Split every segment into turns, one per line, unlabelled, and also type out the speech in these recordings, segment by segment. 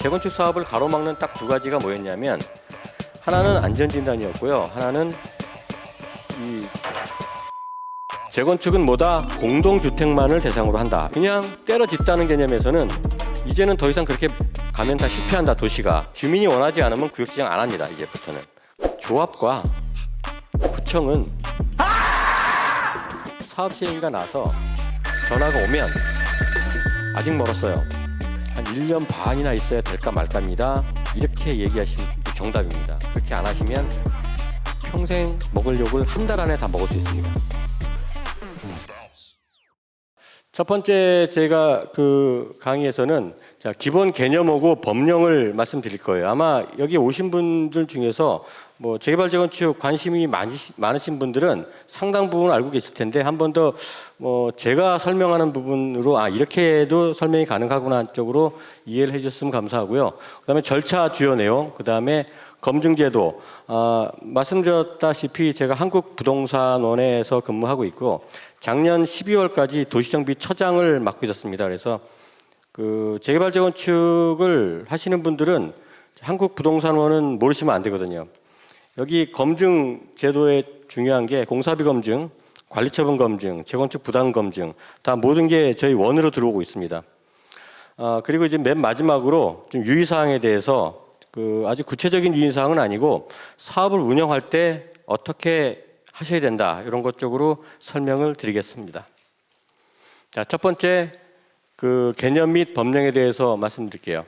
재건축 사업을 가로막는 딱 두 가지가 뭐였냐면, 하나는 안전진단이었고요. 하나는 이 재건축은 뭐다? 공동주택만을 대상으로 한다. 그냥 때려짓다는 개념에서는 이제는 더 이상 그렇게 가면 다 실패한다. 도시가 주민이 원하지 않으면 구역지정 안 합니다. 이제부터는 조합과 구청은 사업 시행가 나서 전화가 오면 아직 멀었어요. 한 1년 반이나 있어야 될까 말까입니다. 이렇게 얘기하시면 정답입니다. 그렇게 안 하시면 평생 먹을 욕을 한 달 안에 다 먹을 수 있습니다. 첫 번째 제가 그 강의에서는 자, 기본 개념하고 법령을 말씀드릴 거예요. 아마 여기 오신 분들 중에서 뭐 재개발 재건축 관심이 많으신 분들은 상당 부분 알고 계실 텐데, 한 번 더 뭐 제가 설명하는 부분으로 이렇게 해도 설명이 가능하구나 쪽으로 이해를 해주셨으면 감사하고요. 그다음에 절차 주요 내용, 그다음에 검증제도, 말씀드렸다시피 제가 한국부동산원에서 근무하고 있고 작년 12월까지 도시정비처장을 맡고 있었습니다. 그래서 그 재개발 재건축을 하시는 분들은 한국부동산원은 모르시면 안 되거든요. 여기 검증 제도에 중요한 게 공사비 검증, 관리처분 검증, 재건축 부담 검증, 다 모든 게 저희 원으로 들어오고 있습니다. 그리고 이제 맨 마지막으로 좀 유의사항에 대해서 그 아주 구체적인 유의사항은 아니고 사업을 운영할 때 어떻게 하셔야 된다, 이런 것 쪽으로 설명을 드리겠습니다. 자, 첫 번째 그 개념 및 법령에 대해서 말씀드릴게요.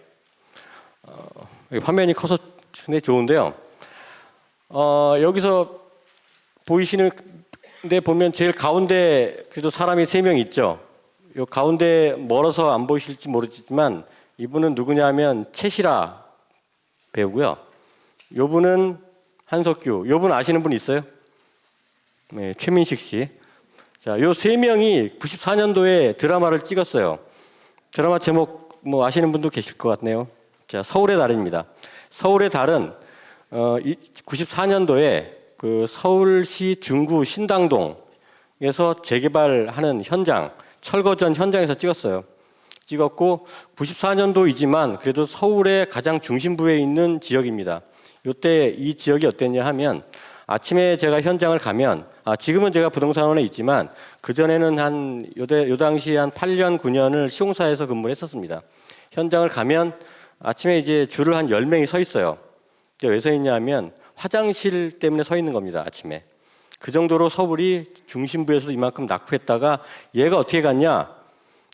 화면이 커서 상당히 좋은데요. 여기서 보이시는 데 보면 제일 가운데 그래도 사람이 3명 있죠. 요 가운데 멀어서 안 보이실지 모르지만 이분은 누구냐면 최시라 배우고요. 요 분은 한석규. 요 분 아시는 분 있어요? 네, 최민식 씨. 자, 요 3명이 94년도에 드라마를 찍었어요. 드라마 제목 뭐 아시는 분도 계실 것 같네요. 자, 서울의 달입니다. 서울의 달은 94년도에 그 서울시 중구 신당동에서 재개발하는 현장, 철거전 현장에서 찍었고 94년도이지만 그래도 서울의 가장 중심부에 있는 지역입니다. 이때 이 지역이 어땠냐 하면, 아침에 제가 현장을 가면, 지금은 제가 부동산원에 있지만 그전에는 요 당시 한 8년, 9년을 시공사에서 근무를 했었습니다. 현장을 가면 아침에 이제 줄을 한 10명이 서 있어요. 왜 서 있냐 하면 화장실 때문에 서 있는 겁니다. 아침에. 그 정도로 서울이 중심부에서도 이만큼 낙후했다가 얘가 어떻게 갔냐?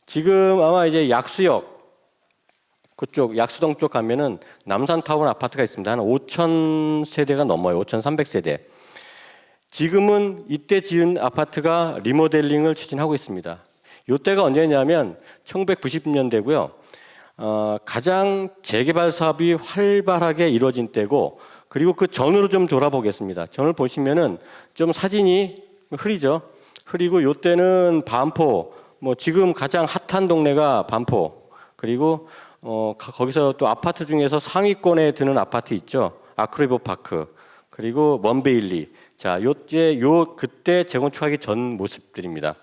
지금 아마 이제 약수역 그쪽 약수동 쪽 가면은 남산타운 아파트가 있습니다. 한 5,000세대가 넘어요. 5,300세대. 지금은 이때 지은 아파트가 리모델링을 추진하고 있습니다. 이때가 언제냐면 1990년대고요. 가장 재개발 사업이 활발하게 이루어진 때고, 그리고 그 전으로 좀 돌아보겠습니다. 전을 보시면은 좀 사진이 흐리죠. 흐리고 이때는 반포, 뭐 지금 가장 핫한 동네가 반포, 그리고 거기서 또 아파트 중에서 상위권에 드는 아파트 있죠. 아크리보 파크, 그리고 먼베일리. 자, 그때 재건축하기 전 모습들입니다.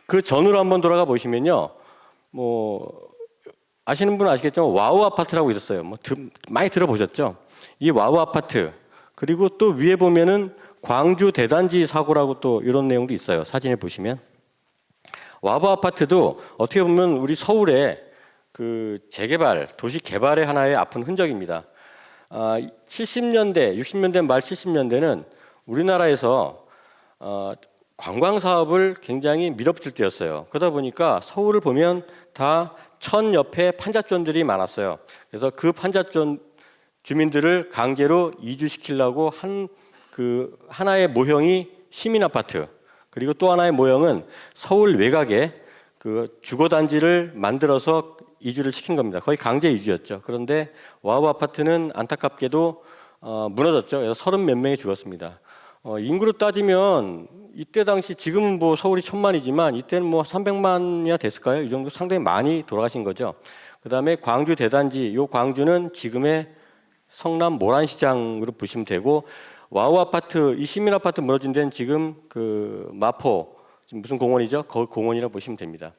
그 전으로 한번 돌아가 보시면요, 뭐 아시는 분은 아시겠지만 와우 아파트라고 있었어요. 뭐 많이 들어보셨죠? 이 와우 아파트, 그리고 또 위에 보면은 광주 대단지 사고라고 또 이런 내용도 있어요. 사진을 보시면 와우 아파트도 어떻게 보면 우리 서울의 그 재개발, 도시 개발의 하나의 아픈 흔적입니다. 70년대, 60년대 말 70년대는 우리나라에서 관광 사업을 굉장히 밀어붙일 때였어요. 그러다 보니까 서울을 보면 다 천 옆에 판잣존들이 많았어요. 그래서 그 판잣존 주민들을 강제로 이주시키려고 하나의 모형이 시민 아파트, 그리고 또 하나의 모형은 서울 외곽에 그 주거단지를 만들어서 이주를 시킨 겁니다. 거의 강제 이주였죠. 그런데 와우 아파트는 안타깝게도 무너졌죠. 그래서 30몇 명이 죽었습니다. 인구로 따지면 이때 당시, 지금은 뭐 서울이 1,000만이지만 이때는 뭐 300만이나 됐을까요? 이 정도 상당히 많이 돌아가신 거죠. 그 다음에 광주 대단지, 요 광주는 지금의 성남 모란시장으로 보시면 되고, 와우 아파트, 이 시민 아파트 무너진 데는 지금 그 마포, 지금 무슨 공원이죠? 거기 공원이라고 보시면 됩니다.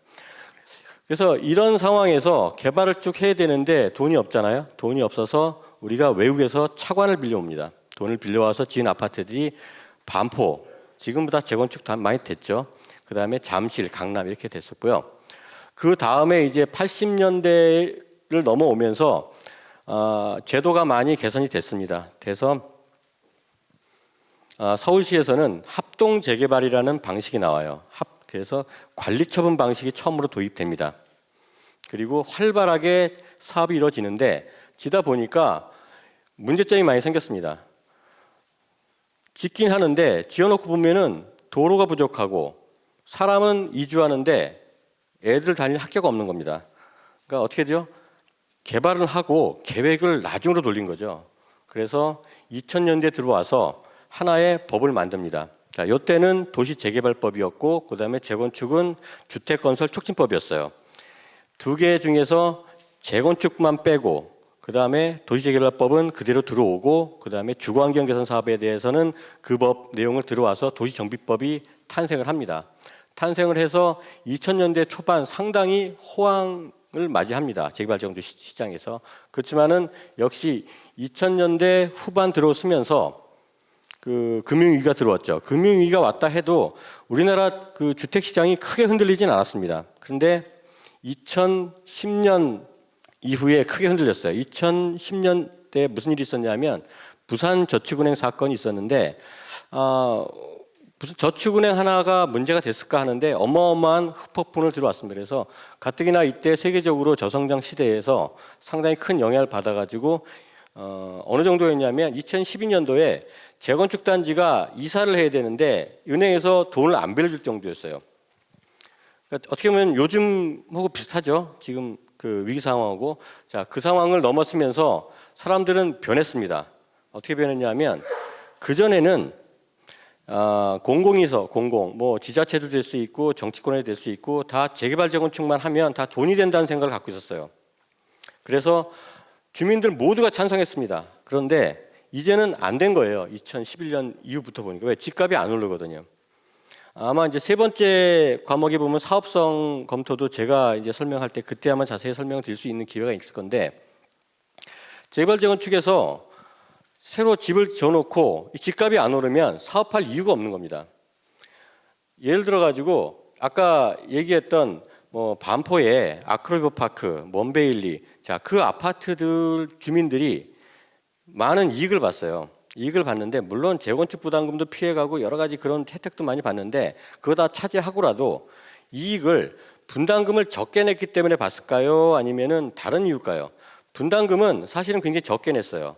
그래서 이런 상황에서 개발을 쭉 해야 되는데 돈이 없잖아요. 돈이 없어서 우리가 외국에서 차관을 빌려옵니다. 돈을 빌려와서 지은 아파트들이 반포, 지금보다 재건축 다 많이 됐죠. 그 다음에 잠실, 강남 이렇게 됐었고요. 그 다음에 이제 80년대를 넘어오면서 제도가 많이 개선이 됐습니다. 돼서 서울시에서는 합동 재개발이라는 방식이 나와요. 그래서 관리처분 방식이 처음으로 도입됩니다. 그리고 활발하게 사업이 이루어지는데 지다 보니까 문제점이 많이 생겼습니다. 짓긴 하는데 지어놓고 보면은 도로가 부족하고 사람은 이주하는데 애들 다닐 학교가 없는 겁니다. 그러니까 어떻게 돼요? 개발은 하고 계획을 나중으로 돌린 거죠. 그래서 2000년대 들어와서 하나의 법을 만듭니다. 자, 이때는 도시재개발법이었고 그다음에 재건축은 주택건설촉진법이었어요. 두 개 중에서 재건축만 빼고 그다음에 도시재개발법은 그대로 들어오고 그다음에 주거환경 개선 사업에 대해서는 그 법 내용을 들어와서 도시정비법이 탄생을 합니다. 탄생을 해서 2000년대 초반 상당히 호황을 맞이합니다. 재개발 재건축 시장에서. 그렇지만은 역시 2000년대 후반 들어서면서 그 금융위기가 들어왔죠. 금융위기가 왔다 해도 우리나라 그 주택 시장이 크게 흔들리진 않았습니다. 그런데 2010년 이후에 크게 흔들렸어요. 2010년대 무슨 일이 있었냐면 부산저축은행 사건이 있었는데 무슨 저축은행 하나가 문제가 됐을까 하는데 어마어마한 흑폭풍을 들어왔습니다. 그래서 가뜩이나 이때 세계적으로 저성장 시대에서 상당히 큰 영향을 받아가지고 어느 정도였냐면 2012년도에 재건축 단지가 이사를 해야 되는데 은행에서 돈을 안 빌려줄 정도였어요. 그러니까 어떻게 보면 요즘하고 비슷하죠. 지금 그 위기 상황하고. 자, 그 상황을 넘었으면서 사람들은 변했습니다. 어떻게 변했냐면 그전에는 공공에서 뭐 지자체도 될 수 있고 정치권에 될 수 있고 다 재개발 재건축만 하면 다 돈이 된다는 생각을 갖고 있었어요. 그래서 주민들 모두가 찬성했습니다. 그런데 이제는 안 된 거예요. 2011년 이후부터 보니까. 왜? 집값이 안 오르거든요. 아마 이제 세 번째 과목에 보면 사업성 검토도 제가 이제 설명할 때 그때 아마 자세히 설명을 드릴 수 있는 기회가 있을 건데 재개발 재건축에서 새로 집을 지어놓고 집값이 안 오르면 사업할 이유가 없는 겁니다. 예를 들어 가지고 아까 얘기했던 뭐 반포의 아크로비오 파크, 먼베일리, 자, 그 아파트들 주민들이 많은 이익을 봤어요. 이익을 봤는데 물론 재건축 부담금도 피해가고 여러 가지 그런 혜택도 많이 봤는데 그거 다 차지하고라도 이익을 분담금을 적게 냈기 때문에 봤을까요? 아니면은 다른 이유일까요? 분담금은 사실은 굉장히 적게 냈어요.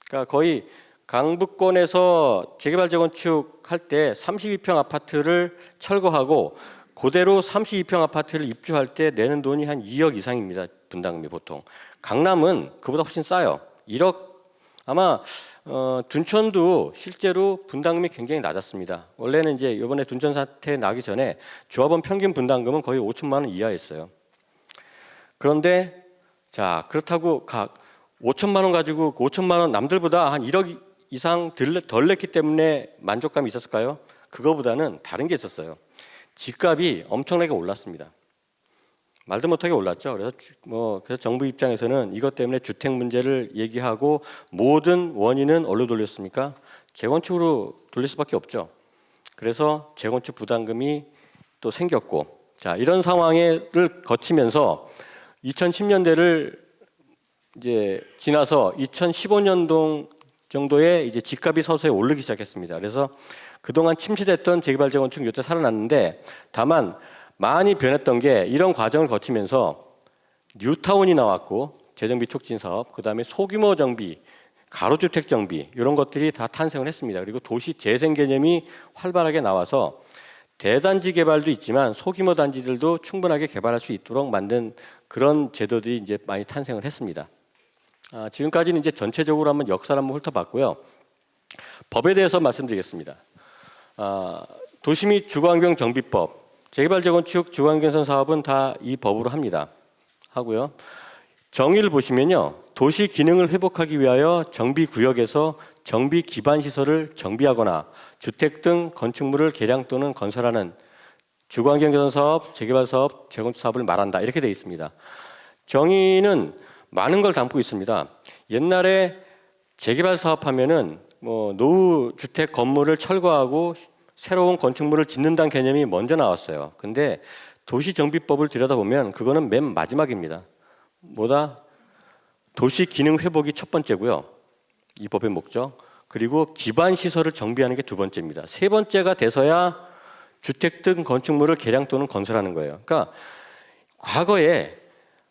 그러니까 거의 강북권에서 재개발 재건축 할 때 32평 아파트를 철거하고 그대로 32평 아파트를 입주할 때 내는 돈이 한 2억 이상입니다. 분담금이 보통. 강남은 그보다 훨씬 싸요. 1억. 아마 둔천도 실제로 분담금이 굉장히 낮았습니다. 원래는 이제 이번에 둔천 사태 나기 전에 조합원 평균 분담금은 거의 5천만 원 이하였어요. 그런데 자, 그렇다고 5천만 원 가지고 5천만 원 남들보다 한 1억 이상 덜 냈기 때문에 만족감이 있었을까요? 그거보다는 다른 게 있었어요. 집값이 엄청나게 올랐습니다. 말도 못하게 올랐죠. 그래서 정부 입장에서는 이것 때문에 주택 문제를 얘기하고 모든 원인은 어디로 돌렸습니까? 재건축으로 돌릴 수밖에 없죠. 그래서 재건축 부담금이 또 생겼고, 자, 이런 상황을 거치면서 2010년대를 이제 지나서 2015년도 정도에 이제 집값이 서서히 오르기 시작했습니다. 그래서 그동안 침체됐던 재개발 재건축 요때 살아났는데 다만 많이 변했던 게 이런 과정을 거치면서 뉴타운이 나왔고 재정비 촉진 사업, 그다음에 소규모 정비, 가로주택 정비 이런 것들이 다 탄생을 했습니다. 그리고 도시 재생 개념이 활발하게 나와서 대단지 개발도 있지만 소규모 단지들도 충분하게 개발할 수 있도록 만든 그런 제도들이 이제 많이 탄생을 했습니다. 지금까지는 이제 전체적으로 한번 역사를 한번 훑어봤고요. 법에 대해서 말씀드리겠습니다. 도시 및 주거환경 정비법, 재개발 재건축 주거환경개선 사업은 다 이 법으로 하고요. 정의를 보시면요, 도시 기능을 회복하기 위하여 정비구역에서 정비 기반 시설을 정비하거나 주택 등 건축물을 개량 또는 건설하는 주거환경 개선 사업, 재개발 사업, 재건축 사업을 말한다. 이렇게 되어 있습니다. 정의는 많은 걸 담고 있습니다. 옛날에 재개발 사업하면은 뭐 노후 주택 건물을 철거하고 새로운 건축물을 짓는다는 개념이 먼저 나왔어요. 근데 도시정비법을 들여다보면 그거는 맨 마지막입니다. 뭐다? 도시 기능 회복이 첫 번째고요. 이 법의 목적. 그리고 기반 시설을 정비하는 게 두 번째입니다. 세 번째가 돼서야 주택 등 건축물을 개량 또는 건설하는 거예요. 그러니까 과거에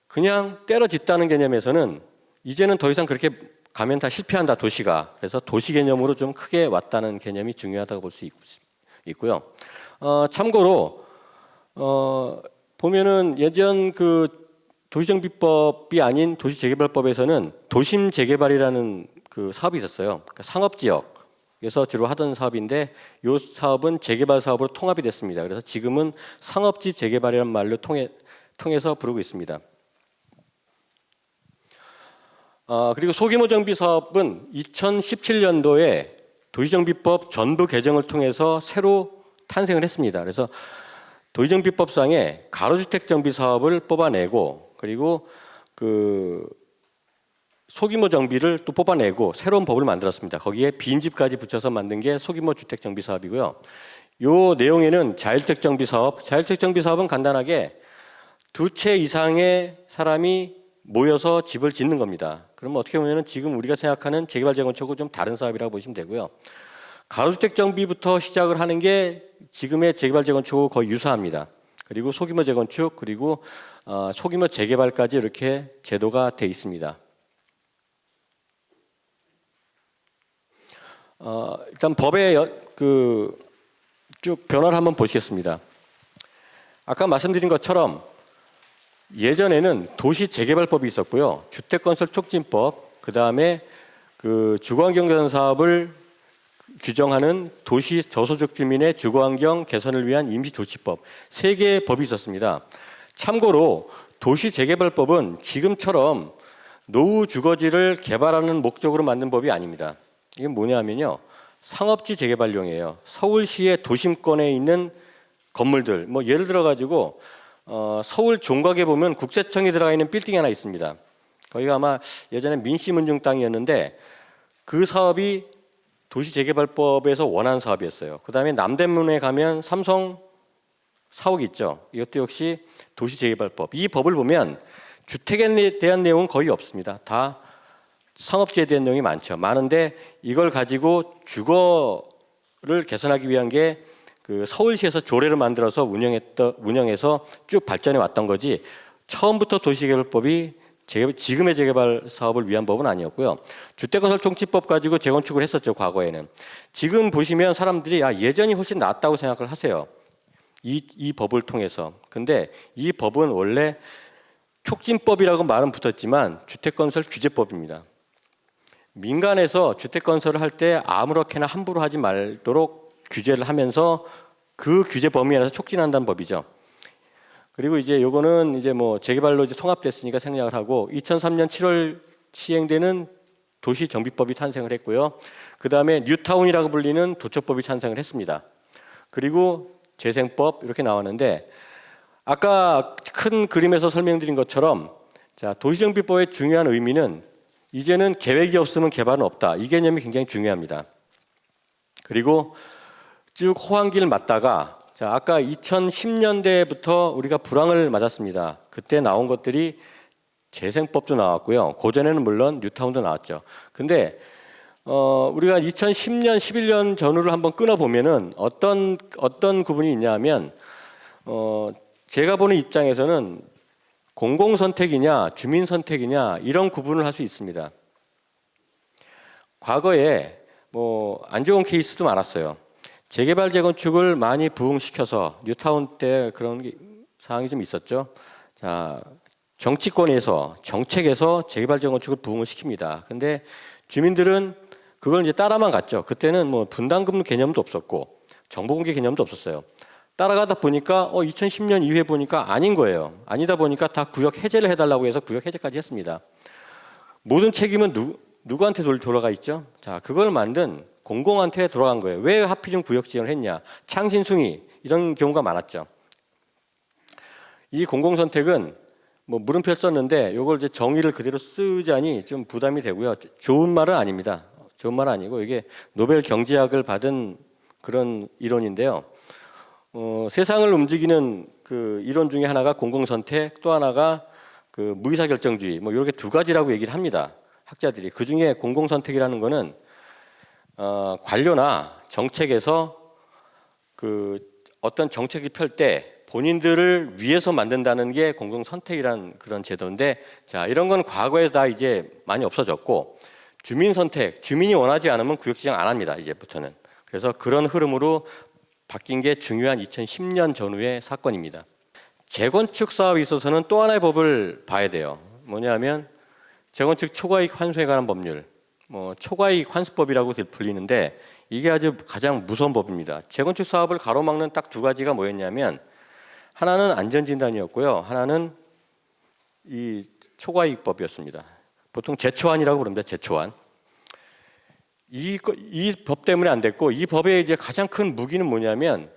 그냥 때려 짓다는 개념에서는 이제는 더 이상 그렇게 가면 다 실패한다, 도시가. 그래서 도시 개념으로 좀 크게 왔다는 개념이 중요하다고 볼 수 있고요. 참고로 보면은 예전 그 도시정비법이 아닌 도시재개발법에서는 도심재개발이라는 그 사업이 있었어요. 그러니까 상업지역에서 주로 하던 사업인데 이 사업은 재개발 사업으로 통합이 됐습니다. 그래서 지금은 상업지 재개발이라는 말로 통해서 부르고 있습니다. 그리고 소규모 정비 사업은 2017년도에 도시정비법 전부 개정을 통해서 새로 탄생을 했습니다. 그래서 도시정비법상에 가로주택 정비 사업을 뽑아내고 그리고 그 소규모 정비를 또 뽑아내고 새로운 법을 만들었습니다. 거기에 빈집까지 붙여서 만든 게 소규모 주택 정비 사업이고요. 요 내용에는 자율주택 정비 사업, 자율주택 정비 사업은 간단하게 두 채 이상의 사람이 모여서 집을 짓는 겁니다. 그러면 어떻게 보면 지금 우리가 생각하는 재개발 재건축하고 좀 다른 사업이라고 보시면 되고요. 가로주택 정비부터 시작을 하는 게 지금의 재개발 재건축하고 거의 유사합니다. 그리고 소규모 재건축 그리고 소규모 재개발까지 이렇게 제도가 돼 있습니다. 일단 법의 쭉 변화를 한번 보시겠습니다. 아까 말씀드린 것처럼 예전에는 도시재개발법이 있었고요. 주택건설촉진법, 그 다음에 그 주거환경 개선 사업을 규정하는 도시 저소득 주민의 주거환경 개선을 위한 임시조치법, 세 개의 법이 있었습니다. 참고로 도시재개발법은 지금처럼 노후 주거지를 개발하는 목적으로 만든 법이 아닙니다. 이게 뭐냐면요, 상업지 재개발용이에요. 서울시의 도심권에 있는 건물들, 뭐 예를 들어 가지고 서울 종각에 보면 국세청이 들어가 있는 빌딩이 하나 있습니다. 거기가 아마 예전에 민씨문중 땅이었는데 그 사업이 도시재개발법에서 원한 사업이었어요. 그 다음에 남대문에 가면 삼성 사옥이 있죠. 이것도 역시 도시재개발법. 이 법을 보면 주택에 대한 내용은 거의 없습니다. 다 상업지에 대한 내용이 많은데 이걸 가지고 주거를 개선하기 위한 게 그 서울시에서 조례를 만들어서 운영해서 쭉 발전해 왔던 거지, 처음부터 도시개발법이 지금의 재개발 사업을 위한 법은 아니었고요. 주택건설총칙법 가지고 재건축을 했었죠, 과거에는. 지금 보시면 사람들이 예전이 훨씬 낫다고 생각을 하세요. 이 법을 통해서. 근데 이 법은 원래 촉진법이라고 말은 붙었지만 주택건설 규제법입니다. 민간에서 주택건설을 할 때 아무렇게나 함부로 하지 말도록 규제를 하면서 그 규제 범위 안에서 촉진한다는 법이죠. 그리고 이제 요거는 이제 뭐 재개발로 이제 통합됐으니까 생략을 하고 2003년 7월 시행되는 도시정비법이 탄생을 했고요. 그 다음에 뉴타운이라고 불리는 도처법이 탄생을 했습니다. 그리고 재생법 이렇게 나왔는데 아까 큰 그림에서 설명드린 것처럼 자, 도시정비법의 중요한 의미는 이제는 계획이 없으면 개발은 없다. 이 개념이 굉장히 중요합니다. 그리고 쭉 호황기를 맞다가 자, 아까 2010년대부터 우리가 불황을 맞았습니다. 그때 나온 것들이 재생법도 나왔고요. 고전에는 물론 뉴타운도 나왔죠. 근데 우리가 2010년, 11년 전후를 한번 끊어보면은 어떤 구분이 있냐면 제가 보는 입장에서는 공공선택이냐 주민선택이냐 이런 구분을 할 수 있습니다. 과거에 뭐 안 좋은 케이스도 많았어요. 재개발 재건축을 많이 부흥시켜서 뉴타운 때 그런 상황이 좀 있었죠. 자, 정치권에서 정책에서 재개발 재건축을 부흥을 시킵니다. 근데 주민들은 그걸 이제 따라만 갔죠. 그때는 뭐 분담금 개념도 없었고 정보공개 개념도 없었어요. 따라가다 보니까 2010년 이후에 보니까 아닌 거예요. 아니다 보니까 다 구역 해제를 해달라고 해서 구역 해제까지 했습니다. 모든 책임은 누구한테 돌아가 있죠? 자, 그걸 만든 공공한테 돌아간 거예요. 왜 하필이면 구역 지정을 했냐? 창신숭이 이런 경우가 많았죠. 이 공공선택은 뭐 물음표 썼는데 이걸 이제 정의를 그대로 쓰자니 좀 부담이 되고요. 좋은 말은 아닙니다. 좋은 말은 아니고 이게 노벨 경제학을 받은 그런 이론인데요. 세상을 움직이는 그 이론 중에 하나가 공공선택, 또 하나가 그 무의사결정주의, 뭐 이렇게 두 가지라고 얘기를 합니다. 학자들이. 그 중에 공공선택이라는 거는 관료나 정책에서 그 어떤 정책이 펼 때 본인들을 위해서 만든다는 게 공공선택이라는 그런 제도인데, 자, 이런 건 과거에 다 이제 많이 없어졌고, 주민선택, 주민이 원하지 않으면 구역지정 안 합니다, 이제부터는. 그래서 그런 흐름으로 바뀐 게 중요한 2010년 전후의 사건입니다. 재건축 사업에 있어서는 또 하나의 법을 봐야 돼요. 뭐냐면 재건축 초과이익 환수에 관한 법률, 뭐 초과이익 환수법이라고 불리는데 이게 아주 가장 무서운 법입니다. 재건축 사업을 가로막는 딱 두 가지가 뭐였냐면 하나는 안전진단이었고요. 하나는 이 초과이익법이었습니다. 보통 제초안이라고 부릅니다. 제초안. 이 법 때문에 안 됐고, 이 법의 이제 가장 큰 무기는 뭐냐면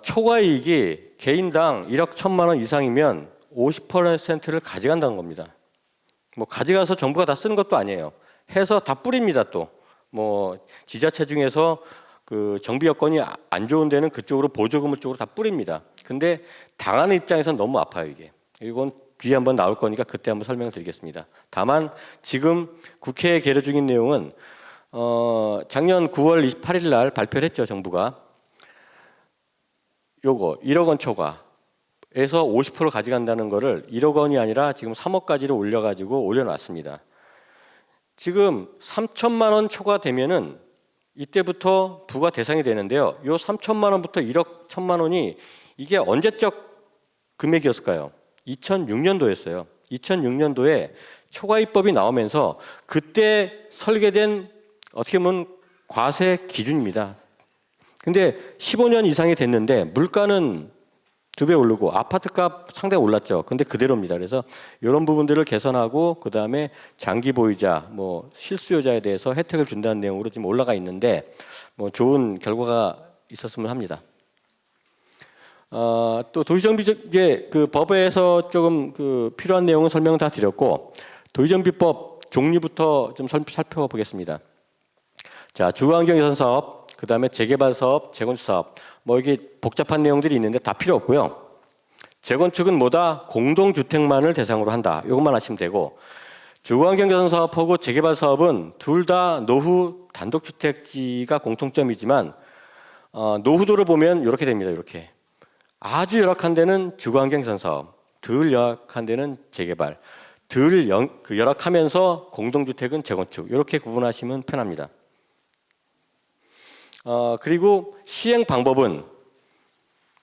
초과이익이 개인당 1억 1천만 원 이상이면 50%를 가져간다는 겁니다. 뭐 가져가서 정부가 다 쓰는 것도 아니에요. 해서 다 뿌립니다. 또 뭐 지자체 중에서 그 정비 여건이 안 좋은 데는 그쪽으로 보조금을 쪽으로 다 뿌립니다. 근데 당하는 입장에서는 너무 아파요, 이게. 이건 뒤에 한번 나올 거니까 그때 한번 설명을 드리겠습니다. 다만 지금 국회에 계류 중인 내용은 작년 9월 28일 날 발표를 했죠, 정부가. 요거 1억 원 초과에서 50% 가져간다는 거를 1억 원이 아니라 지금 3억까지로 올려가지고 올려놨습니다. 지금 3천만 원 초과되면은 이때부터 부과 대상이 되는데요. 요 3천만 원부터 1억 1천만 원이 이게 언제적 금액이었을까요? 2006년도였어요. 2006년도에 초과이익법이 나오면서 그때 설계된 어떻게 보면 과세 기준입니다. 근데 15년 이상이 됐는데 물가는 2배 오르고 아파트값 상당히 올랐죠. 근데 그대로입니다. 그래서 이런 부분들을 개선하고 그다음에 장기 보유자, 뭐 실수요자에 대해서 혜택을 준다는 내용으로 지금 올라가 있는데 뭐 좋은 결과가 있었으면 합니다. 또 도시정비 이제 그 법에서 조금 그 필요한 내용은 설명을 다 드렸고, 도시정비법 종류부터 좀 살펴보겠습니다. 자, 주거환경 개선 사업, 그 다음에 재개발 사업, 재건축 사업, 뭐 이게 복잡한 내용들이 있는데 다 필요 없고요. 재건축은 뭐다? 공동주택만을 대상으로 한다. 이것만 아시면 되고, 주거환경 개선 사업하고 재개발 사업은 둘 다 노후 단독주택지가 공통점이지만 노후도를 보면 이렇게 됩니다. 이렇게 아주 열악한 데는 주거환경 개선 사업, 덜 열악한 데는 재개발, 덜 열악하면서 공동주택은 재건축, 이렇게 구분하시면 편합니다. 그리고 시행 방법은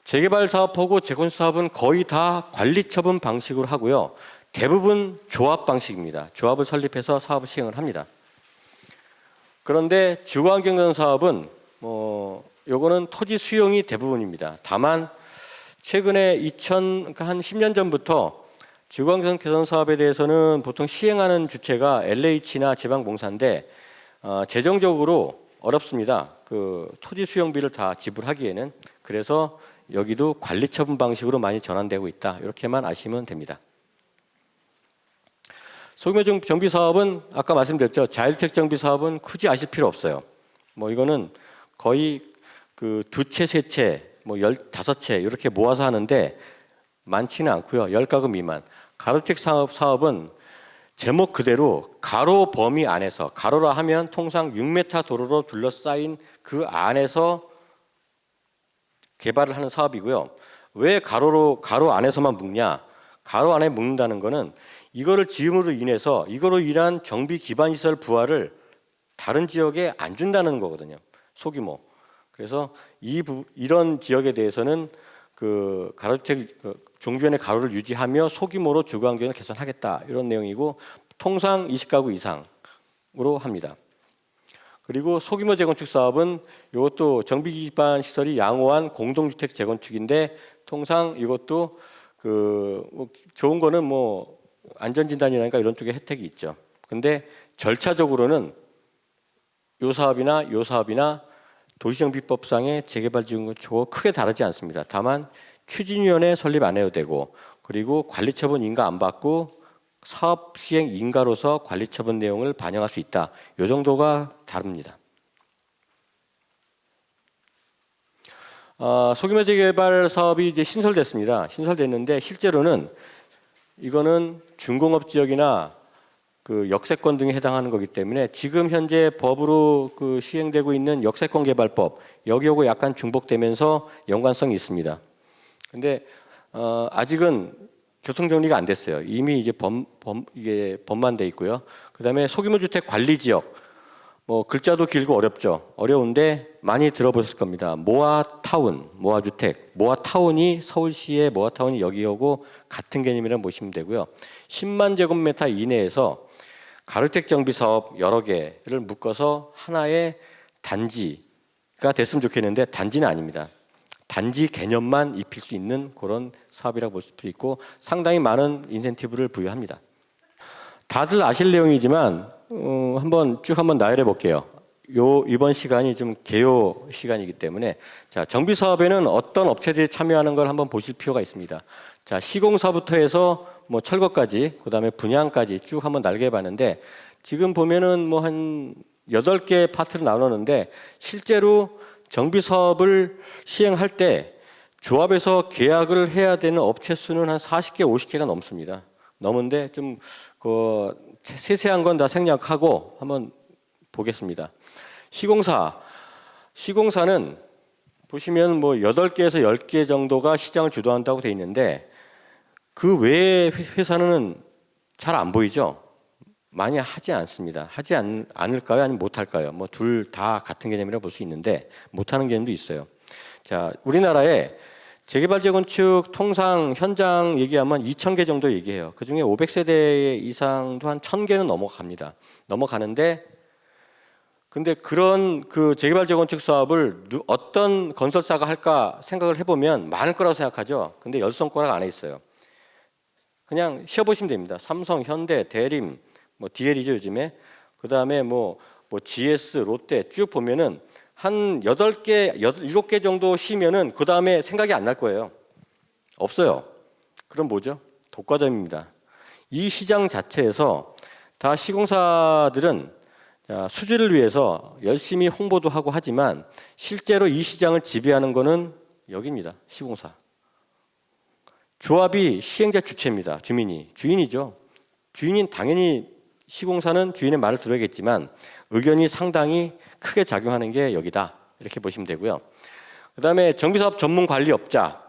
재개발 사업하고 재건축 사업은 거의 다 관리처분 방식으로 하고요. 대부분 조합 방식입니다. 조합을 설립해서 사업을 시행을 합니다. 그런데 주거환경 개선 사업은 요거는 토지 수용이 대부분입니다. 다만 최근에 한 10년 전부터 주거환경 개선 사업에 대해서는 보통 시행하는 주체가 LH나 지방공사인데 재정적으로 어렵습니다. 그 토지 수용비를 다 지불하기에는. 그래서 여기도 관리처분 방식으로 많이 전환되고 있다. 이렇게만 아시면 됩니다. 소규모 정비 사업은 아까 말씀드렸죠. 자율주택 정비 사업은 굳이 아실 필요 없어요. 뭐 이거는 거의 그 2채, 3채, 뭐 15채 이렇게 모아서 하는데 많지는 않고요. 10가구 미만. 가로주택 사업은 제목 그대로 가로 범위 안에서, 가로라 하면 통상 6m 도로로 둘러싸인 그 안에서 개발을 하는 사업이고요. 왜 가로 안에서만 묶냐? 가로 안에 묶는다는 거는 이거를 지음으로 인해서 이거로 인한 정비 기반 시설 부하를 다른 지역에 안 준다는 거거든요. 소규모. 그래서 이런 지역에 대해서는 그 가로주택 종변의 가로를 유지하며 소규모로 주거환경을 개선하겠다, 이런 내용이고, 통상 20가구 이상으로 합니다. 그리고 소규모 재건축 사업은 이것도 정비 기반 시설이 양호한 공동주택 재건축인데, 통상 이것도 뭐 좋은 거는 뭐 안전진단이라든가 이런 쪽에 혜택이 있죠. 근데 절차적으로는 요 사업이나 도시정비법상의 재개발 지원과 크게 다르지 않습니다. 다만 추진위원회 설립 안 해도 되고, 그리고 관리처분 인가 안 받고 사업 시행 인가로서 관리처분 내용을 반영할 수 있다. 이 정도가 다릅니다. 소규모 재개발 사업이 이제 신설됐습니다. 신설됐는데 실제로는 이거는 준공업 지역이나 그 역세권 등에 해당하는 거기 때문에 지금 현재 법으로 그 시행되고 있는 역세권 개발법 여기하고 약간 중복되면서 연관성이 있습니다. 근데 아직은 교통 정리가 안 됐어요. 이미 이제 이게 법만 돼 있고요. 그다음에 소규모 주택 관리 지역, 뭐 글자도 길고 어렵죠. 어려운데 많이 들어보셨을 겁니다. 모아타운, 모아주택, 모아타운이 서울시의 모아타운이 여기하고 같은 개념이라고 보시면 되고요. 10만 제곱미터 이내에서 가로택 정비 사업 여러 개를 묶어서 하나의 단지가 됐으면 좋겠는데 단지는 아닙니다. 단지 개념만 입힐 수 있는 그런 사업이라고 볼 수도 있고 상당히 많은 인센티브를 부여합니다. 다들 아실 내용이지만 한번 나열해 볼게요. 이번 시간이 좀 개요 시간이기 때문에 자, 정비 사업에는 어떤 업체들이 참여하는 걸 한번 보실 필요가 있습니다. 자, 시공사부터 해서 뭐 철거까지, 그다음에 분양까지 쭉 한번 날개 봤는데 지금 보면은 뭐 한 8개 파트로 나누는데 실제로 정비 사업을 시행할 때 조합에서 계약을 해야 되는 업체 수는 한 40개, 50개가 넘습니다. 넘은데 좀 그 세세한 건 다 생략하고 한번 보겠습니다. 시공사는 보시면 뭐 8개에서 10개 정도가 시장을 주도한다고 돼 있는데 그 외의 회사는 잘 안 보이죠? 많이 하지 않습니다. 하지 않을까요? 아니면 못할까요? 뭐 둘 다 같은 개념이라고 볼 수 있는데 못하는 개념도 있어요. 자, 우리나라에 재개발 재건축 통상 현장 얘기하면 2,000개 정도 얘기해요. 그중에 500세대 이상도 한 1,000개는 넘어갑니다. 넘어가는데 근데 그런 그 재개발 재건축 사업을 어떤 건설사가 할까 생각을 해보면 많을 거라고 생각하죠. 근데 10손가락 안에 있어요. 그냥 쉬어보시면 됩니다. 삼성, 현대, 대림, 뭐 DL이죠 요즘에. 그 다음에 뭐 GS, 롯데 쭉 보면은 한 8개, 7개 정도 쉬면은 그 다음에 생각이 안 날 거예요. 없어요. 그럼 뭐죠? 독과점입니다. 이 시장 자체에서 다 시공사들은 수주를 위해서 열심히 홍보도 하고 하지만 실제로 이 시장을 지배하는 거는 여기입니다. 시공사. 조합이 시행자 주체입니다. 주인이죠. 주인인 당연히 시공사는 주인의 말을 들어야겠지만 의견이 상당히 크게 작용하는 게 여기다. 이렇게 보시면 되고요. 그 다음에 정비사업 전문관리업자,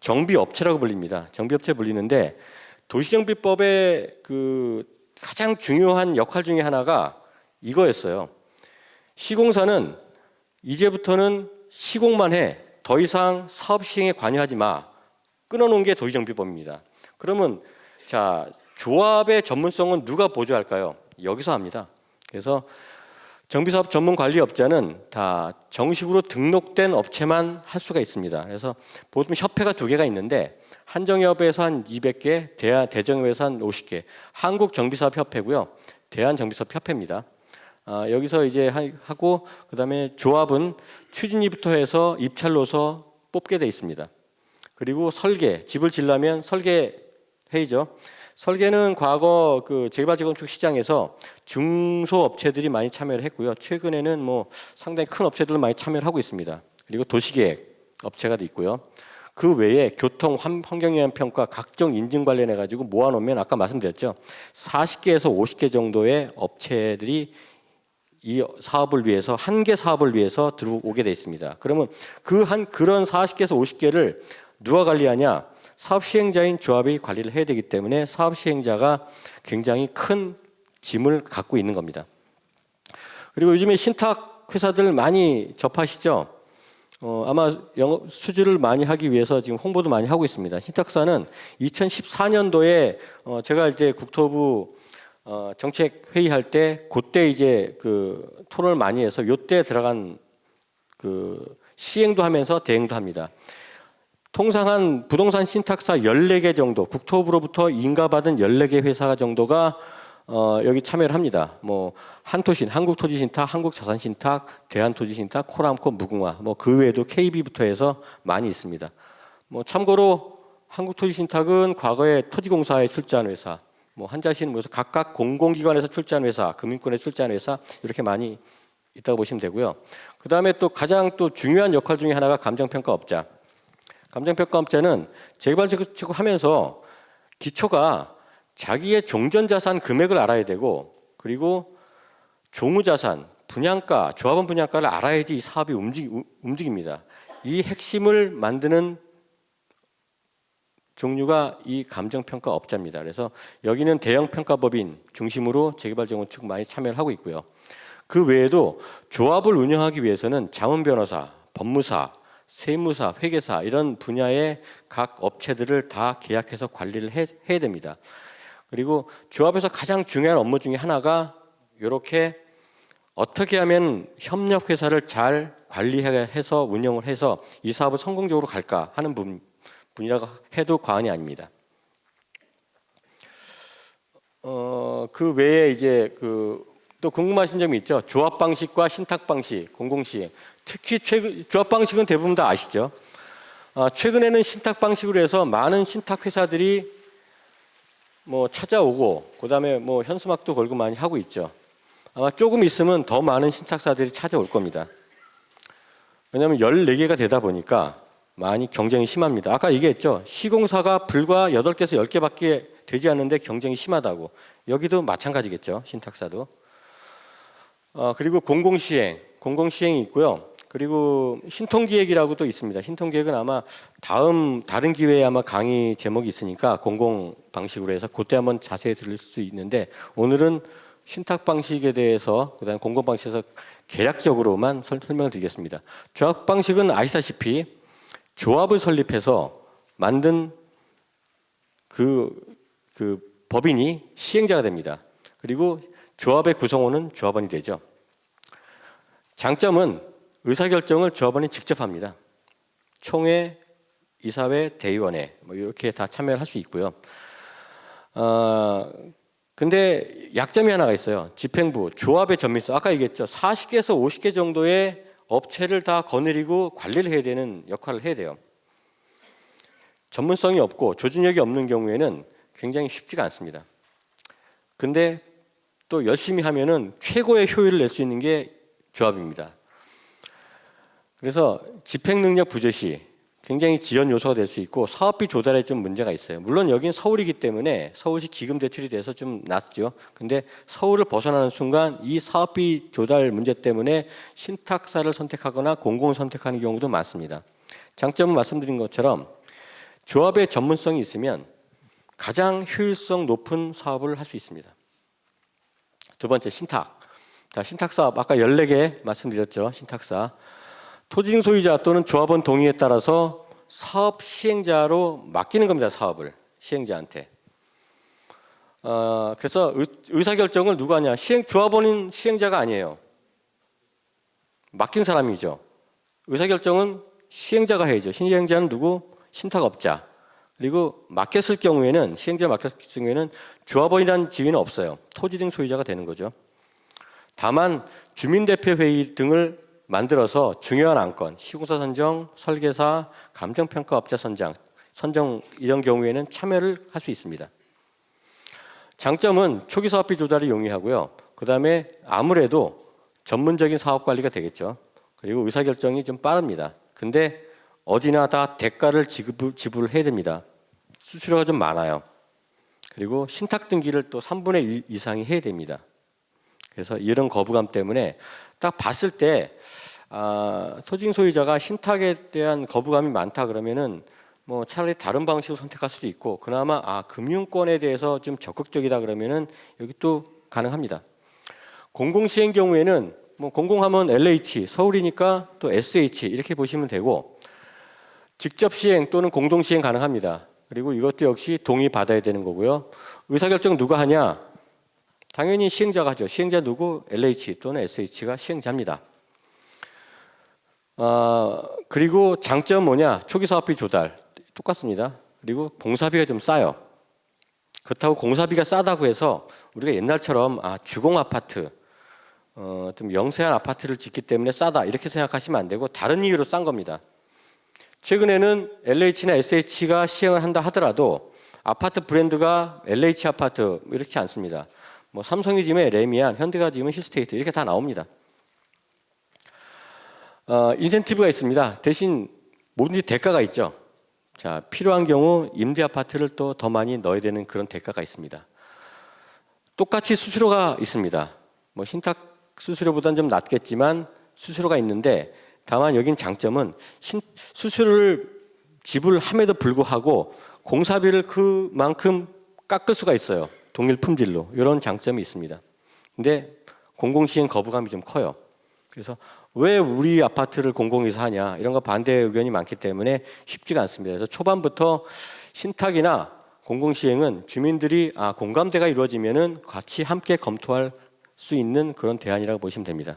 정비업체라고 불립니다. 정비업체 불리는데 도시정비법의 그 가장 중요한 역할 중에 하나가 이거였어요. 시공사는 이제부터는 시공만 해. 더 이상 사업 시행에 관여하지 마. 끊어놓은 게 도시정비법입니다. 그러면 자, 조합의 전문성은 누가 보조할까요? 여기서 합니다. 그래서 정비사업 전문관리업자는 다 정식으로 등록된 업체만 할 수가 있습니다. 그래서 보통 협회가 2개가 있는데 한정협에서 한 200개, 대정협에서 한 50개, 한국정비사업협회고요. 대한정비사업협회입니다. 여기서 이제 하고 그다음에 조합은 추진위부터 해서 입찰로서 뽑게 돼 있습니다. 그리고 설계, 집을 지려면 설계 회의죠. 설계는 과거 그 재개발 재건축 시장에서 중소업체들이 많이 참여를 했고요. 최근에는 뭐 상당히 큰 업체들도 많이 참여를 하고 있습니다. 그리고 도시계획 업체가 있고요. 그 외에 교통, 환경영향 평가, 각종 인증 관련해 가지고 모아놓으면 아까 말씀드렸죠. 40개에서 50개 정도의 업체들이 이 사업을 위해서 한 개 사업을 위해서 들어오게 돼 있습니다. 그러면 그런 40개에서 50개를 누가 관리하냐? 사업 시행자인 조합이 관리를 해야 되기 때문에 사업 시행자가 굉장히 큰 짐을 갖고 있는 겁니다. 그리고 요즘에 신탁 회사들 많이 접하시죠? 아마 영업 수주를 많이 하기 위해서 지금 홍보도 많이 하고 있습니다. 신탁사는 2014년도에 제가 이제 국토부 정책 회의할 때 그때 이제 그 토론을 많이 해서 요때 들어간 그 시행도 하면서 대행도 합니다. 통상 한 부동산 신탁사 14개 정도, 국토부로부터 인가받은 14개 회사 정도가 여기 참여를 합니다. 뭐 한토신, 한국토지신탁, 한국자산신탁, 대한토지신탁, 코람코, 무궁화, 뭐 그 외에도 KB부터 해서 많이 있습니다. 뭐 참고로 한국토지신탁은 과거에 토지공사에 출자한 회사, 뭐 한자시는 모여서 각각 공공기관에서 출자한 회사, 금융권에 출자한 회사 이렇게 많이 있다고 보시면 되고요. 그 다음에 또 가장 또 중요한 역할 중에 하나가 감정평가업자. 감정평가업자는 재개발 하면서 기초가 자기의 종전자산 금액을 알아야 되고, 그리고 종후자산, 분양가, 조합원 분양가를 알아야지 이 사업이 움직입니다. 이 핵심을 만드는 종류가 이 감정평가업자입니다. 그래서 여기는 대형평가법인 중심으로 재개발재건축 많이 참여를 하고 있고요. 그 외에도 조합을 운영하기 위해서는 자문변호사, 법무사, 세무사, 회계사 이런 분야의 각 업체들을 다 계약해서 관리를 해야 됩니다. 그리고 조합에서 가장 중요한 업무 중에 하나가 이렇게 어떻게 하면 협력회사를 잘 관리해서 운영을 해서 이 사업을 성공적으로 갈까 하는 분이라고 해도 과언이 아닙니다. 그 외에 이제 또 궁금하신 점이 있죠. 조합 방식과 신탁 방식, 공공시행. 특히 조합 방식은 대부분 다 아시죠. 최근에는 신탁 방식으로 해서 많은 신탁 회사들이 뭐 찾아오고, 그다음에 뭐 현수막도 걸고 많이 하고 있죠. 아마 조금 있으면 더 많은 신탁사들이 찾아올 겁니다. 왜냐하면 14개가 되다 보니까 많이 경쟁이 심합니다. 아까 얘기했죠. 시공사가 불과 8개에서 10개밖에 되지 않는데 경쟁이 심하다고. 여기도 마찬가지겠죠. 신탁사도. 그리고 공공시행이 있고요. 그리고 신통기획이라고도 있습니다. 신통기획은 아마 다른 기회에 아마 강의 제목이 있으니까 공공 방식으로 해서 그때 한번 자세히 들을 수 있는데, 오늘은 신탁 방식에 대해서, 그다음에 공공 방식에서 계략적으로만 설명을 드리겠습니다. 조합 방식은 아시다시피 조합을 설립해서 만든 그 법인이 시행자가 됩니다. 그리고 조합의 구성원은 조합원이 되죠. 장점은 의사결정을 조합원이 직접 합니다. 총회, 이사회, 대의원회 뭐 이렇게 다 참여를 할 수 있고요. 근데 약점이 하나가 있어요. 집행부, 조합의 전밀성. 아까 얘기했죠. 40개에서 50개 정도의 업체를 다 거느리고 관리를 해야 되는 역할을 해야 돼요. 전문성이 없고 조직력이 없는 경우에는 굉장히 쉽지가 않습니다. 근데 또 열심히 하면은 최고의 효율을 낼 수 있는 게 조합입니다. 그래서 집행 능력 부재시 굉장히 지연 요소가 될 수 있고, 사업비 조달에 좀 문제가 있어요. 물론 여긴 서울이기 때문에 서울시 기금 대출이 돼서 좀 낫죠. 근데 서울을 벗어나는 순간 이 사업비 조달 문제 때문에 신탁사를 선택하거나 공공을 선택하는 경우도 많습니다. 장점은 말씀드린 것처럼 조합의 전문성이 있으면 가장 효율성 높은 사업을 할 수 있습니다. 두 번째, 신탁. 자, 신탁사업 아까 14개 말씀드렸죠. 신탁사. 토지증 소유자 또는 조합원 동의에 따라서 사업 시행자로 맡기는 겁니다. 사업을 시행자한테. 그래서 의사결정을 누가 하냐? 조합원은 시행자가 아니에요. 맡긴 사람이죠. 의사결정은 시행자가 해야죠. 시행자는 누구? 신탁업자. 그리고 맡겼을 경우에는, 시행자 맡겼을 경우에는 조합원이라는 지위는 없어요. 토지증 소유자가 되는 거죠. 다만 주민대표회의 등을 만들어서 중요한 안건, 시공사 선정, 설계사, 감정평가업자 선정 이런 경우에는 참여를 할 수 있습니다. 장점은 초기 사업비 조달이 용이하고요. 그 다음에 아무래도 전문적인 사업 관리가 되겠죠. 그리고 의사결정이 좀 빠릅니다. 근데 어디나 다 대가를 지불을 해야 됩니다. 수수료가 좀 많아요. 그리고 신탁 등기를 또 3분의 1 이상이 해야 됩니다. 그래서 이런 거부감 때문에 딱 봤을 때 토지증 소유자가 신탁에 대한 거부감이 많다 그러면은 뭐 차라리 다른 방식을 선택할 수도 있고, 그나마 금융권에 대해서 좀 적극적이다 그러면은 여기 또 가능합니다. 공공시행 경우에는 뭐 공공하면 LH, 서울이니까 또 SH 이렇게 보시면 되고, 직접 시행 또는 공동 시행 가능합니다. 그리고 이것도 역시 동의 받아야 되는 거고요. 의사결정 누가 하냐? 당연히 시행자가 하죠. 시행자 누구? LH 또는 SH가 시행자입니다. 그리고 장점 뭐냐? 초기 사업비 조달 똑같습니다. 그리고 공사비가 좀 싸요. 그렇다고 공사비가 싸다고 해서 우리가 옛날처럼 주공 아파트, 좀 영세한 아파트를 짓기 때문에 싸다 이렇게 생각하시면 안 되고, 다른 이유로 싼 겁니다. 최근에는 LH나 SH가 시행을 한다 하더라도 아파트 브랜드가 LH 아파트 이렇지 않습니다. 뭐 삼성이 지면 레미안, 현대가 지면 힐스테이트 이렇게 다 나옵니다. 인센티브가 있습니다. 대신 뭐든지 대가가 있죠. 자, 필요한 경우 임대 아파트를 또 더 많이 넣어야 되는 그런 대가가 있습니다. 똑같이 수수료가 있습니다. 뭐 신탁 수수료보다는 좀 낮겠지만 수수료가 있는데 다만 여긴 장점은 수수료를 지불함에도 불구하고 공사비를 그만큼 깎을 수가 있어요. 동일 품질로. 이런 장점이 있습니다. 근데 공공시행 거부감이 좀 커요. 그래서 왜 우리 아파트를 공공에서 하냐 이런 거 반대 의견이 많기 때문에 쉽지가 않습니다. 그래서 초반부터 신탁이나 공공시행은 주민들이 공감대가 이루어지면은 같이 함께 검토할 수 있는 그런 대안이라고 보시면 됩니다.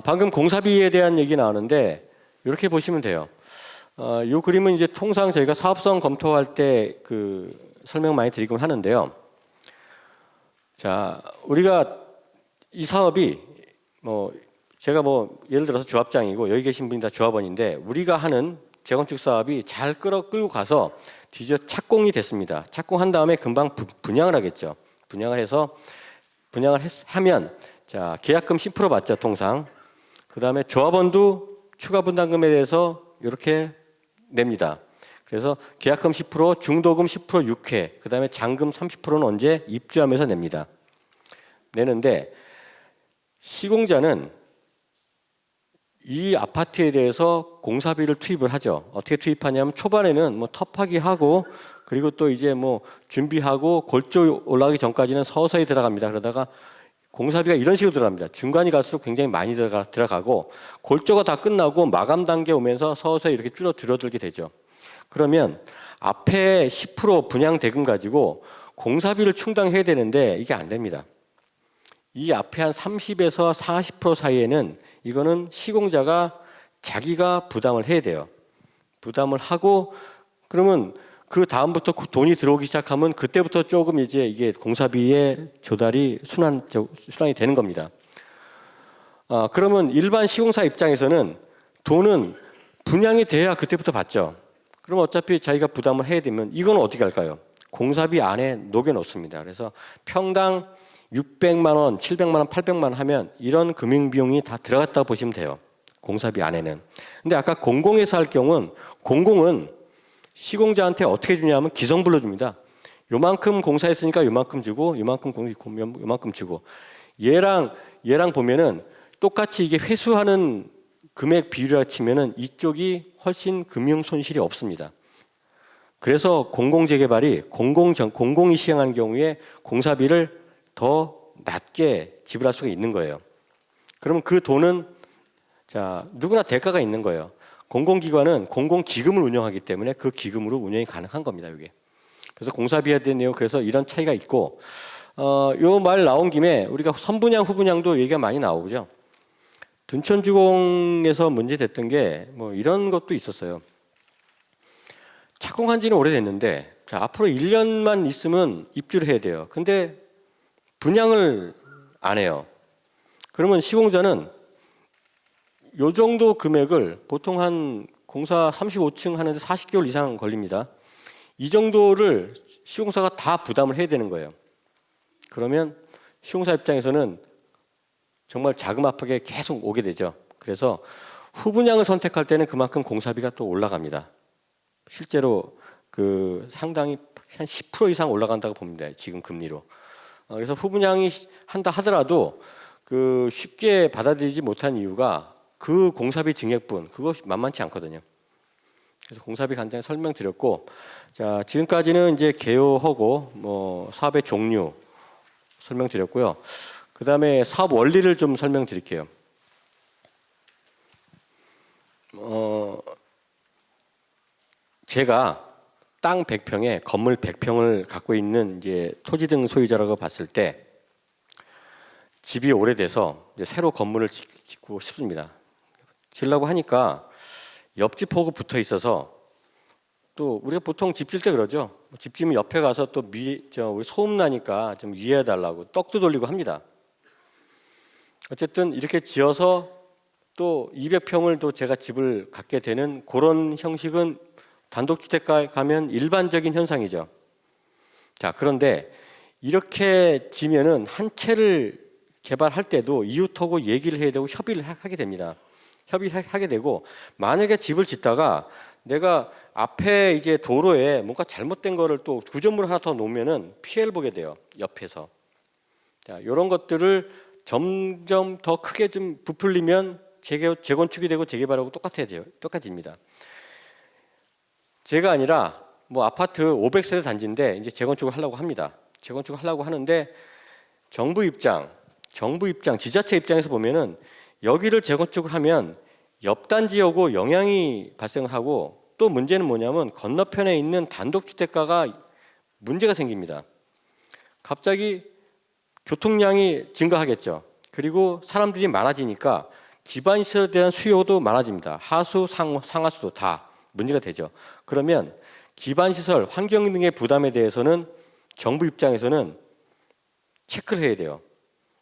방금 공사비에 대한 얘기 나오는데 이렇게 보시면 돼요. 이 그림은 이제 통상 저희가 사업성 검토할 때 그 설명 많이 드리곤 하는데요. 자, 우리가 이 사업이 제가 예를 들어서 조합장이고 여기 계신 분이 다 조합원인데 우리가 하는 재건축 사업이 잘 끌고 가서 드디어 착공이 됐습니다. 착공한 다음에 금방 분양을 하겠죠. 분양을 하면 자, 계약금 10% 받죠, 통상. 그다음에 조합원도 추가 분담금에 대해서 이렇게 냅니다. 그래서 계약금 10%, 중도금 10% 6회, 그다음에 잔금 30%는 언제 입주하면서 냅니다. 내는데 시공자는 이 아파트에 대해서 공사비를 투입을 하죠. 어떻게 투입하냐면 초반에는 터파기 하고 그리고 또 이제 준비하고 골조 올라가기 전까지는 서서히 들어갑니다. 그러다가 공사비가 이런 식으로 들어갑니다. 중간이 갈수록 굉장히 많이 들어가고 골조가 다 끝나고 마감 단계 오면서 서서히 이렇게 줄어들게 되죠. 그러면 앞에 10% 분양 대금 가지고 공사비를 충당해야 되는데 이게 안 됩니다. 이 앞에 한 30에서 40% 사이에는 이거는 시공자가 자기가 부담을 해야 돼요. 부담을 하고 그러면 그 다음부터 돈이 들어오기 시작하면 그때부터 조금 이제 이게 공사비의 조달이 순환이 되는 겁니다. 그러면 일반 시공사 입장에서는 돈은 분양이 돼야 그때부터 받죠. 그럼 어차피 자기가 부담을 해야 되면 이건 어떻게 할까요? 공사비 안에 녹여 놓습니다. 그래서 평당 600만 원, 700만 원, 800만 원 하면 이런 금융 비용이 다 들어갔다고 보시면 돼요. 공사비 안에는. 근데 아까 공공에서 할 경우는 공공은 시공자한테 어떻게 주냐면 기성불로 줍니다. 요만큼 공사했으니까 요만큼 주고 요만큼 주고 얘랑 보면은 똑같이 이게 회수하는 금액 비율이라 치면은 이쪽이 훨씬 금융 손실이 없습니다. 그래서 공공재개발이 공공이 시행하는 경우에 공사비를 더 낮게 지불할 수가 있는 거예요. 그러면 그 돈은 누구나 대가가 있는 거예요. 공공기관은 공공기금을 운영하기 때문에 그 기금으로 운영이 가능한 겁니다. 이게. 그래서 공사비에 대한 내용 그래서 이런 차이가 있고 요 말 나온 김에 우리가 선분양 후분양도 얘기가 많이 나오죠. 둔천주공에서 문제됐던 게 이런 것도 있었어요. 착공한 지는 오래됐는데 앞으로 1년만 있으면 입주를 해야 돼요. 근데 분양을 안 해요. 그러면 시공자는 요 정도 금액을 보통 한 공사 35층 하는데 40개월 이상 걸립니다. 이 정도를 시공사가 다 부담을 해야 되는 거예요. 그러면 시공사 입장에서는 정말 자금 압박에 계속 오게 되죠. 그래서 후분양을 선택할 때는 그만큼 공사비가 또 올라갑니다. 실제로 상당히 한 10% 이상 올라간다고 봅니다. 지금 금리로. 그래서 후분양이 한다 하더라도 쉽게 받아들이지 못한 이유가 그 공사비 증액분 그것이 만만치 않거든요. 그래서 공사비 간단히 설명드렸고, 자 지금까지는 이제 개요하고 사업의 종류 설명드렸고요. 그 다음에 사업 원리를 좀 설명드릴게요. 제가 땅 100평에 건물 100평을 갖고 있는 이제 토지 등 소유자라고 봤을 때 집이 오래돼서 이제 새로 건물을 짓고 싶습니다. 지으려고 하니까 옆집하고 붙어 있어서 또 우리가 보통 집 질 때 그러죠. 집 지으면 옆에 가서 또 우리 소음 나니까 좀 이해해 달라고 떡도 돌리고 합니다. 어쨌든 이렇게 지어서 또 200평을 또 제가 집을 갖게 되는 그런 형식은 단독주택가에 가면 일반적인 현상이죠. 자, 그런데 이렇게 지면은 한 채를 개발할 때도 이웃하고 얘기를 해야 되고 협의를 하게 됩니다. 협의하게 되고, 만약에 집을 짓다가 내가 앞에 이제 도로에 뭔가 잘못된 거를 또 구조물 하나 더 놓으면은 피해를 보게 돼요. 옆에서. 자, 이런 것들을 점점 더 크게 좀 부풀리면 재건축이 되고 재개발하고 똑같아집니다. 제가 아니라 뭐 아파트 500세대 단지인데 이제 재건축을 하려고 합니다. 재건축을 하려고 하는데 정부 입장, 지자체 입장에서 보면은 여기를 재건축을 하면 옆 단지하고 영향이 발생을 하고, 또 문제는 뭐냐면 건너편에 있는 단독주택가가 문제가 생깁니다. 갑자기 교통량이 증가하겠죠. 그리고 사람들이 많아지니까 기반시설에 대한 수요도 많아집니다. 하수, 상하수도 다 문제가 되죠. 그러면 기반시설, 환경 등의 부담에 대해서는 정부 입장에서는 체크를 해야 돼요.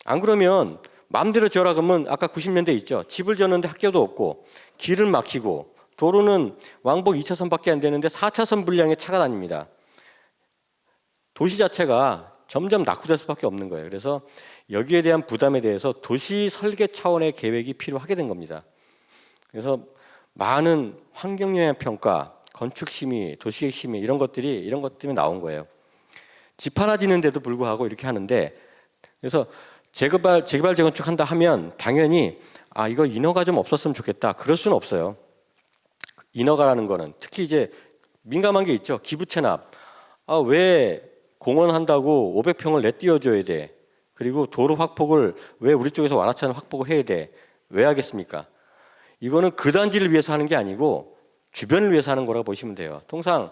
안 그러면 마음대로 지어라 그러면 아까 90년대 있죠. 집을 지었는데 학교도 없고 길은 막히고 도로는 왕복 2차선밖에 안 되는데 4차선 분량의 차가 다닙니다. 도시 자체가 점점 낙후될 수밖에 없는 거예요. 그래서 여기에 대한 부담에 대해서 도시 설계 차원의 계획이 필요하게 된 겁니다. 그래서 많은 환경영향평가, 건축심의, 도시계획심의 이런 것 때문에 나온 거예요. 집 하나 짓는데도 불구하고 이렇게 하는데, 그래서 재개발 재건축 한다 하면 당연히 이거 인허가 좀 없었으면 좋겠다. 그럴 수는 없어요. 인허가라는 거는 특히 이제 민감한 게 있죠. 기부 체납. 왜 공원 한다고 500평을 내띄워줘야 돼? 그리고 도로 확폭을 왜 우리 쪽에서 완화차는 확폭을 해야 돼? 왜 하겠습니까? 이거는 그 단지를 위해서 하는 게 아니고 주변을 위해서 하는 거라고 보시면 돼요. 통상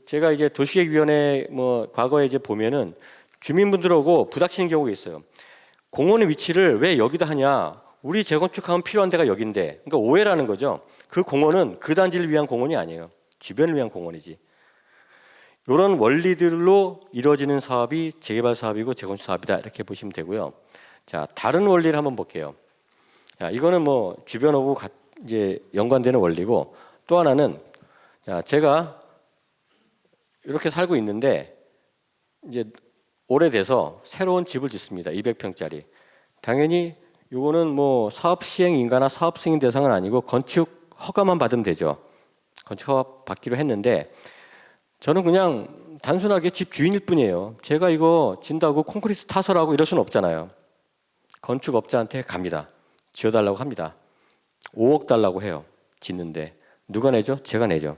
제가 이제 도시계획위원회 과거에 이제 보면은 주민분들하고 부닥치는 경우가 있어요. 공원의 위치를 왜 여기다 하냐? 우리 재건축하면 필요한 데가 여긴데. 그러니까 오해라는 거죠. 그 공원은 그 단지를 위한 공원이 아니에요. 주변을 위한 공원이지. 이런 원리들로 이루어지는 사업이 재개발 사업이고 재건축 사업이다, 이렇게 보시면 되고요. 자, 다른 원리를 한번 볼게요. 자, 이거는 뭐 주변하고 이제 연관되는 원리고, 또 하나는 제가 이렇게 살고 있는데 이제 오래돼서 새로운 집을 짓습니다. 200평짜리. 당연히 이거는 뭐 사업 시행 인가나 사업 승인 대상은 아니고 건축 허가만 받으면 되죠. 건축 허가 받기로 했는데 저는 그냥 단순하게 집 주인일 뿐이에요. 제가 이거 진다고 콘크리트 타설하고 이럴 수는 없잖아요. 건축업자한테 갑니다. 지어달라고 합니다. 5억 달라고 해요. 짓는데. 누가 내죠? 제가 내죠.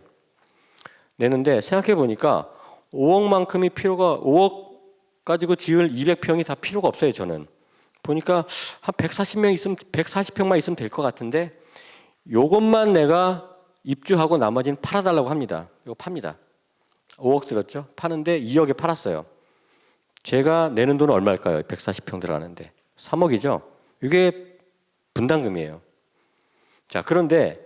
내는데 생각해 보니까 5억만큼이 5억 가지고 지을 200평이 다 필요가 없어요. 저는 보니까 한 140평만 있으면 될 것 같은데, 요것만 내가 입주하고 나머지는 팔아달라고 합니다. 이거 팝니다. 5억 들었죠? 파는데 2억에 팔았어요. 제가 내는 돈은 얼마일까요? 140평 들어가는데 3억이죠? 이게 분담금이에요. 자, 그런데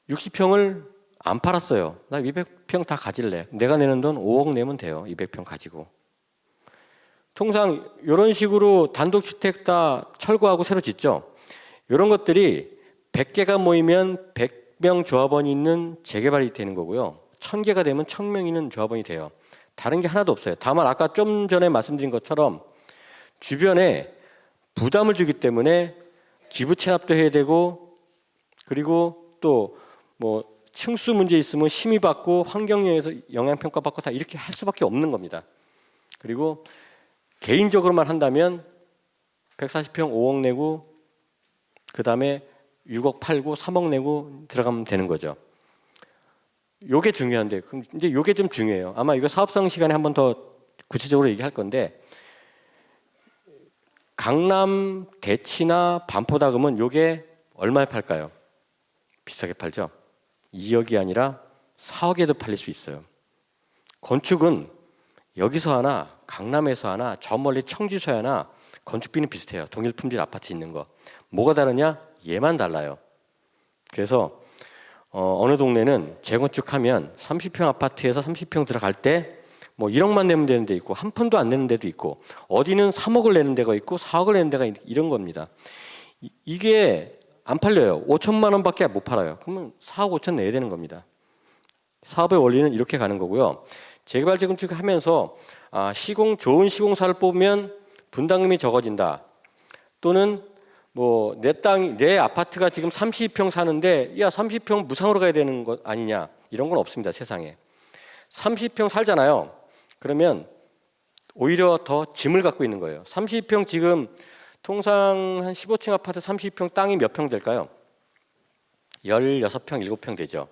60평을 안 팔았어요. 나 200평 다 가질래. 내가 내는 돈 5억 내면 돼요. 200평 가지고. 통상 이런 식으로 단독주택 다 철거하고 새로 짓죠. 이런 것들이 100개가 모이면 100명 조합원이 있는 재개발이 되는 거고요. 1000개가 되면 1000명이 있는 조합원이 돼요. 다른 게 하나도 없어요. 다만 아까 좀 전에 말씀드린 것처럼 주변에 부담을 주기 때문에 기부 체납도 해야 되고, 그리고 또 뭐 층수 문제 있으면 심의 받고 환경영향에서 영향평가 받고 다 이렇게 할 수밖에 없는 겁니다. 그리고 개인적으로만 한다면 140평 5억 내고 그 다음에 6억 팔고 3억 내고 들어가면 되는 거죠. 요게 중요한데, 이제 요게 좀 중요해요. 아마 이거 사업성 시간에 한 번 더 구체적으로 얘기할 건데, 강남 대치나 반포다금은 요게 얼마에 팔까요? 비싸게 팔죠. 2억이 아니라 4억에도 팔릴 수 있어요. 건축은 여기서 하나, 강남에서 하나, 저 멀리 청지서에 하나 건축비는 비슷해요. 동일 품질 아파트 있는 거. 뭐가 다르냐? 얘만 달라요. 그래서 어느 동네는 재건축하면 30평 아파트에서 30평 들어갈 때 뭐 1억만 내면 되는 데 있고 한 푼도 안 내는 데도 있고, 어디는 3억을 내는 데가 있고 4억을 내는 데가 이런 겁니다. 이게 안 팔려요. 5천만 원밖에 못 팔아요. 그러면 4억 5천 내야 되는 겁니다. 사업의 원리는 이렇게 가는 거고요. 재개발 재건축 하면서 좋은 시공사를 뽑으면 분담금이 적어진다. 또는 뭐 내 아파트가 지금 30평 사는데 야 30평 무상으로 가야 되는 것 아니냐. 이런 건 없습니다. 세상에. 30평 살잖아요. 그러면 오히려 더 짐을 갖고 있는 거예요. 30평 지금 통상 한 15층 아파트 30평 땅이 몇 평 될까요? 16평, 7평 되죠.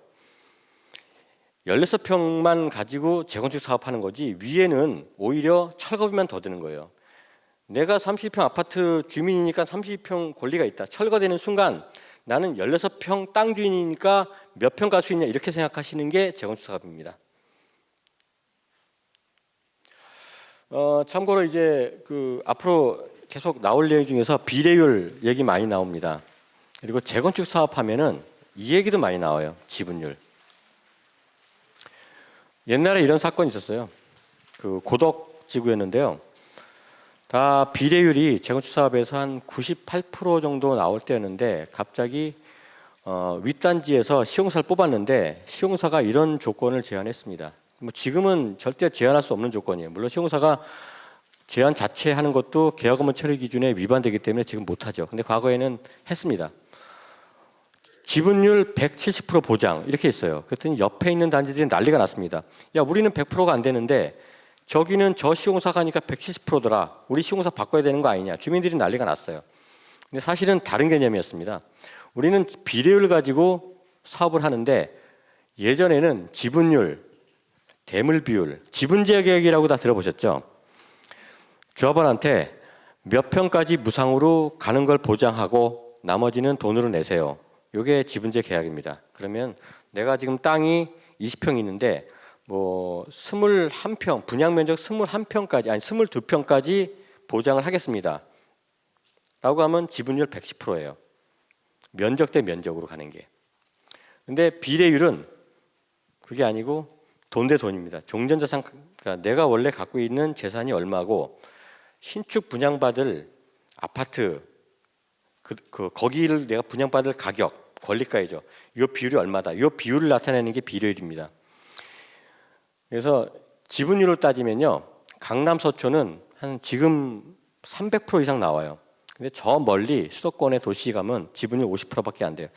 16평만 가지고 재건축 사업하는 거지 위에는 오히려 철거비만 더 드는 거예요. 내가 30평 아파트 주민이니까 30평 권리가 있다. 철거되는 순간 나는 16평 땅 주인이니까 몇 평 갈 수 있냐 이렇게 생각하시는 게 재건축 사업입니다. 참고로 이제 앞으로 계속 나올 얘기 중에서 비례율 얘기 많이 나옵니다. 그리고 재건축 사업하면은 이 얘기도 많이 나와요. 지분율. 옛날에 이런 사건이 있었어요. 고덕지구였는데요. 다 비례율이 재건축 사업에서 한 98% 정도 나올 때였는데 갑자기 윗단지에서 시공사를 뽑았는데 시공사가 이런 조건을 제안했습니다. 뭐 지금은 절대 제한할 수 없는 조건이에요. 물론 시공사가 제한 자체 하는 것도 계약업무 처리 기준에 위반되기 때문에 지금 못하죠. 근데 과거에는 했습니다. 지분율 170% 보장 이렇게 있어요. 그랬더니 옆에 있는 단지들이 난리가 났습니다. 야 우리는 100%가 안 되는데 저기는 저 시공사가 하니까 170%더라. 우리 시공사 바꿔야 되는 거 아니냐. 주민들이 난리가 났어요. 근데 사실은 다른 개념이었습니다. 우리는 비례율 가지고 사업을 하는데 예전에는 지분율, 대물 비율, 지분제 계약이라고 다 들어보셨죠? 조합원한테 몇 평까지 무상으로 가는 걸 보장하고 나머지는 돈으로 내세요. 이게 지분제 계약입니다. 그러면 내가 지금 땅이 20평 있는데 뭐 21평, 분양 면적 21평까지 아니 22평까지 보장을 하겠습니다. 라고 하면 지분율 110%예요. 면적 대 면적으로 가는 게. 근데 비례율은 그게 아니고 돈 대 돈입니다. 종전자산, 그러니까 내가 원래 갖고 있는 재산이 얼마고 신축 분양받을 아파트 거기를 내가 분양받을 가격, 권리가이죠. 이 비율이 얼마다. 이 비율을 나타내는 게 비례율입니다. 그래서 지분율을 따지면요, 강남 서초는 한 지금 300% 이상 나와요. 근데 저 멀리 수도권의 도시 가면 지분율 50%밖에 안 돼요.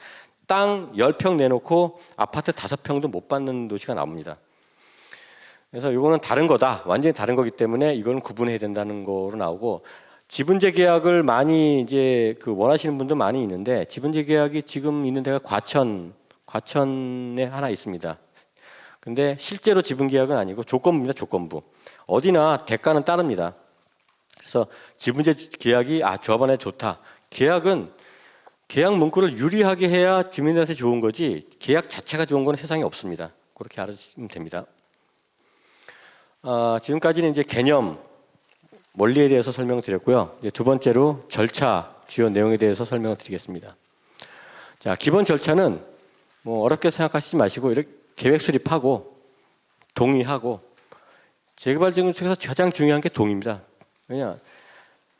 땅 10평 내놓고 아파트 5평도 못 받는 도시가 나옵니다. 그래서 이거는 다른 거다. 완전히 다른 거기 때문에 이건 구분해야 된다는 거로 나오고, 지분제 계약을 많이 이제 원하시는 분도 많이 있는데, 지분제 계약이 지금 있는 데가 과천에 하나 있습니다. 근데 실제로 지분 계약은 아니고 조건부입니다. 조건부. 어디나 대가는 따릅니다. 그래서 지분제 계약이 조합원에 좋다. 계약은 계약 문구를 유리하게 해야 주민들한테 좋은 거지 계약 자체가 좋은 건 세상에 없습니다. 그렇게 알아주시면 됩니다. 지금까지는 이제 개념, 원리에 대해서 설명을 드렸고요. 이제 두 번째로 절차, 주요 내용에 대해서 설명을 드리겠습니다. 자, 기본 절차는 뭐 어렵게 생각하시지 마시고 이렇게 계획 수립하고 동의하고, 재개발 재건축에서 가장 중요한 게 동의입니다. 왜냐,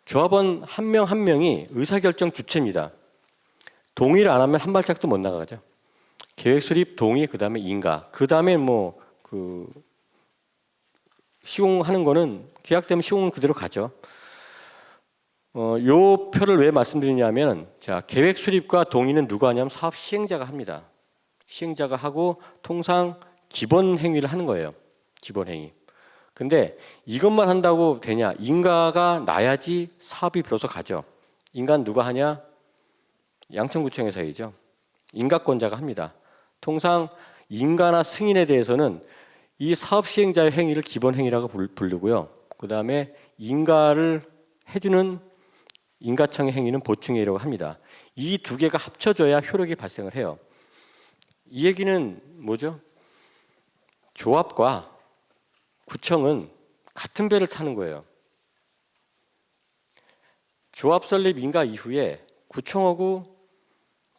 조합원 한 명 한 명이 의사결정 주체입니다. 동의를 안 하면 한 발짝도 못 나가죠. 계획 수립, 동의, 그 다음에 인가, 그 다음에 시공하는 거는 계약되면 시공은 그대로 가죠. 요 표를 왜 말씀드리냐면, 자, 계획 수립과 동의는 누가 하냐면 사업 시행자가 합니다. 시행자가 하고 통상 기본 행위를 하는 거예요. 기본 행위. 근데 이것만 한다고 되냐? 인가가 나야지 사업이 비로소 가죠. 인가는 누가 하냐? 양천구청에서 해야죠. 인가권자가 합니다. 통상 인가나 승인에 대해서는 이 사업 시행자의 행위를 기본 행위라고 부르고요. 그 다음에 인가를 해주는 인가청의 행위는 보충행위라고 합니다. 이 두 개가 합쳐져야 효력이 발생을 해요. 이 얘기는 뭐죠? 조합과 구청은 같은 배를 타는 거예요. 조합 설립 인가 이후에 구청하고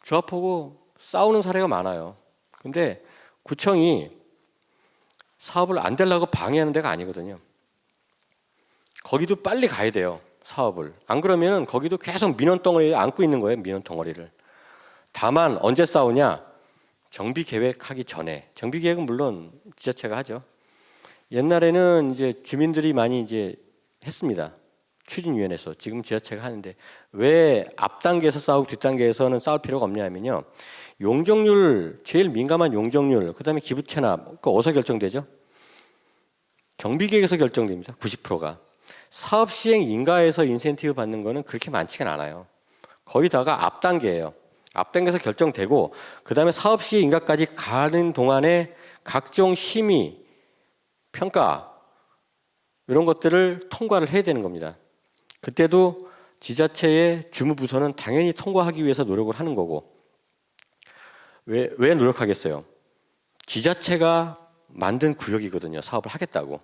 조합하고 싸우는 사례가 많아요. 근데 구청이 사업을 안 되려고 방해하는 데가 아니거든요. 거기도 빨리 가야 돼요. 사업을. 안 그러면 거기도 계속 민원 덩어리에 안고 있는 거예요. 민원 덩어리를. 다만 언제 싸우냐? 정비 계획하기 전에. 정비 계획은 물론 지자체가 하죠. 옛날에는 이제 주민들이 많이 이제 했습니다. 추진위원회에서. 지금 지자체가 하는데 왜 앞 단계에서 싸우고 뒷 단계에서는 싸울 필요가 없냐면요. 용적률, 제일 민감한 용적률, 그다음에 기부 체납, 그 어디서 결정되죠? 정비계획에서 결정됩니다. 90%가. 사업 시행 인가에서 인센티브 받는 거는 그렇게 많지가 않아요. 거의 다가 앞 단계예요. 앞 단계에서 결정되고 그다음에 사업 시행 인가까지 가는 동안에 각종 심의, 평가 이런 것들을 통과를 해야 되는 겁니다. 그때도 지자체의 주무부서는 당연히 통과하기 위해서 노력을 하는 거고 왜 노력하겠어요? 지자체가 만든 구역이거든요. 사업을 하겠다고.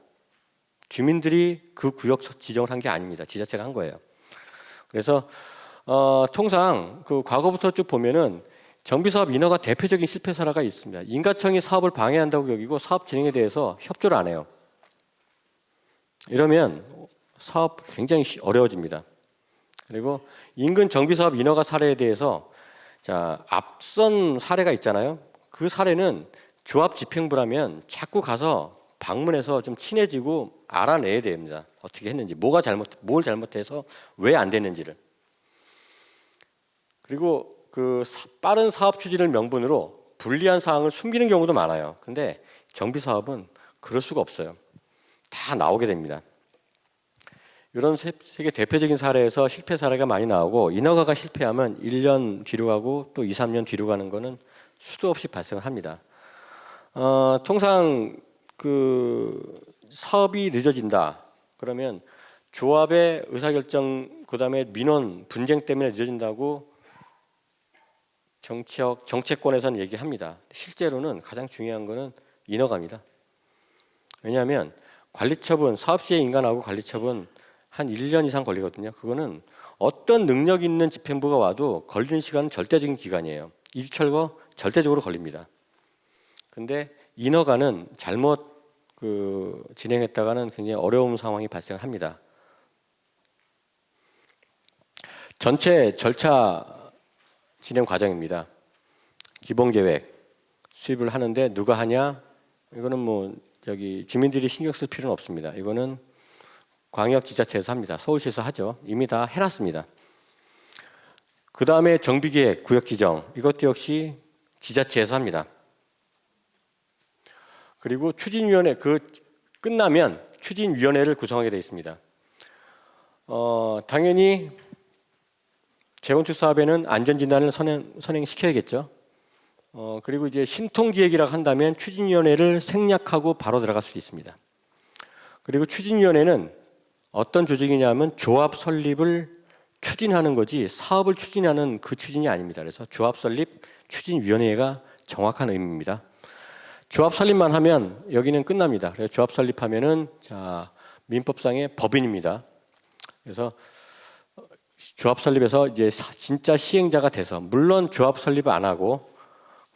주민들이 그 구역 지정을 한 게 아닙니다. 지자체가 한 거예요. 그래서 통상 그 과거부터 쭉 보면은 정비사업 인허가 대표적인 실패 사례가 있습니다. 인가청이 사업을 방해한다고 여기고 사업 진행에 대해서 협조를 안 해요. 이러면 사업 굉장히 어려워집니다. 그리고 인근 정비사업 인허가 사례에 대해서 자, 앞선 사례가 있잖아요. 그 사례는 조합 집행부라면 자꾸 가서 방문해서 좀 친해지고 알아내야 됩니다. 어떻게 했는지, 뭘 잘못해서 왜 안 됐는지를. 그리고 그 빠른 사업 추진을 명분으로 불리한 사항을 숨기는 경우도 많아요. 근데 정비 사업은 그럴 수가 없어요. 다 나오게 됩니다. 이런 세계 대표적인 사례에서 실패 사례가 많이 나오고 인허가가 실패하면 1년 뒤로 가고 또 2, 3년 뒤로 가는 거는 수도 없이 발생을 합니다. 통상 그 사업이 늦어진다. 그러면 조합의 의사결정 그다음에 민원 분쟁 때문에 늦어진다고 정책권에서는 얘기합니다. 실제로는 가장 중요한 거는 인허가입니다. 왜냐하면 관리처분, 사업시행 인가나고 관리처분 한 1년 이상 걸리거든요. 그거는 어떤 능력 있는 집행부가 와도 걸리는 시간은 절대적인 기간이에요. 2주 철거 절대적으로 걸립니다. 근데 인허가는 잘못 진행했다가는 굉장히 어려운 상황이 발생합니다. 전체 절차 진행 과정입니다. 기본계획 수립을 하는데 누가 하냐? 이거는 뭐 여기 주민들이 신경 쓸 필요는 없습니다. 이거는 광역지자체에서 합니다. 서울시에서 하죠. 이미 다 해놨습니다. 그 다음에 정비계획, 구역지정 이것도 역시 지자체에서 합니다. 그리고 추진위원회 끝나면 추진위원회를 구성하게 되어 있습니다. 당연히 재건축 사업에는 안전진단을 선행시켜야겠죠. 그리고 이제 신통기획이라고 한다면 추진위원회를 생략하고 바로 들어갈 수 있습니다. 그리고 추진위원회는 어떤 조직이냐면 조합 설립을 추진하는 거지 사업을 추진하는 그 추진이 아닙니다. 그래서 조합 설립 추진위원회가 정확한 의미입니다. 조합 설립만 하면 여기는 끝납니다. 그래서 조합 설립하면은 민법상의 법인입니다. 그래서 조합 설립에서 이제 진짜 시행자가 돼서 물론 조합 설립을 안 하고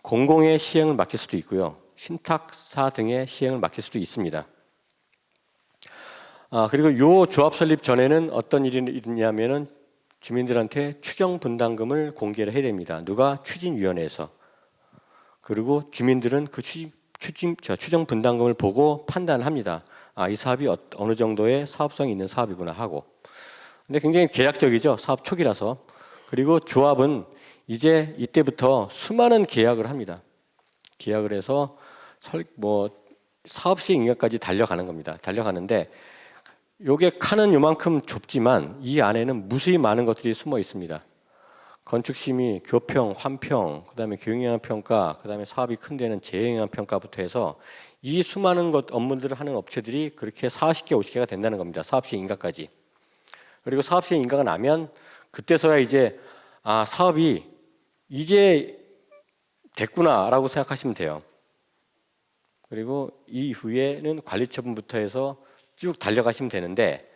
공공의 시행을 맡길 수도 있고요. 신탁사 등의 시행을 맡길 수도 있습니다. 그리고 요 조합 설립 전에는 어떤 일이 있냐면은 주민들한테 추정 분담금을 공개를 해야 됩니다. 누가? 추진위원회에서. 그리고 주민들은 그 추정 분담금을 보고 판단합니다. 이 사업이 어느 정도의 사업성이 있는 사업이구나 하고. 근데 굉장히 계약적이죠. 사업 초기라서. 그리고 조합은 이제 이때부터 수많은 계약을 합니다. 계약을 해서 사업 시행 인가까지 달려가는 겁니다. 달려가는데 요게 칸은 요만큼 좁지만 이 안에는 무수히 많은 것들이 숨어 있습니다. 건축심의, 교평, 환평, 그다음에 교육영향평가, 그다음에 사업이 큰 데는 재영향평가부터 해서 이 수많은 업무들을 하는 업체들이 그렇게 40개, 50개가 된다는 겁니다. 사업시행 인가까지. 그리고 사업시행 인가가 나면 그때서야 이제 사업이 이제 됐구나라고 생각하시면 돼요. 그리고 이후에는 관리처분부터 해서 쭉 달려가시면 되는데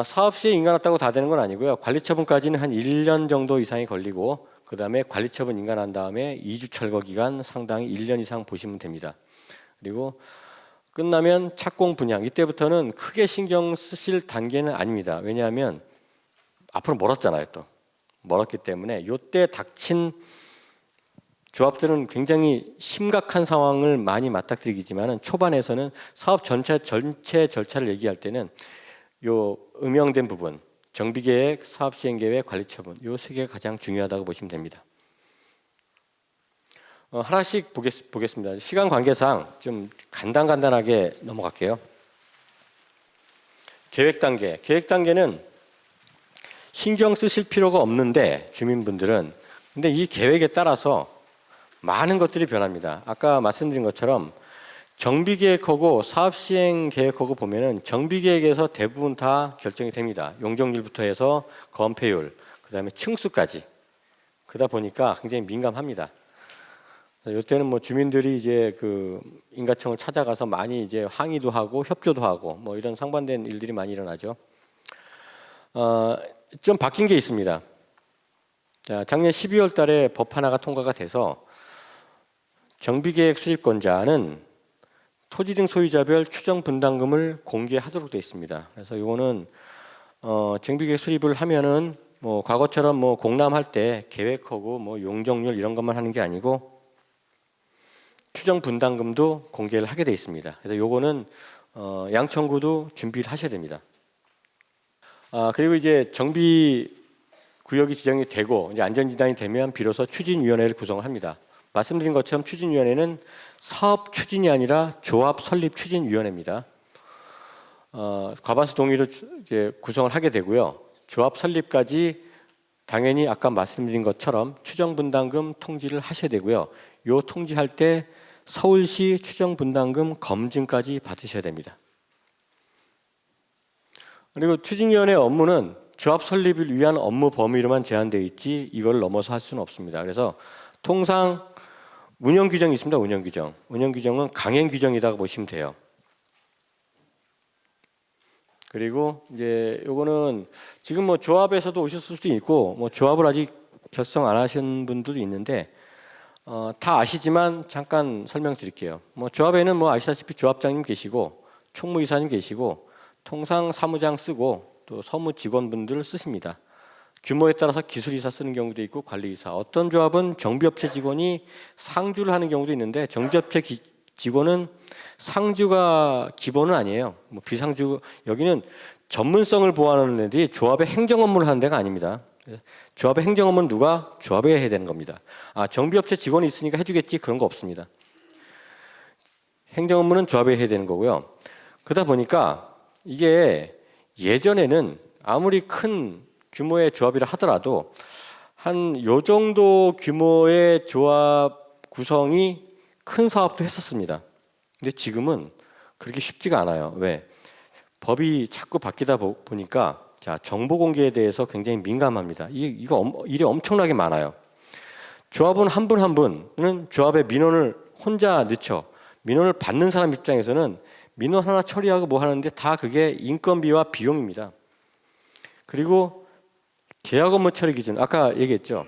사업 시에 인가 났다고 다 되는 건 아니고요. 관리처분까지는 한 1년 정도 이상이 걸리고 그 다음에 관리처분 인가 난 다음에 2주 철거 기간 상당히 1년 이상 보시면 됩니다. 그리고 끝나면 착공 분양 이때부터는 크게 신경 쓰실 단계는 아닙니다. 왜냐하면 앞으로 멀었잖아요. 또 멀었기 때문에 이때 닥친 조합들은 굉장히 심각한 상황을 많이 맞닥뜨리지만은 초반에서는 사업 전체 절차를 얘기할 때는 요 음영된 부분, 정비계획, 사업시행계획, 관리처분 요 세 개가 가장 중요하다고 보시면 됩니다. 하나씩 보겠습니다. 시간 관계상 좀 간단하게 넘어갈게요. 계획 단계는 신경 쓰실 필요가 없는데 주민분들은 근데 이 계획에 따라서 많은 것들이 변합니다. 아까 말씀드린 것처럼 정비계획하고 사업시행계획하고 보면은 정비계획에서 대부분 다 결정이 됩니다. 용적률부터 해서 건폐율, 그 다음에 층수까지. 그러다 보니까 굉장히 민감합니다. 이때는 뭐 주민들이 이제 그 인가청을 찾아가서 많이 이제 항의도 하고 협조도 하고 뭐 이런 상반된 일들이 많이 일어나죠. 좀 바뀐 게 있습니다. 자, 작년 12월 달에 법 하나가 통과가 돼서 정비계획 수립권자는 토지 등 소유자별 추정 분담금을 공개하도록 되어 있습니다. 그래서 이거는 정비계획 수립을 하면은 뭐 과거처럼 뭐 공람할 때 계획하고 뭐 용적률 이런 것만 하는 게 아니고 추정 분담금도 공개를 하게 되어 있습니다. 그래서 요거는 양천구도 준비를 하셔야 됩니다. 그리고 이제 정비 구역이 지정이 되고 이제 안전지단이 되면 비로소 추진위원회를 구성을 합니다. 말씀드린 것처럼 추진위원회는 사업 추진이 아니라 조합 설립 추진위원회입니다. 과반수 동의로 이제 구성을 하게 되고요. 조합 설립까지 당연히 아까 말씀드린 것처럼 추정 분담금 통지를 하셔야 되고요. 요 통지할 때 서울시 추정 분담금 검증까지 받으셔야 됩니다. 그리고 추진위원회 업무는 조합 설립을 위한 업무 범위로만 제한되어 있지 이걸 넘어서 할 수는 없습니다. 그래서 통상 운영 규정이 있습니다. 운영 규정. 운영 규정은 강행 규정이라고 보시면 돼요. 그리고 이제 요거는 지금 뭐 조합에서도 오셨을 수도 있고 뭐 조합을 아직 결성 안 하신 분들도 있는데 다 아시지만 잠깐 설명드릴게요. 뭐 조합에는 뭐 아시다시피 조합장님 계시고 총무이사님 계시고 통상 사무장 쓰고 또 서무 직원분들을 쓰십니다. 규모에 따라서 기술이사 쓰는 경우도 있고 관리이사. 어떤 조합은 정비업체 직원이 상주를 하는 경우도 있는데 정비업체 직원은 상주가 기본은 아니에요. 뭐 비상주 여기는 전문성을 보완하는 애들이 조합의 행정 업무를 하는 데가 아닙니다. 조합의 행정 업무는 누가? 조합에 해야 되는 겁니다. 정비업체 직원이 있으니까 해주겠지 그런 거 없습니다. 행정 업무는 조합에 해야 되는 거고요. 그러다 보니까 이게 예전에는 아무리 큰 규모의 조합이라 하더라도 한 요 정도 규모의 조합 구성이 큰 사업도 했었습니다. 근데 지금은 그렇게 쉽지가 않아요. 왜? 법이 자꾸 바뀌다 보니까 자, 정보 공개에 대해서 굉장히 민감합니다. 이거 일이 엄청나게 많아요. 조합원 한 분 한 분은 조합의 민원을 혼자 넣죠. 민원을 받는 사람 입장에서는 민원 하나 처리하고 뭐 하는데 다 그게 인건비와 비용입니다. 그리고 계약 업무 처리 기준 아까 얘기했죠.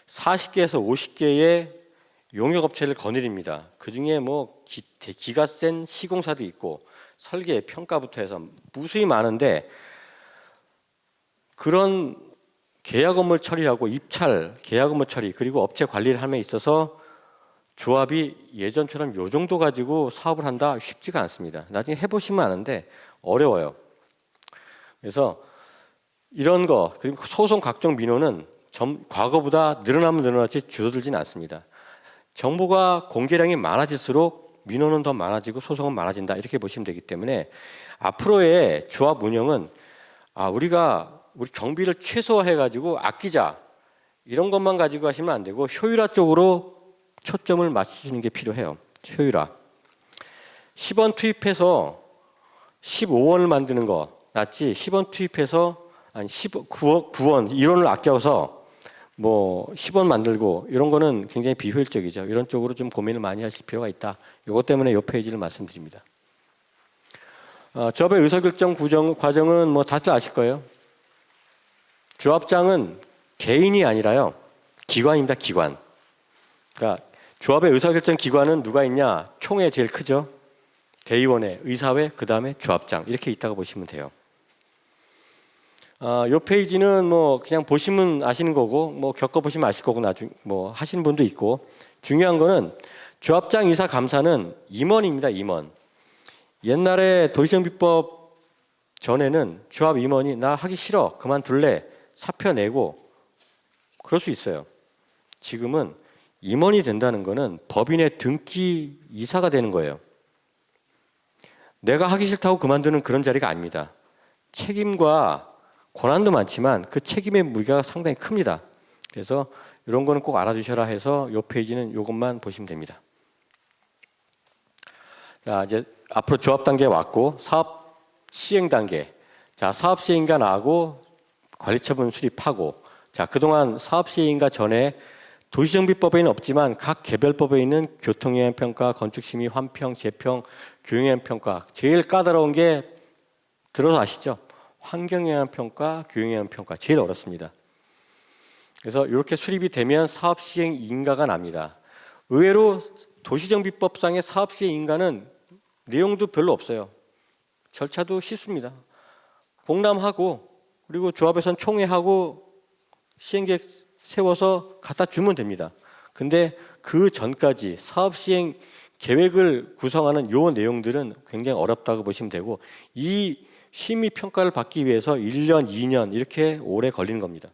40개에서 50개의 용역업체를 거느립니다. 그중에 뭐 기가 센 시공사도 있고 설계, 평가부터 해서 무수히 많은데 그런 계약 업무 처리하고 입찰, 계약 업무 처리 그리고 업체 관리를 함에 있어서 조합이 예전처럼 요 정도 가지고 사업을 한다 쉽지가 않습니다. 나중에 해보시면 아는데 어려워요. 그래서 이런 거 그리고 소송 각종 민원은 과거보다 늘어나면 늘어났지 줄어들지는 않습니다. 정보가 공개량이 많아질수록 민원은 더 많아지고 소송은 많아진다 이렇게 보시면 되기 때문에 앞으로의 조합 운영은 우리가 우리 경비를 최소화해가지고 아끼자 이런 것만 가지고 하시면 안 되고 효율화 쪽으로 초점을 맞추시는 게 필요해요. 효율화. 10원 투입해서 15원을 만드는 거 낫지 10원 투입해서 9원, 1원을 아껴서 뭐 10원 만들고 이런 거는 굉장히 비효율적이죠. 이런 쪽으로 좀 고민을 많이 하실 필요가 있다. 이것 때문에 이 페이지를 말씀드립니다. 조합의 의사결정 과정은 뭐 다들 아실 거예요. 조합장은 개인이 아니라요. 기관입니다. 기관. 그러니까 조합의 의사결정 기관은 누가 있냐? 총회 제일 크죠. 대의원회, 의사회, 그 다음에 조합장 이렇게 있다고 보시면 돼요. 요 페이지는 뭐 그냥 보시면 아시는 거고 뭐 겪어보시면 아실 거고 나중 뭐 하시는 분도 있고, 중요한 거는 조합장 이사 감사는 임원입니다. 임원. 옛날에 도시정비법 전에는 조합 임원이 나 하기 싫어 그만둘래 사표 내고 그럴 수 있어요. 지금은 임원이 된다는 거는 법인의 등기 이사가 되는 거예요. 내가 하기 싫다고 그만두는 그런 자리가 아닙니다. 책임과 권한도 많지만 그 책임의 무게가 상당히 큽니다. 그래서 이런 거는 꼭 알아두셔라 해서 이 페이지는 이것만 보시면 됩니다. 자, 이제 앞으로 조합 단계 왔고 사업 시행 단계. 자, 사업 시행인가 나하고 관리처분 수립하고, 자, 그동안 사업 시행인가 전에 도시정비법에는 없지만 각 개별법에 있는 교통영향평가, 건축심의, 환평, 재평, 교육영향평가, 제일 까다로운 게 들어서 아시죠? 환경영향평가, 교육영향평가 제일 어렵습니다. 그래서 이렇게 수립이 되면 사업시행 인가가 납니다. 의외로 도시정비법상의 사업시행 인가는 내용도 별로 없어요. 절차도 쉽습니다. 공람하고 그리고 조합에선 총회하고 시행계획 세워서 갖다 주면 됩니다. 근데 그 전까지 사업시행 계획을 구성하는 요 내용들은 굉장히 어렵다고 보시면 되고, 이 심의 평가를 받기 위해서 1년, 2년 이렇게 오래 걸리는 겁니다.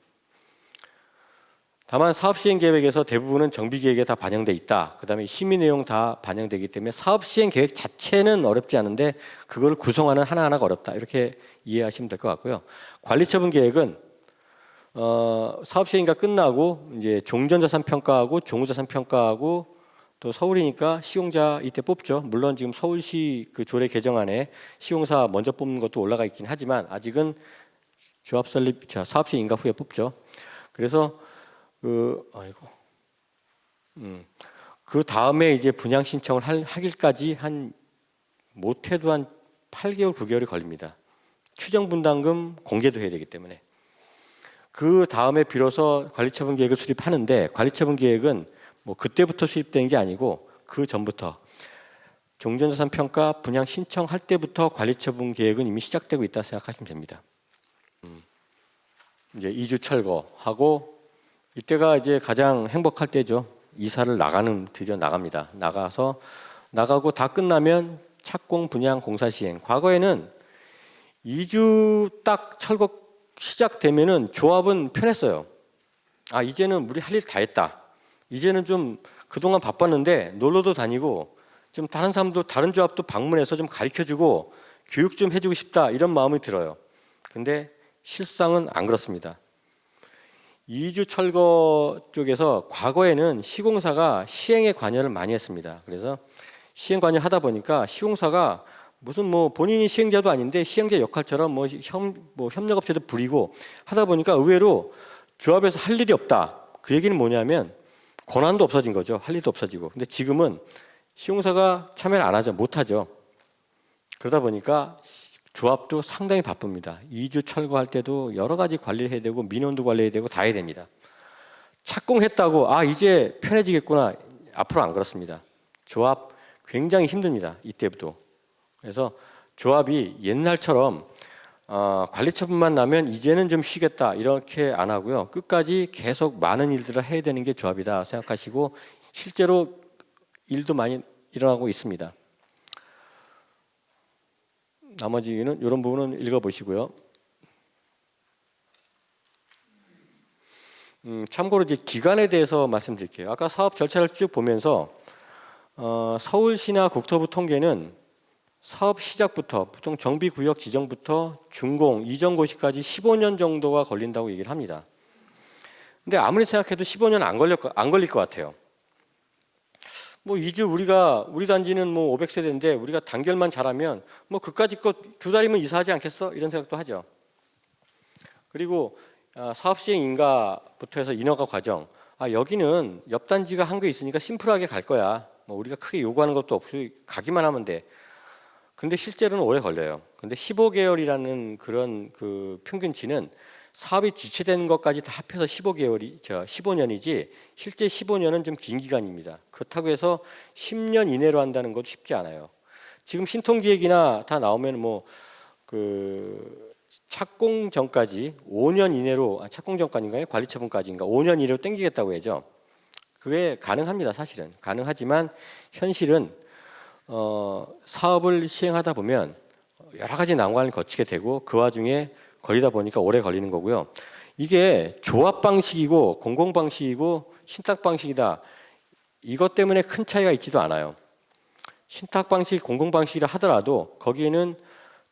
다만 사업 시행 계획에서 대부분은 정비 계획에 다 반영돼 있다. 그다음에 심의 내용 다 반영되기 때문에 사업 시행 계획 자체는 어렵지 않은데 그걸 구성하는 하나하나가 어렵다. 이렇게 이해하시면 될 것 같고요. 관리처분 계획은 사업 시행가 끝나고 이제 종전자산 평가하고 종후자산 평가하고, 또 서울이니까 시용자 이때 뽑죠. 물론 지금 서울시 그 조례 개정안에 시용사 먼저 뽑는 것도 올라가 있긴 하지만 아직은 조합 설립, 사업 시행 인가 후에 뽑죠. 그래서 그 다음에 이제 분양 신청을 하길까지 한 못해도 한 8개월, 9개월이 걸립니다. 추정 분담금 공개도 해야 되기 때문에. 그 다음에 비로소 관리처분 계획을 수립하는데, 관리처분 계획은 뭐 그때부터 수립된 게 아니고 그 전부터 종전자산 평가 분양 신청할 때부터 관리처분 계획은 이미 시작되고 있다 생각하시면 됩니다. 이제 이주 철거하고 이때가 이제 가장 행복할 때죠. 이사를 드디어 나갑니다. 나가고 다 끝나면 착공 분양 공사 시행. 과거에는 2주 딱 철거 시작되면은 조합은 편했어요. 아, 이제는 우리 할 일 다 했다. 이제는 좀 그동안 바빴는데 놀러도 다니고 좀 다른 사람도 다른 조합도 방문해서 좀 가르쳐주고 교육 좀 해주고 싶다, 이런 마음이 들어요. 근데 실상은 안 그렇습니다. 2주 철거 쪽에서 과거에는 시공사가 시행에 관여를 많이 했습니다. 그래서 시행 관여하다 보니까 시공사가 무슨 뭐 본인이 시행자도 아닌데 시행자 역할처럼 협력업체도 부리고 하다 보니까 의외로 조합에서 할 일이 없다. 그 얘기는 뭐냐면 권한도 없어진 거죠. 할 일도 없어지고. 근데 지금은 시공사가 참여를 안 하죠. 못 하죠. 그러다 보니까 조합도 상당히 바쁩니다. 2주 철거할 때도 여러 가지 관리를 해야 되고 민원도 관리해야 되고 다 해야 됩니다. 착공했다고 이제 편해지겠구나. 앞으로 안 그렇습니다. 조합 굉장히 힘듭니다. 이때부터. 그래서 조합이 옛날처럼 관리처분만 나면 이제는 좀 쉬겠다 이렇게 안 하고요. 끝까지 계속 많은 일들을 해야 되는 게 조합이다 생각하시고, 실제로 일도 많이 일어나고 있습니다. 나머지는 이런 부분은 읽어보시고요. 참고로 이제 기간에 대해서 말씀드릴게요. 아까 사업 절차를 쭉 보면서 서울시나 국토부 통계는 사업 시작부터 보통 정비구역 지정부터 준공, 이전 고시까지 15년 정도가 걸린다고 얘기를 합니다. 근데 아무리 생각해도 15년 안 걸릴 것 같아요. 뭐 이주 우리 단지는 뭐 500세대인데 우리가 단결만 잘하면 뭐 그까짓 거 2달이면 이사하지 않겠어? 이런 생각도 하죠. 그리고 사업 시행 인가부터 해서 인허가 과정. 여기는 옆 단지가 한 게 있으니까 심플하게 갈 거야. 뭐 우리가 크게 요구하는 것도 없고 가기만 하면 돼. 근데 실제로는 오래 걸려요. 근데 15개월이라는 그런 그 평균치는 사업이 지체된 것까지 다 합해서 15년이지 실제 15년은 좀 긴 기간입니다. 그렇다고 해서 10년 이내로 한다는 것도 쉽지 않아요. 지금 신통기획이나 다 나오면 뭐 그 착공 전까지 5년 이내로 착공 전까지인가요? 관리 처분까지인가? 5년 이내로 땡기겠다고 해죠. 그게 가능합니다. 사실은 가능하지만 현실은 사업을 시행하다 보면 여러 가지 난관을 거치게 되고 그 와중에 걸리다 보니까 오래 걸리는 거고요. 이게 조합 방식이고 공공 방식이고 신탁 방식이다. 이것 때문에 큰 차이가 있지도 않아요. 신탁 방식, 공공 방식이라 하더라도 거기에는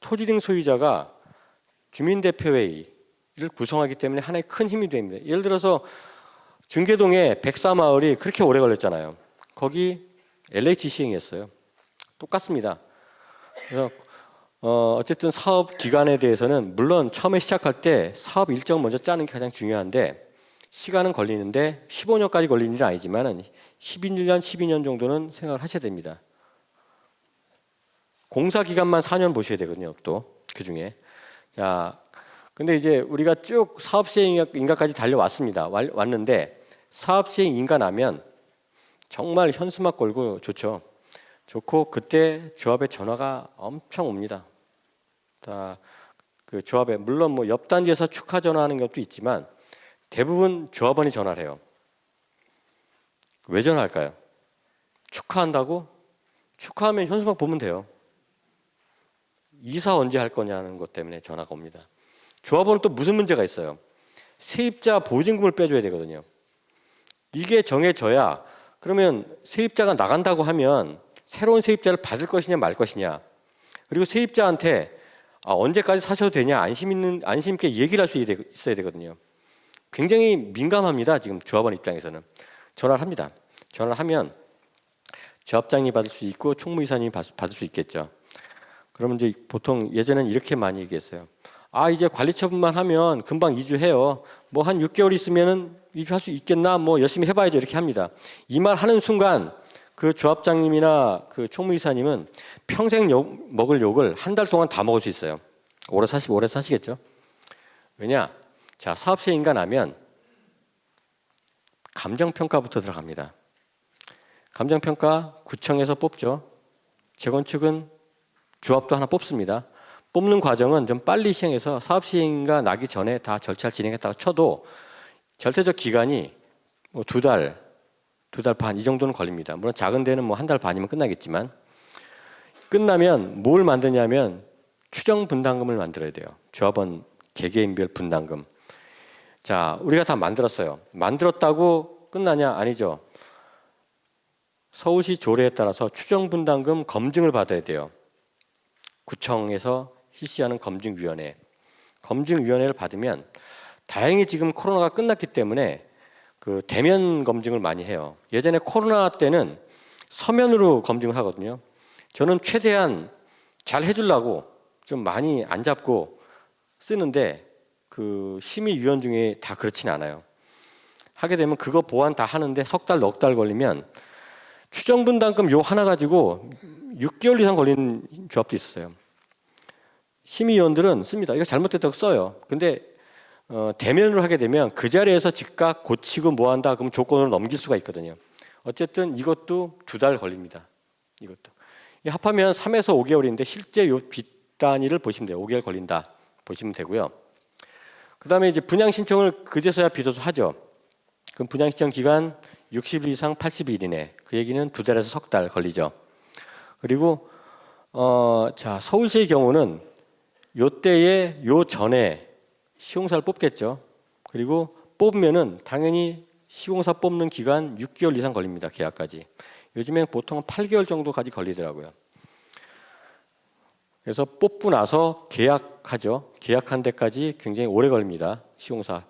토지등 소유자가 주민대표회의를 구성하기 때문에 하나의 큰 힘이 됩니다. 예를 들어서 중계동에 백사마을이 그렇게 오래 걸렸잖아요. 거기 LH 시행이었어요. 똑같습니다. 그래서 어쨌든 사업 기간에 대해서는 물론 처음에 시작할 때 사업 일정 먼저 짜는 게 가장 중요한데 시간은 걸리는데 15년까지 걸리는 일은 아니지만 11년, 12년 정도는 생각을 하셔야 됩니다. 공사 기간만 4년 보셔야 되거든요. 또 그 중에 자, 근데 이제 우리가 쭉 사업 시행 인가까지 달려왔습니다. 왔는데 사업 시행 인가 나면 정말 현수막 걸고 좋죠. 좋고 그때 조합에 전화가 엄청 옵니다. 다 그 조합에 물론 뭐 옆 단지에서 축하 전화하는 것도 있지만 대부분 조합원이 전화를 해요. 왜 전화할까요? 축하한다고? 축하하면 현수막 보면 돼요. 이사 언제 할 거냐는 것 때문에 전화가 옵니다. 조합원은 또 무슨 문제가 있어요? 세입자 보증금을 빼줘야 되거든요. 이게 정해져야 그러면 세입자가 나간다고 하면 새로운 세입자를 받을 것이냐 말 것이냐 그리고 세입자한테 언제까지 사셔도 되냐 안심 있게 얘기를 할 수 있어야 되거든요. 굉장히 민감합니다. 지금 조합원 입장에서는 전화를 합니다. 전화를 하면 조합장이 받을 수 있고 총무이사님이 받을 수 있겠죠. 그러면 이제 보통 예전에는 이렇게 많이 얘기했어요. 이제 관리 처분만 하면 금방 이주해요. 뭐 한 6개월 있으면은 이주할 수 있겠나? 뭐 열심히 해봐야죠. 이렇게 합니다. 이 말 하는 순간 그 조합장님이나 그 총무이사님은 평생 먹을 욕을 한 달 동안 다 먹을 수 있어요. 오래 사시겠죠. 왜냐? 자, 사업 시행인가 나면 감정평가부터 들어갑니다. 감정평가 구청에서 뽑죠. 재건축은 조합도 하나 뽑습니다. 뽑는 과정은 좀 빨리 시행해서 사업 시행인가 나기 전에 다 절차를 진행했다고 쳐도 절대적 기간이 뭐 두 달 반 이 정도는 걸립니다. 물론 작은 데는 뭐 한 달 반이면 끝나겠지만 끝나면 뭘 만드냐면 추정 분담금을 만들어야 돼요. 조합원 개개인별 분담금. 자, 우리가 다 만들었어요. 만들었다고 끝나냐? 아니죠. 서울시 조례에 따라서 추정 분담금 검증을 받아야 돼요. 구청에서 실시하는 검증위원회를 받으면 다행히 지금 코로나가 끝났기 때문에 그 대면 검증을 많이 해요. 예전에 코로나 때는 서면으로 검증을 하거든요. 저는 최대한 잘 해주려고 좀 많이 안 잡고 쓰는데 그 심의위원 중에 다 그렇진 않아요. 하게 되면 그거 보완 다 하는데 석 달, 넉 달 걸리면 추정분담금 요 하나 가지고 6개월 이상 걸리는 조합도 있었어요. 심의위원들은 씁니다. 이거 잘못됐다고 써요. 근데 대면으로 하게 되면 그 자리에서 즉각 고치고 뭐 한다 그러면 조건으로 넘길 수가 있거든요. 어쨌든 이것도 2달 걸립니다. 이것도. 합하면 3에서 5개월인데 실제 요 빚단위를 보시면 돼요. 5개월 걸린다 보시면 되고요. 그 다음에 이제 분양 신청을 그제서야 비로소 하죠. 그럼 분양 신청 기간 60일 이상 80일 이내. 그 얘기는 2달에서 석 달 걸리죠. 그리고 자, 서울시의 경우는 요때에 요 전에 시공사를 뽑겠죠. 그리고 뽑으면은 당연히 시공사 뽑는 기간 6개월 이상 걸립니다. 계약까지. 요즘엔 보통 8개월 정도까지 걸리더라고요. 그래서 뽑고 나서 계약하죠. 계약한 데까지 굉장히 오래 걸립니다. 시공사.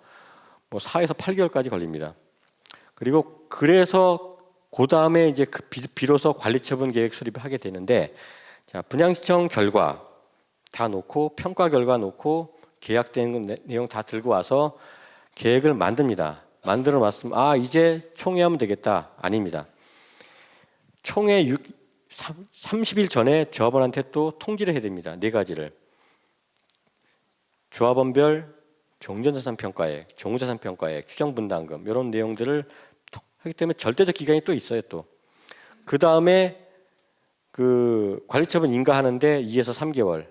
뭐 4에서 8개월까지 걸립니다. 그리고 그래서 그 다음에 이제 비로소 관리처분 계획 수립을 하게 되는데 자, 분양신청 결과 다 놓고 평가 결과 놓고 계약된 내용 다 들고 와서 계획을 만듭니다. 만들어 놨으면 이제 총회하면 되겠다. 아닙니다. 총회 30일 전에 조합원한테 또 통지를 해야 됩니다. 4가지를. 조합원별 종전자산 평가액, 종자산 평가액, 추정분담금 이런 내용들을 하기 때문에 절대적 기간이 또 있어요. 또 그 다음에 그 관리처분 인가하는데 2에서 3개월.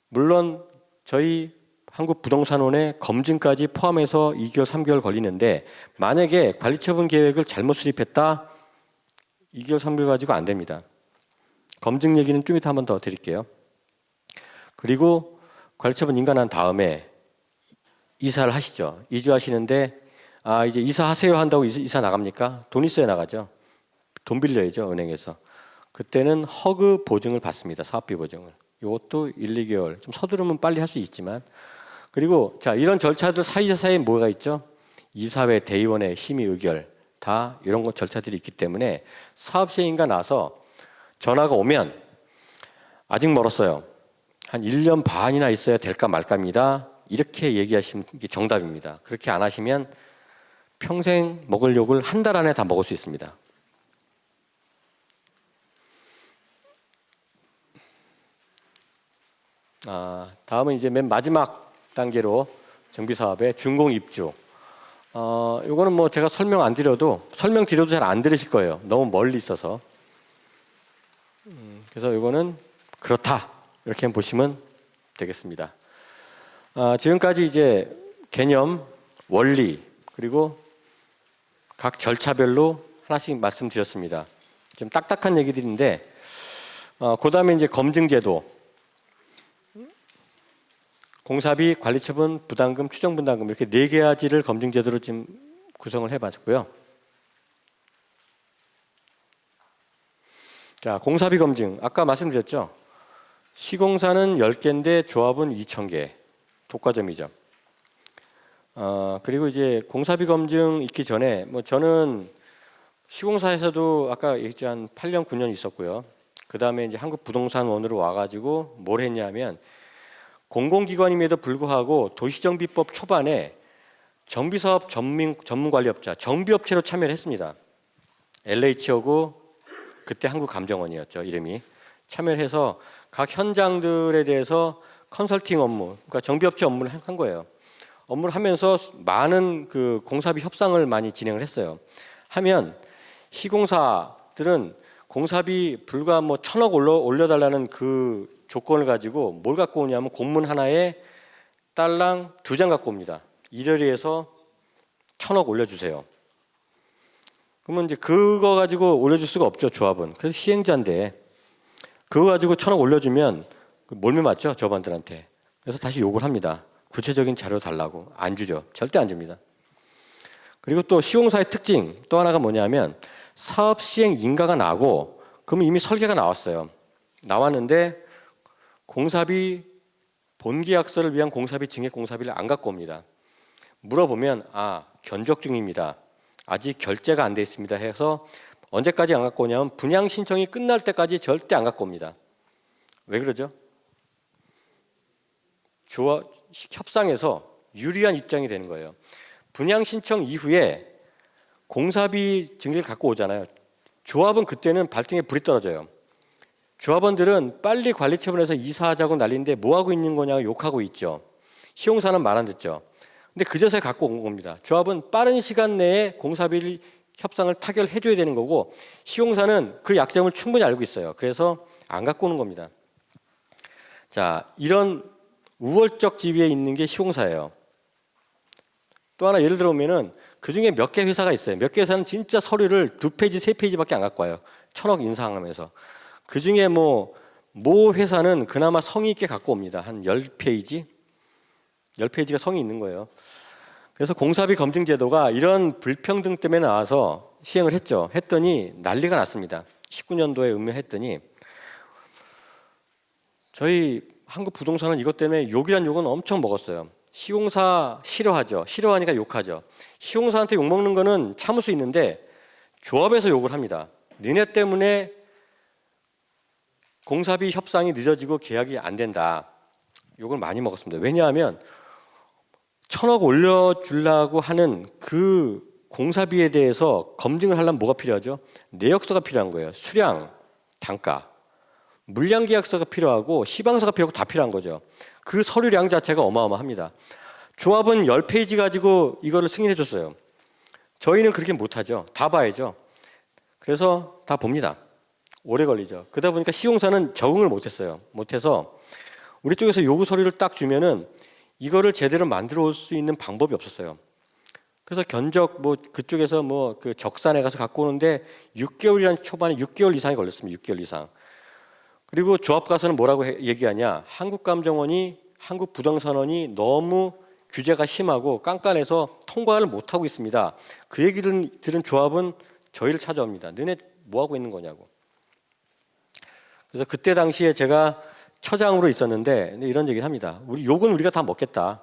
물론 저희 한국부동산원의 검증까지 포함해서 2개월, 3개월 걸리는데 만약에 관리처분 계획을 잘못 수립했다? 2개월, 3개월 가지고 안 됩니다. 검증 얘기는 좀 이따 한 번 더 드릴게요. 그리고 관리처분 인가난 다음에 이사를 하시죠. 이주하시는데 이제 이사하세요 한다고 이사 나갑니까? 돈 있어야 나가죠. 돈 빌려야죠, 은행에서. 그때는 허그 보증을 받습니다. 사업비 보증을. 이것도 1, 2개월. 좀 서두르면 빨리 할 수 있지만. 그리고 자, 이런 절차들 사이사이에 뭐가 있죠? 이사회, 대의원의 심의 의결 다 이런 것 절차들이 있기 때문에 사업 시행인가 나서 전화가 오면 아직 멀었어요. 한 1년 반이나 있어야 될까 말까입니다. 이렇게 얘기하시면 이게 정답입니다. 그렇게 안 하시면 평생 먹을 욕을 한 달 안에 다 먹을 수 있습니다. 다음은 이제 맨 마지막 단계로 정비사업의 준공 입주. 이거는 뭐 제가 설명드려도 잘 안 들으실 거예요. 너무 멀리 있어서. 그래서 이거는 그렇다 이렇게 보시면 되겠습니다. 지금까지 이제 개념, 원리 그리고 각 절차별로 하나씩 말씀드렸습니다. 좀 딱딱한 얘기들인데 그 다음에 이제 검증제도, 공사비, 관리처분, 부담금, 추정분담금 이렇게 4가지를 검증제도로 지금 구성을 해봤고요. 자, 공사비 검증 아까 말씀드렸죠. 시공사는 10개인데 조합은 2,000개. 독과점이죠. 그리고 이제 공사비 검증 있기 전에 뭐 저는 시공사에서도 아까 얘기한 8년 9년 있었고요. 그 다음에 이제 한국부동산원으로 와가지고 뭘 했냐면 공공기관임에도 불구하고 도시정비법 초반에 정비사업 전문관리업자 정비업체로 참여를 했습니다. LH하고 그때 한국감정원이었죠, 이름이. 참여를 해서 각 현장들에 대해서 컨설팅 업무, 그러니까 정비업체 업무를 한 거예요. 업무를 하면서 많은 그 공사비 협상을 많이 진행을 했어요. 하면 시공사들은 공사비 불과 뭐 1,000억 올려달라는 그 조건을 가지고 뭘 갖고 오냐면 공문 하나에 딸랑 2장 갖고 옵니다. 이래리해서 1,000억 올려주세요. 그러면 이제 그거 가지고 올려줄 수가 없죠, 조합은. 그래서 시행자인데 그거 가지고 1,000억 올려주면 몰매 맞죠, 조합원들한테. 그래서 다시 욕을 합니다. 구체적인 자료 달라고. 안 주죠. 절대 안 줍니다. 그리고 또 시공사의 특징 또 하나가 뭐냐면 사업 시행 인가가 나고 그러면 이미 설계가 나왔어요. 나왔는데 공사비 본계약서를 위한 공사비 증액 공사비를 안 갖고 옵니다. 물어보면 견적 중입니다. 아직 결제가 안 돼 있습니다 해서 언제까지 안 갖고 오냐면 분양 신청이 끝날 때까지 절대 안 갖고 옵니다. 왜 그러죠? 협상에서 유리한 입장이 되는 거예요. 분양 신청 이후에 공사비 증액을 갖고 오잖아요. 조합은 그때는 발등에 불이 떨어져요. 조합원들은 빨리 관리처분해서 이사하자고 난리인데 뭐 하고 있는 거냐고 욕하고 있죠. 시공사는 말 안 듣죠. 근데 그제서야 갖고 온 겁니다. 조합은 빠른 시간 내에 공사비 협상을 타결해 줘야 되는 거고 시공사는 그 약점을 충분히 알고 있어요. 그래서 안 갖고 오는 겁니다. 자, 이런 우월적 지위에 있는 게 시공사예요. 또 하나 예를 들어보면은 그 중에 몇 개 회사가 있어요. 몇 개 회사는 진짜 서류를 2페이지, 3페이지밖에 안 갖고 와요. 1,000억 인상하면서. 그 중에 모 회사는 그나마 성의 있게 갖고 옵니다. 한 10페이지? 10페이지가 성의 있는 거예요. 그래서 공사비 검증 제도가 이런 불평등 때문에 나와서 시행을 했죠. 했더니 난리가 났습니다. 19년도에 임명했더니 저희 한국부동산은 이것 때문에 욕이란 욕은 엄청 먹었어요. 시공사 싫어하죠. 싫어하니까 욕하죠. 시공사한테 욕먹는 거는 참을 수 있는데 조합에서 욕을 합니다. 너네 때문에 공사비 협상이 늦어지고 계약이 안 된다. 욕을 많이 먹었습니다. 왜냐하면 1,000억 올려주려고 하는 그 공사비에 대해서 검증을 하려면 뭐가 필요하죠? 내역서가 필요한 거예요. 수량, 단가, 물량계약서가 필요하고 시방서가 필요하고 다 필요한 거죠. 그 서류량 자체가 어마어마합니다. 조합은 10페이지 가지고 이거를 승인해 줬어요. 저희는 그렇게 못하죠. 다 봐야죠. 그래서 다 봅니다. 오래 걸리죠. 그러다 보니까 시공사는 적응을 못했어요. 못해서 우리 쪽에서 요구 서류를 딱 주면은 이거를 제대로 만들어 올 수 있는 방법이 없었어요. 그래서 견적 뭐 그쪽에서 뭐 그 적산에 가서 갖고 오는데 6개월이란 초반에 6개월 이상이 걸렸습니다. 6개월 이상. 그리고 조합 가서는 뭐라고 얘기하냐? 한국감정원이 한국부동산원이 너무 규제가 심하고 깐깐해서 통과를 못 하고 있습니다. 그 얘기를 들은 조합은 저희를 찾아옵니다. 너네 뭐 하고 있는 거냐고. 그래서 그때 당시에 제가 처장으로 있었는데 이런 얘기를 합니다. 우리 욕은 우리가 다 먹겠다.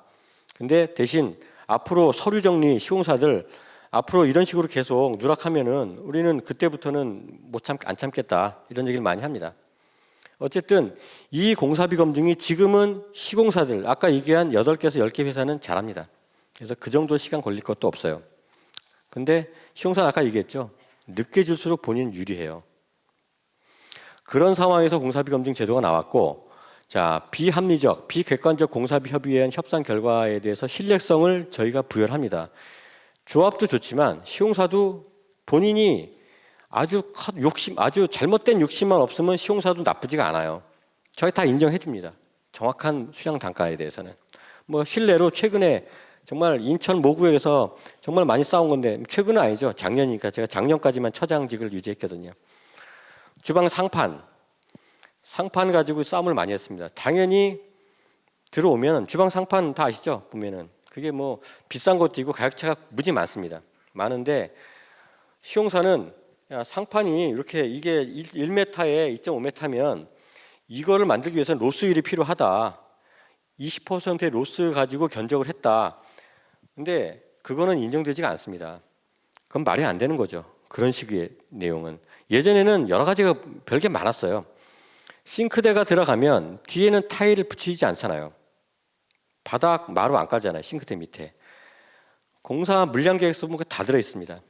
근데 대신 앞으로 서류 정리 시공사들 앞으로 이런 식으로 계속 누락하면은 우리는 그때부터는 안 참겠다. 이런 얘기를 많이 합니다. 어쨌든 이 공사비 검증이 지금은 시공사들 아까 얘기한 8개에서 10개 회사는 잘합니다. 그래서 그 정도 시간 걸릴 것도 없어요. 근데 시공사는 아까 얘기했죠. 늦게 줄수록 본인 유리해요. 그런 상황에서 공사비 검증 제도가 나왔고, 자, 비합리적, 비객관적 공사비 협의에 의한 협상 결과에 대해서 신뢰성을 저희가 부여를 합니다. 조합도 좋지만 시공사도 본인이 아주 잘못된 욕심만 없으면 시공사도 나쁘지가 않아요. 저희 다 인정해 줍니다. 정확한 수량 단가에 대해서는. 뭐 실례로 최근에 정말 인천 모구역에서 정말 많이 싸운 건데 최근은 아니죠. 작년이니까 제가 작년까지만 처장직을 유지했거든요. 주방 상판 가지고 싸움을 많이 했습니다. 당연히 들어오면 주방 상판 다 아시죠? 보면은 그게 뭐 비싼 것도 있고 가격차가 무지 많습니다. 많은데 시공사는 야, 상판이 이렇게 이게 1m에 2.5m면 이거를 만들기 위해서는 로스율이 필요하다. 20%의 로스 가지고 견적을 했다. 근데 그거는 인정되지가 않습니다. 그건 말이 안 되는 거죠. 그런 식의 내용은. 예전에는 여러 가지가 별게 많았어요. 싱크대가 들어가면 뒤에는 타일을 붙이지 않잖아요. 바닥 마루 안 까잖아요. 싱크대 밑에. 공사 물량 계획서 보면 다 들어있습니다.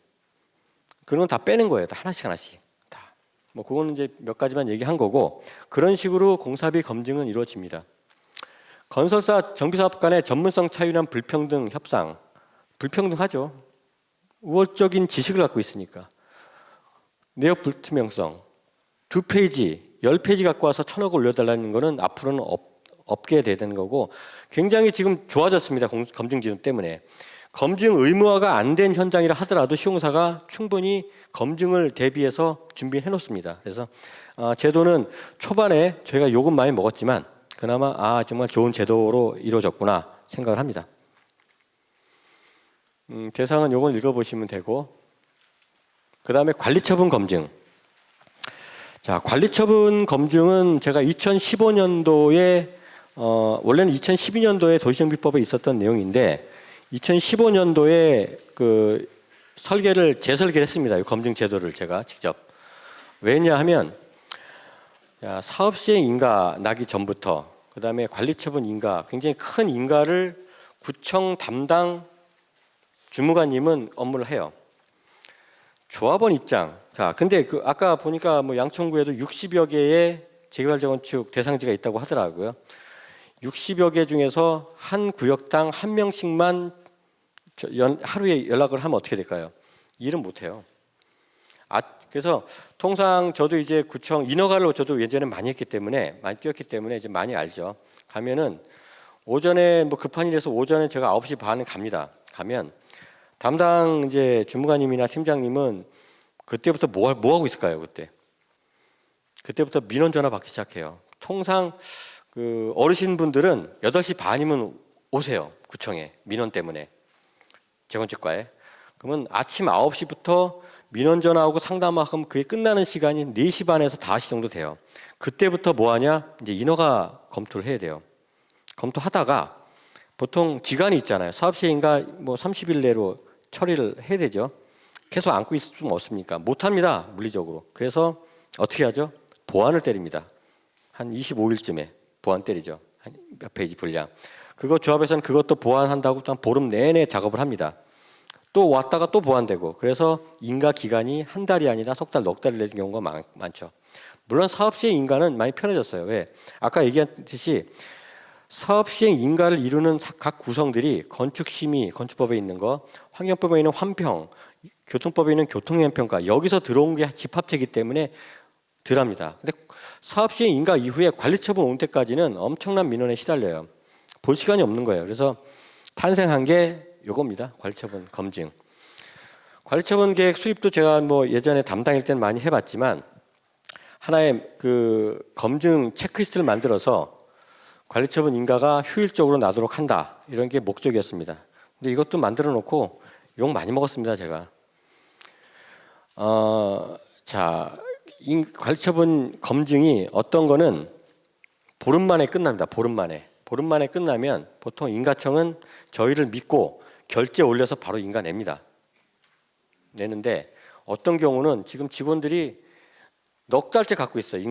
그런 건 다 빼는 거예요. 다 하나씩 다. 뭐 그거는 이제 몇 가지만 얘기한 거고 그런 식으로 공사비 검증은 이루어집니다. 건설사 정비사업 간의 전문성 차이란 불평등 협상 불평등하죠. 우월적인 지식을 갖고 있으니까 내역 불투명성 2페이지 10페이지 갖고 와서 1,000억 올려달라는 거는 앞으로는 없게 되는 거고 굉장히 지금 좋아졌습니다. 검증 지도 때문에. 검증 의무화가 안 된 현장이라 하더라도 시공사가 충분히 검증을 대비해서 준비해 놓습니다. 그래서 제도는 초반에 저희가 욕은 많이 먹었지만 그나마 정말 좋은 제도로 이루어졌구나 생각을 합니다. 대상은 요건 읽어보시면 되고 그 다음에 관리처분 검증. 자, 관리처분 검증은 제가 2015년도에 원래는 2012년도에 도시정비법에 있었던 내용인데 2015년도에 그 재설계를 했습니다. 이 검증 제도를 제가 직접. 왜냐하면 사업시행 인가 나기 전부터 그 다음에 관리처분 인가 굉장히 큰 인가를 구청 담당 주무관님은 업무를 해요. 조합원 입장. 자, 근데 아까 보니까 뭐 양천구에도 60여 개의 재개발 재건축 대상지가 있다고 하더라고요. 60여 개 중에서 한 구역당 한 명씩만 하루에 연락을 하면 어떻게 될까요? 일은 못해요. 그래서 통상 저도 이제 구청 인허가를 저도 예전에 많이 했기 때문에 많이 뛰었기 때문에 이제 많이 알죠. 가면은 오전에 뭐 급한 일에서 오전에 제가 9시 반에 갑니다. 가면 담당 이제 주무관님이나 팀장님은 그때부터 뭐 하고 있을까요? 그때부터 민원 전화 받기 시작해요. 통상 그 어르신분들은 8시 반이면 오세요. 구청에 민원 때문에 재건축과에. 그러면 아침 9시부터 민원 전화하고 상담하면 그게 끝나는 시간이 4시 반에서 5시 정도 돼요. 그때부터 뭐 하냐? 이제 인허가 검토를 해야 돼요. 검토하다가 보통 기간이 있잖아요. 사업시행인가 뭐 30일 내로 처리를 해야 되죠. 계속 안고 있을 수는 없습니까? 못합니다. 물리적으로. 그래서 어떻게 하죠? 보완을 때립니다. 한 25일쯤에 보완 때리죠. 한 몇 페이지 분량. 그거 조합에서는 그것도 보완한다고 한 보름 내내 작업을 합니다. 또 왔다가 또 보완되고 그래서 인가 기간이 한 달이 아니라 석 달, 넉 달이 되는 경우가 많죠. 물론 사업시행 인가는 많이 편해졌어요. 왜? 아까 얘기했듯이 사업시행 인가를 이루는 각 구성들이 건축심의, 건축법에 있는 거, 환경법에 있는 환평, 교통법에 있는 교통행평가 여기서 들어온 게 집합체이기 때문에 덜합니다. 근데 사업 시행 인가 이후에 관리 처분 온 때까지는 엄청난 민원에 시달려요. 볼 시간이 없는 거예요. 그래서 탄생한 게 요겁니다. 관리 처분 검증. 관리 처분 계획 수립도 제가 뭐 예전에 담당일 때는 많이 해봤지만 하나의 그 검증 체크리스트를 만들어서 관리 처분 인가가 효율적으로 나도록 한다. 이런 게 목적이었습니다. 근데 이것도 만들어 놓고 욕 많이 먹었습니다, 제가. 자, 관리 처분 검증이 어떤 거는 보름 만에 끝납니다. 보름 만에. 보름 만에 끝나면 보통 인가청은 저희를 믿고 결제 올려서 바로 인가 냅니다. 내는데 어떤 경우는 지금 직원들이 넉 달째 갖고 있어요.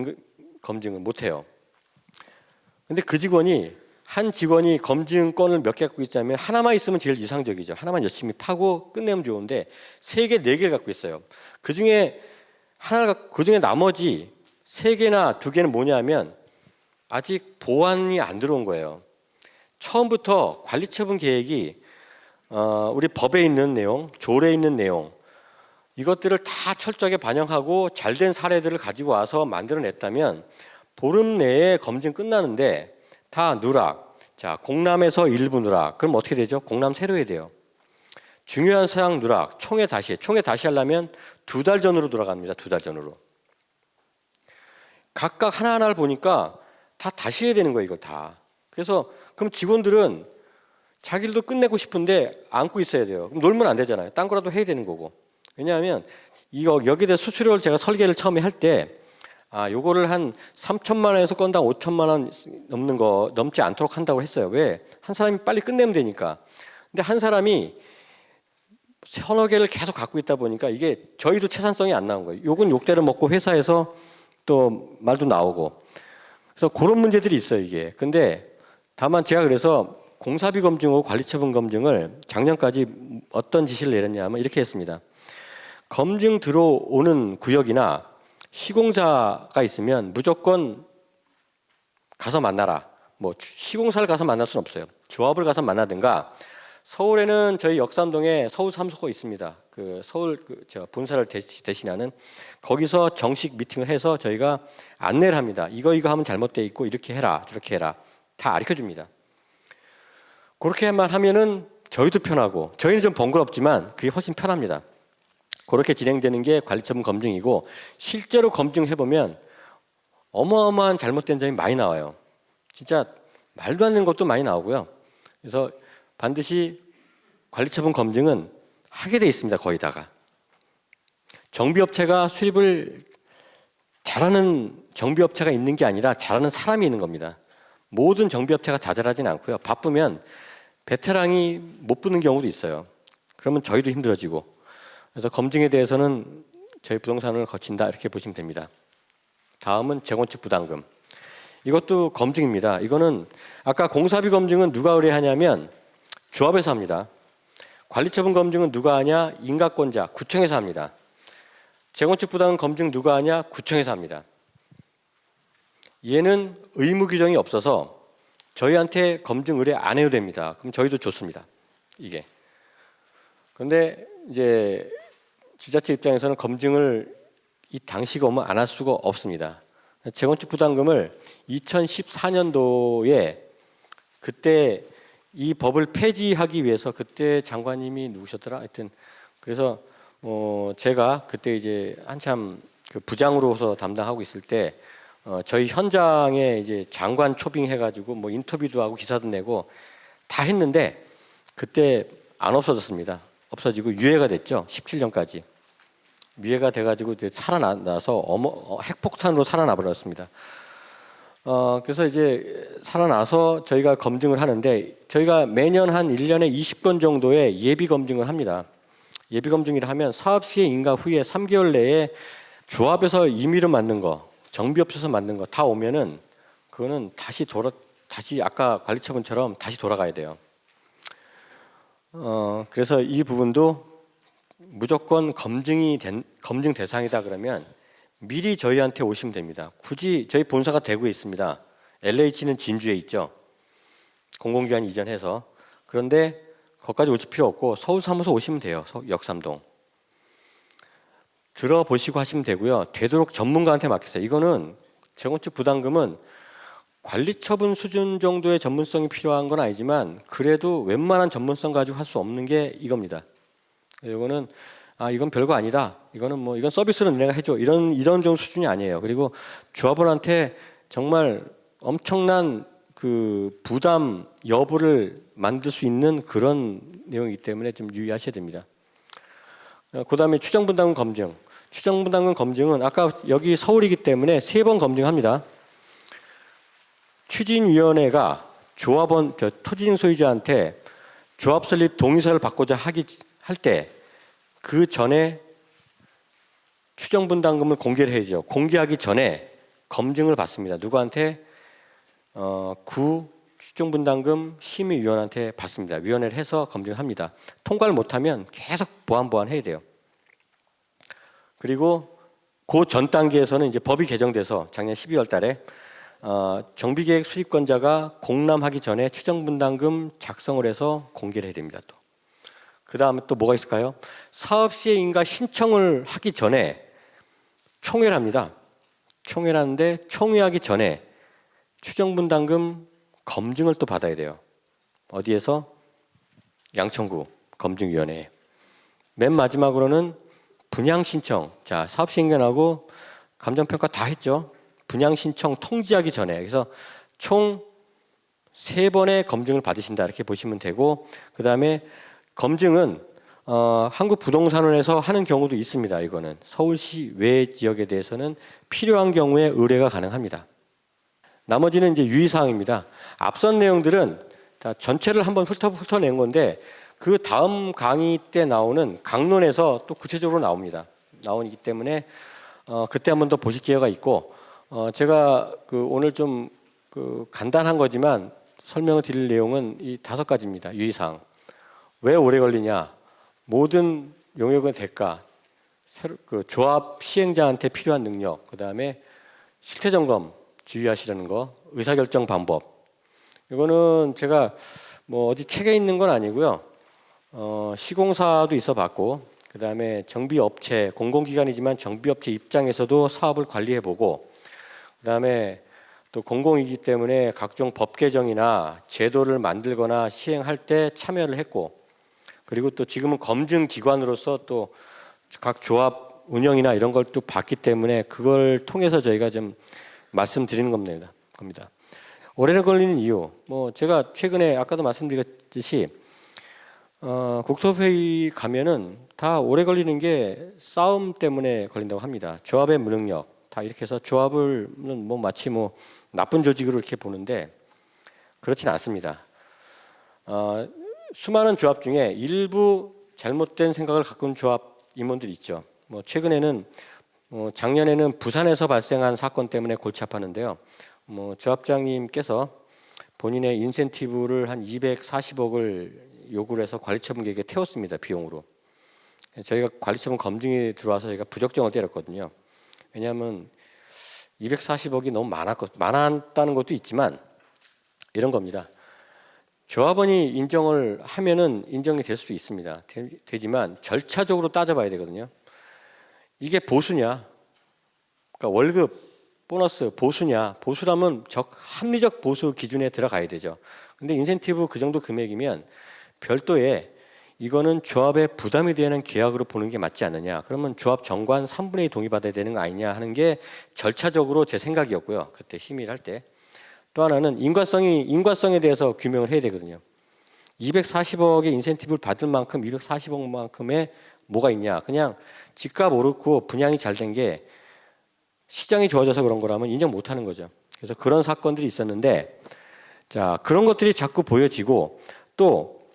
검증은 못해요. 근데 그 직원이 한 직원이 검증권을 몇 개 갖고 있자면 하나만 있으면 제일 이상적이죠. 하나만 열심히 파고 끝내면 좋은데 3개, 4개를 갖고 있어요. 그중에 나머지 3개나 2개는 뭐냐면 아직 보완이 안 들어온 거예요. 처음부터 관리처분 계획이 우리 법에 있는 내용, 조례에 있는 내용 이것들을 다 철저하게 반영하고 잘된 사례들을 가지고 와서 만들어냈다면 보름 내에 검증 끝나는데 다 누락. 자, 공람에서 일부 누락. 그럼 어떻게 되죠? 공람 새로 해야 돼요. 중요한 사항 누락. 총회 다시 하려면 2달 전으로 돌아갑니다. 2달 전으로. 각각 하나하나를 보니까 다 다시 해야 되는 거예요. 이걸 다. 그래서 그럼 직원들은 자기들도 끝내고 싶은데 안고 있어야 돼요. 그럼 놀면 안 되잖아요. 딴 거라도 해야 되는 거고. 왜냐하면 여기에 대해 수수료를 제가 설계를 처음에 할 때 요거를 한 3천만 원에서 건당 5천만 원 넘지 않도록 한다고 했어요. 왜? 한 사람이 빨리 끝내면 되니까. 근데 한 사람이 서너 개를 계속 갖고 있다 보니까 이게 저희도 채산성이 안 나온 거예요. 욕은 욕대로 먹고 회사에서 또 말도 나오고. 그래서 그런 문제들이 있어요, 이게. 근데 다만 제가 그래서 공사비 검증하고 관리처분 검증을 작년까지 어떤 지시를 내렸냐면 이렇게 했습니다. 검증 들어오는 구역이나 시공사가 있으면 무조건 가서 만나라. 뭐 시공사를 가서 만날 수는 없어요. 조합을 가서 만나든가. 서울에는 저희 역삼동에 서울 사무소가 있습니다. 그 서울 본사를 대신하는 거기서 정식 미팅을 해서 저희가 안내를 합니다. 이거 하면 잘못돼 있고 이렇게 해라, 저렇게 해라. 다 가르쳐 줍니다. 그렇게만 하면은 저희도 편하고 저희는 좀 번거롭지만 그게 훨씬 편합니다. 그렇게 진행되는 게 관리처분 검증이고 실제로 검증해보면 어마어마한 잘못된 점이 많이 나와요. 진짜 말도 안 되는 것도 많이 나오고요. 그래서 반드시 관리처분 검증은 하게 돼 있습니다. 거의 다가. 정비업체가 수립을 잘하는 정비업체가 있는 게 아니라 잘하는 사람이 있는 겁니다. 모든 정비업체가 자잘하진 않고요. 바쁘면 베테랑이 못 붙는 경우도 있어요. 그러면 저희도 힘들어지고. 그래서 검증에 대해서는 저희 부동산을 거친다 이렇게 보시면 됩니다. 다음은 재건축 부담금. 이것도 검증입니다. 이거는 아까 공사비 검증은 누가 의뢰하냐면 조합에서 합니다. 관리처분 검증은 누가 하냐? 인가권자, 구청에서 합니다. 재건축 부담금 검증 누가 하냐? 구청에서 합니다. 얘는 의무 규정이 없어서 저희한테 검증 의뢰 안 해도 됩니다. 그럼 저희도 좋습니다. 이게. 그런데 이제 지자체 입장에서는 검증을 이 당시가 오면 안 할 수가 없습니다. 재건축 부담금을 2014년도에 그때 이 법을 폐지하기 위해서 그때 장관님이 누구셨더라? 하여튼 그래서 제가 그때 이제 한참 그 부장으로서 담당하고 있을 때 저희 현장에 이제 장관 초빙해가지고 뭐 인터뷰도 하고 기사도 내고 다 했는데 그때 안 없어졌습니다. 없어지고 유예가 됐죠. 17년까지. 유예가 돼가지고 이제 살아나서 핵폭탄으로 살아나 버렸습니다. 그래서 이제 살아나서 저희가 검증을 하는데 저희가 매년 한 1년에 20건 정도의 예비 검증을 합니다. 예비 검증이라 하면 사업 시행 인가 후에 3개월 내에 조합에서 임의로 만든 거, 정비업체에서 만든 거 다 오면은 그거는 다시 아까 관리처분처럼 다시 돌아가야 돼요. 그래서 이 부분도 무조건 검증 대상이다 그러면 미리 저희한테 오시면 됩니다. 굳이 저희 본사가 대구에 있습니다. LH는 진주에 있죠. 공공기관 이전해서. 그런데 거기까지 오실 필요 없고 서울 사무소 오시면 돼요. 역삼동. 들어보시고 하시면 되고요. 되도록 전문가한테 맡기세요. 이거는 재건축 부담금은 관리처분 수준 정도의 전문성이 필요한 건 아니지만 그래도 웬만한 전문성 가지고 할 수 없는 게 이겁니다. 이거는 이건 별거 아니다. 이거는 뭐 이건 서비스는 내가 해줘. 이런 정도 수준이 아니에요. 그리고 조합원한테 정말 엄청난 그 부담 여부를 만들 수 있는 그런 내용이기 때문에 좀 유의하셔야 됩니다. 그다음에 추정분담금 검증. 추정분담금 검증은 아까 여기 서울이기 때문에 3번 검증합니다. 추진위원회가 조합원, 토지증 소유자한테 조합 설립 동의서를 받고자 할 때 그 전에 추정분담금을 공개를 해야죠. 공개하기 전에 검증을 받습니다. 누구한테? 구 추정분담금 심의위원한테 받습니다. 위원회를 해서 검증을 합니다. 통과를 못하면 계속 보완 해야 돼요. 그리고 그 전 단계에서는 이제 법이 개정돼서 작년 12월 달에 정비계획 수립권자가 공람하기 전에 추정분담금 작성을 해서 공개를 해야 됩니다. 또 그 다음에 또 뭐가 있을까요? 사업시행인가 신청을 하기 전에 총회를 합니다. 총회를 하는데 총회하기 전에 추정분담금 검증을 또 받아야 돼요. 어디에서? 양천구 검증위원회. 맨 마지막으로는 분양신청. 자, 사업시행연하고 감정평가 다 했죠. 분양신청 통지하기 전에. 그래서 총 3번의 검증을 받으신다 이렇게 보시면 되고, 그 다음에 검증은 한국부동산원에서 하는 경우도 있습니다. 이거는 서울시 외 지역에 대해서는 필요한 경우에 의뢰가 가능합니다. 나머지는 이제 유의사항입니다. 앞선 내용들은 다 전체를 한번 훑어낸 건데 그 다음 강의 때 나오는 강론에서 또 구체적으로 나오기 때문에 그때 한번 더 보실 기회가 있고, 제가 오늘 좀 간단한 거지만 설명을 드릴 내용은 이 5가지입니다. 유의사항. 왜 오래 걸리냐? 모든 용역의 대가, 조합 시행자한테 필요한 능력, 그 다음에 실태 점검 주의하시라는 거, 의사결정 방법. 이거는 제가 뭐 어디 책에 있는 건 아니고요. 시공사도 있어 봤고, 그 다음에 정비업체, 공공기관이지만 정비업체 입장에서도 사업을 관리해보고, 그 다음에 또 공공이기 때문에 각종 법 개정이나 제도를 만들거나 시행할 때 참여를 했고, 그리고 또 지금은 검증기관으로서 또 각 조합 운영이나 이런 걸 또 봤기 때문에 그걸 통해서 저희가 좀 말씀드리는 겁니다. 오래 걸리는 이유, 뭐 제가 최근에 아까도 말씀드렸듯이 국토회의 가면은 다 오래 걸리는 게 싸움 때문에 걸린다고 합니다. 조합의 무능력, 다 이렇게 해서 조합을 뭐 마치 뭐 나쁜 조직으로 이렇게 보는데 그렇진 않습니다. 수많은 조합 중에 일부 잘못된 생각을 갖고 있는 조합 임원들이 있죠. 뭐 최근에는 작년에는 부산에서 발생한 사건 때문에 골치 아팠는데요. 뭐 조합장님께서 본인의 인센티브를 한 240억을 요구를 해서 관리처분계획에 태웠습니다. 비용으로. 저희가 관리처분 검증이 들어와서 저희가 부적정을 때렸거든요. 왜냐하면 240억이 너무 많았다는 것도 있지만 이런 겁니다. 조합원이 인정을 하면은 인정이 될 수도 있습니다. 되지만 절차적으로 따져봐야 되거든요. 이게 보수냐? 그러니까 월급, 보너스, 보수냐? 보수라면 합리적 보수 기준에 들어가야 되죠. 근데 인센티브 그 정도 금액이면 별도의 이거는 조합에 부담이 되는 계약으로 보는 게 맞지 않느냐? 그러면 조합 정관 3분의 2 동의받아야 되는 거 아니냐 하는 게 절차적으로 제 생각이었고요. 그때 심의를 할 때. 또 하나는 인과성에 대해서 규명을 해야 되거든요. 240억의 인센티브를 받을 만큼 240억만큼의 뭐가 있냐? 그냥 집값 오르고 분양이 잘 된 게 시장이 좋아져서 그런 거라면 인정 못 하는 거죠. 그래서 그런 사건들이 있었는데, 자, 그런 것들이 자꾸 보여지고 또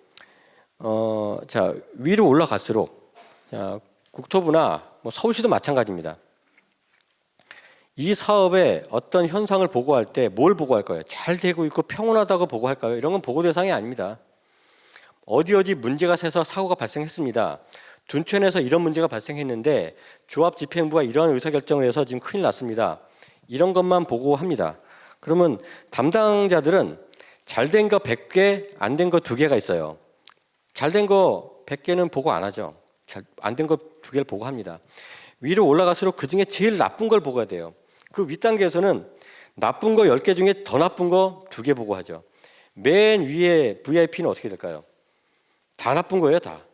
자, 위로 올라갈수록 국토부나 뭐 서울시도 마찬가지입니다. 이 사업에 어떤 현상을 보고할 때 뭘 보고할까요? 잘 되고 있고 평온하다고 보고할까요? 이런 건 보고 대상이 아닙니다. 어디 문제가 새서 사고가 발생했습니다. 둔촌에서 이런 문제가 발생했는데 조합 집행부가 이러한 의사결정을 해서 지금 큰일 났습니다. 이런 것만 보고합니다. 그러면 담당자들은 잘 된 거 100개, 안 된 거 2개가 있어요. 잘 된 거 100개는 보고 안 하죠. 안 된 거 2개를 보고합니다. 위로 올라갈수록 그중에 제일 나쁜 걸 보고야 돼요. 그 윗단계에서는 나쁜 거 10개 중에 더 나쁜 거 2개 보고 하죠. 맨 위에 VIP는 어떻게 될까요? 다 나쁜 거예요, 다.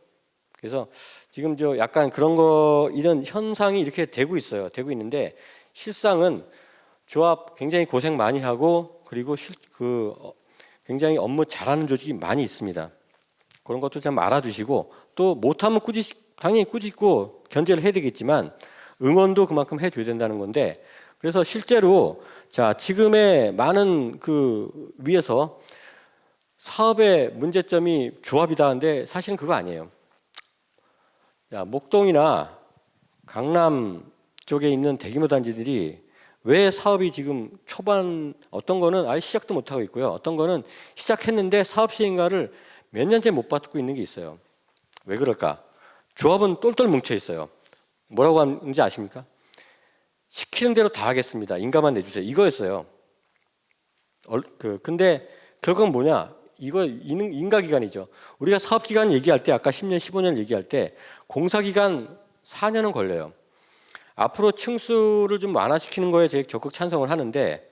그래서 지금 저 약간 그런 거 이런 현상이 이렇게 되고 있어요. 되고 있는데 실상은 조합 굉장히 고생 많이 하고 그리고 굉장히 업무 잘하는 조직이 많이 있습니다. 그런 것도 좀 알아두시고 또 못하면 당연히 꾸짖고 견제를 해야 되겠지만 응원도 그만큼 해줘야 된다는 건데 그래서 실제로 자 지금의 많은 그 위에서 사업의 문제점이 조합이다 하는데 사실은 그거 아니에요. 야, 목동이나 강남 쪽에 있는 대규모 단지들이 왜 사업이 지금 초반 어떤 거는 아예 시작도 못하고 있고요. 어떤 거는 시작했는데 사업 시행가를 몇 년째 못 받고 있는 게 있어요. 왜 그럴까? 조합은 똘똘 뭉쳐 있어요. 뭐라고 하는지 아십니까? 시키는 대로 다 하겠습니다. 인가만 내주세요. 이거였어요. 근데 결국은 뭐냐? 이거 인가기간이죠. 우리가 사업기간 얘기할 때 아까 10년, 15년 얘기할 때 공사기간 4년은 걸려요. 앞으로 층수를 좀 완화시키는 거에 제가 적극 찬성을 하는데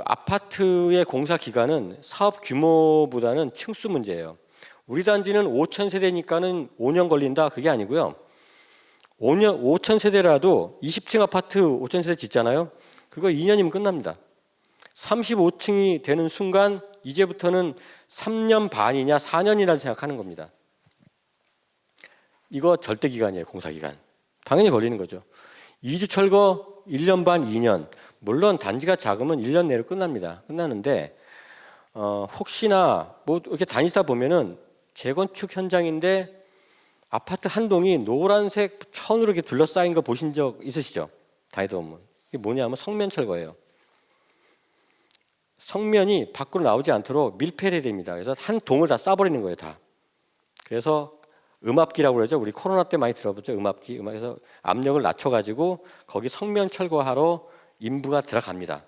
아파트의 공사기간은 사업 규모보다는 층수 문제예요. 우리 단지는 5천 세대니까는 5년 걸린다 그게 아니고요. 5천 세대라도 20층 아파트 5천 세대 짓잖아요. 그거 2년이면 끝납니다. 35층이 되는 순간 이제부터는 3년 반이냐 4년이라 생각하는 겁니다. 이거 절대 기간이에요. 공사기간. 당연히 걸리는 거죠. 2주 철거 1년 반 2년. 물론 단지가 작으면 1년 내로 끝납니다. 끝나는데 혹시나 뭐 이렇게 다니다 보면은 재건축 현장인데 아파트 한 동이 노란색 천으로 이렇게 둘러싸인 거 보신 적 있으시죠? 다니다 보면. 이게 뭐냐면 성면 철거예요. 성면이 밖으로 나오지 않도록 밀폐를 해야 됩니다. 그래서 한 동을 다 싸버리는 거예요, 다. 그래서 음압기라고 그러죠. 우리 코로나 때 많이 들어봤죠. 음압기. 그래서 압력을 낮춰가지고 거기 성면 철거하러 인부가 들어갑니다.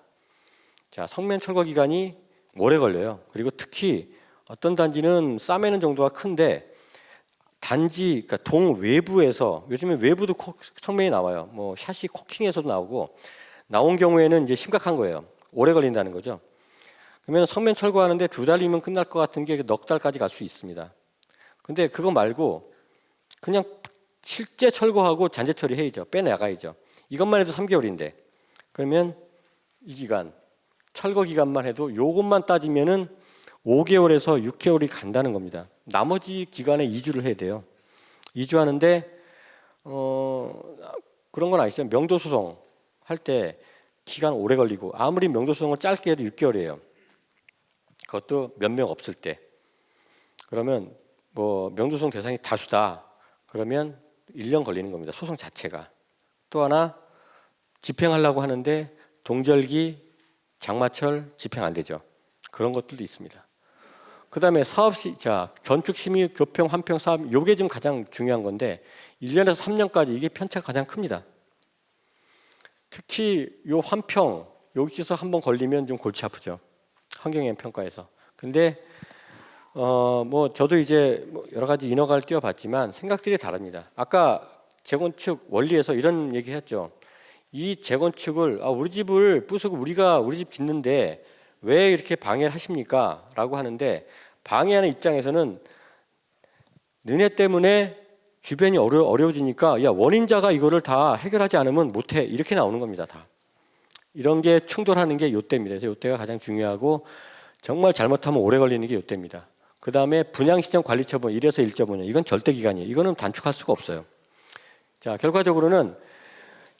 자, 성면 철거 기간이 오래 걸려요. 그리고 특히 어떤 단지는 싸매는 정도가 큰데 단지 그러니까 동 외부에서 요즘에 외부도 성면이 나와요. 뭐 샤시 코킹에서도 나오고 나온 경우에는 이제 심각한 거예요. 오래 걸린다는 거죠. 그러면 성면 철거하는데 2달이면 끝날 것 같은 게 넉 달까지 갈 수 있습니다. 근데 그거 말고 그냥 실제 철거하고 잔재 처리해야죠. 빼나가야죠. 이것만 해도 3개월인데 그러면 이 기간 철거 기간만 해도 요것만 따지면은 5개월에서 6개월이 간다는 겁니다. 나머지 기간에 2주를 해야 돼요. 2주 하는데 그런 건 아시죠? 명도소송 할 때 기간 오래 걸리고 아무리 명도소송을 짧게 해도 6개월이에요. 그것도 몇 명 없을 때. 그러면 뭐 명도소송 대상이 다수다. 그러면 1년 걸리는 겁니다. 소송 자체가. 또 하나 집행하려고 하는데 동절기, 장마철 집행 안 되죠. 그런 것들도 있습니다. 그다음에 건축 심의, 교평, 환평 사업 이게 지금 가장 중요한 건데 1년에서 3년까지 이게 편차가 가장 큽니다. 특히 요 환평 여기서 한번 걸리면 좀 골치 아프죠. 환경영향 평가에서. 근데 뭐 저도 이제 여러 가지 인허가를 띄워봤지만 생각들이 다릅니다. 아까 재건축 원리에서 이런 얘기했죠. 이 재건축을 우리 집을 부수고 우리 집 짓는데 왜 이렇게 방해를 하십니까? 라고 하는데 방해하는 입장에서는 너네 때문에 주변이 어려워지니까 야 원인자가 이거를 다 해결하지 않으면 못해 이렇게 나오는 겁니다. 다. 이런 게 충돌하는 게 요때입니다. 그래서 요때가 가장 중요하고 정말 잘못하면 오래 걸리는 게 요때입니다. 그 다음에 분양시장 관리처분 1에서 1.5년 이건 절대 기간이에요. 이거는 단축할 수가 없어요. 자 결과적으로는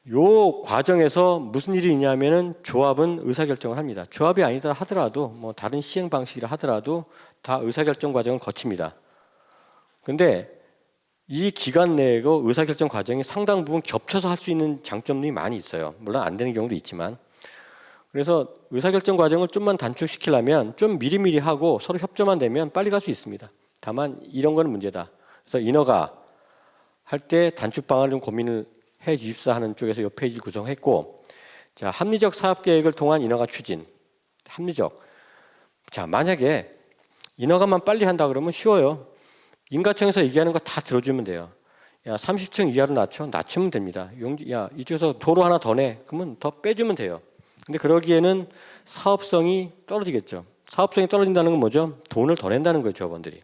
요 과정에서 무슨 일이 있냐면은 조합은 의사결정을 합니다. 조합이 아니다 하더라도 뭐 다른 시행 방식이라 하더라도 다 의사결정 과정을 거칩니다. 근데 이 기간 내에 의사결정 과정이 상당 부분 겹쳐서 할 수 있는 장점들이 많이 있어요. 물론 안 되는 경우도 있지만. 그래서 의사결정 과정을 좀만 단축시키려면 좀 미리미리 하고 서로 협조만 되면 빨리 갈 수 있습니다. 다만 이런 거는 문제다. 그래서 인허가 할 때 단축 방안을 좀 고민을 해 주십사 하는 쪽에서 이 페이지를 구성했고, 자 합리적 사업 계획을 통한 인허가 추진. 합리적. 자 만약에 인허가만 빨리 한다 그러면 쉬워요. 인가청에서 얘기하는 거 다 들어주면 돼요. 야, 30층 이하로 낮춰? 낮추면 됩니다. 야, 이쪽에서 도로 하나 더 내. 그러면 더 빼주면 돼요. 근데 그러기에는 사업성이 떨어지겠죠. 사업성이 떨어진다는 건 뭐죠? 돈을 더 낸다는 거예요, 조합원들이.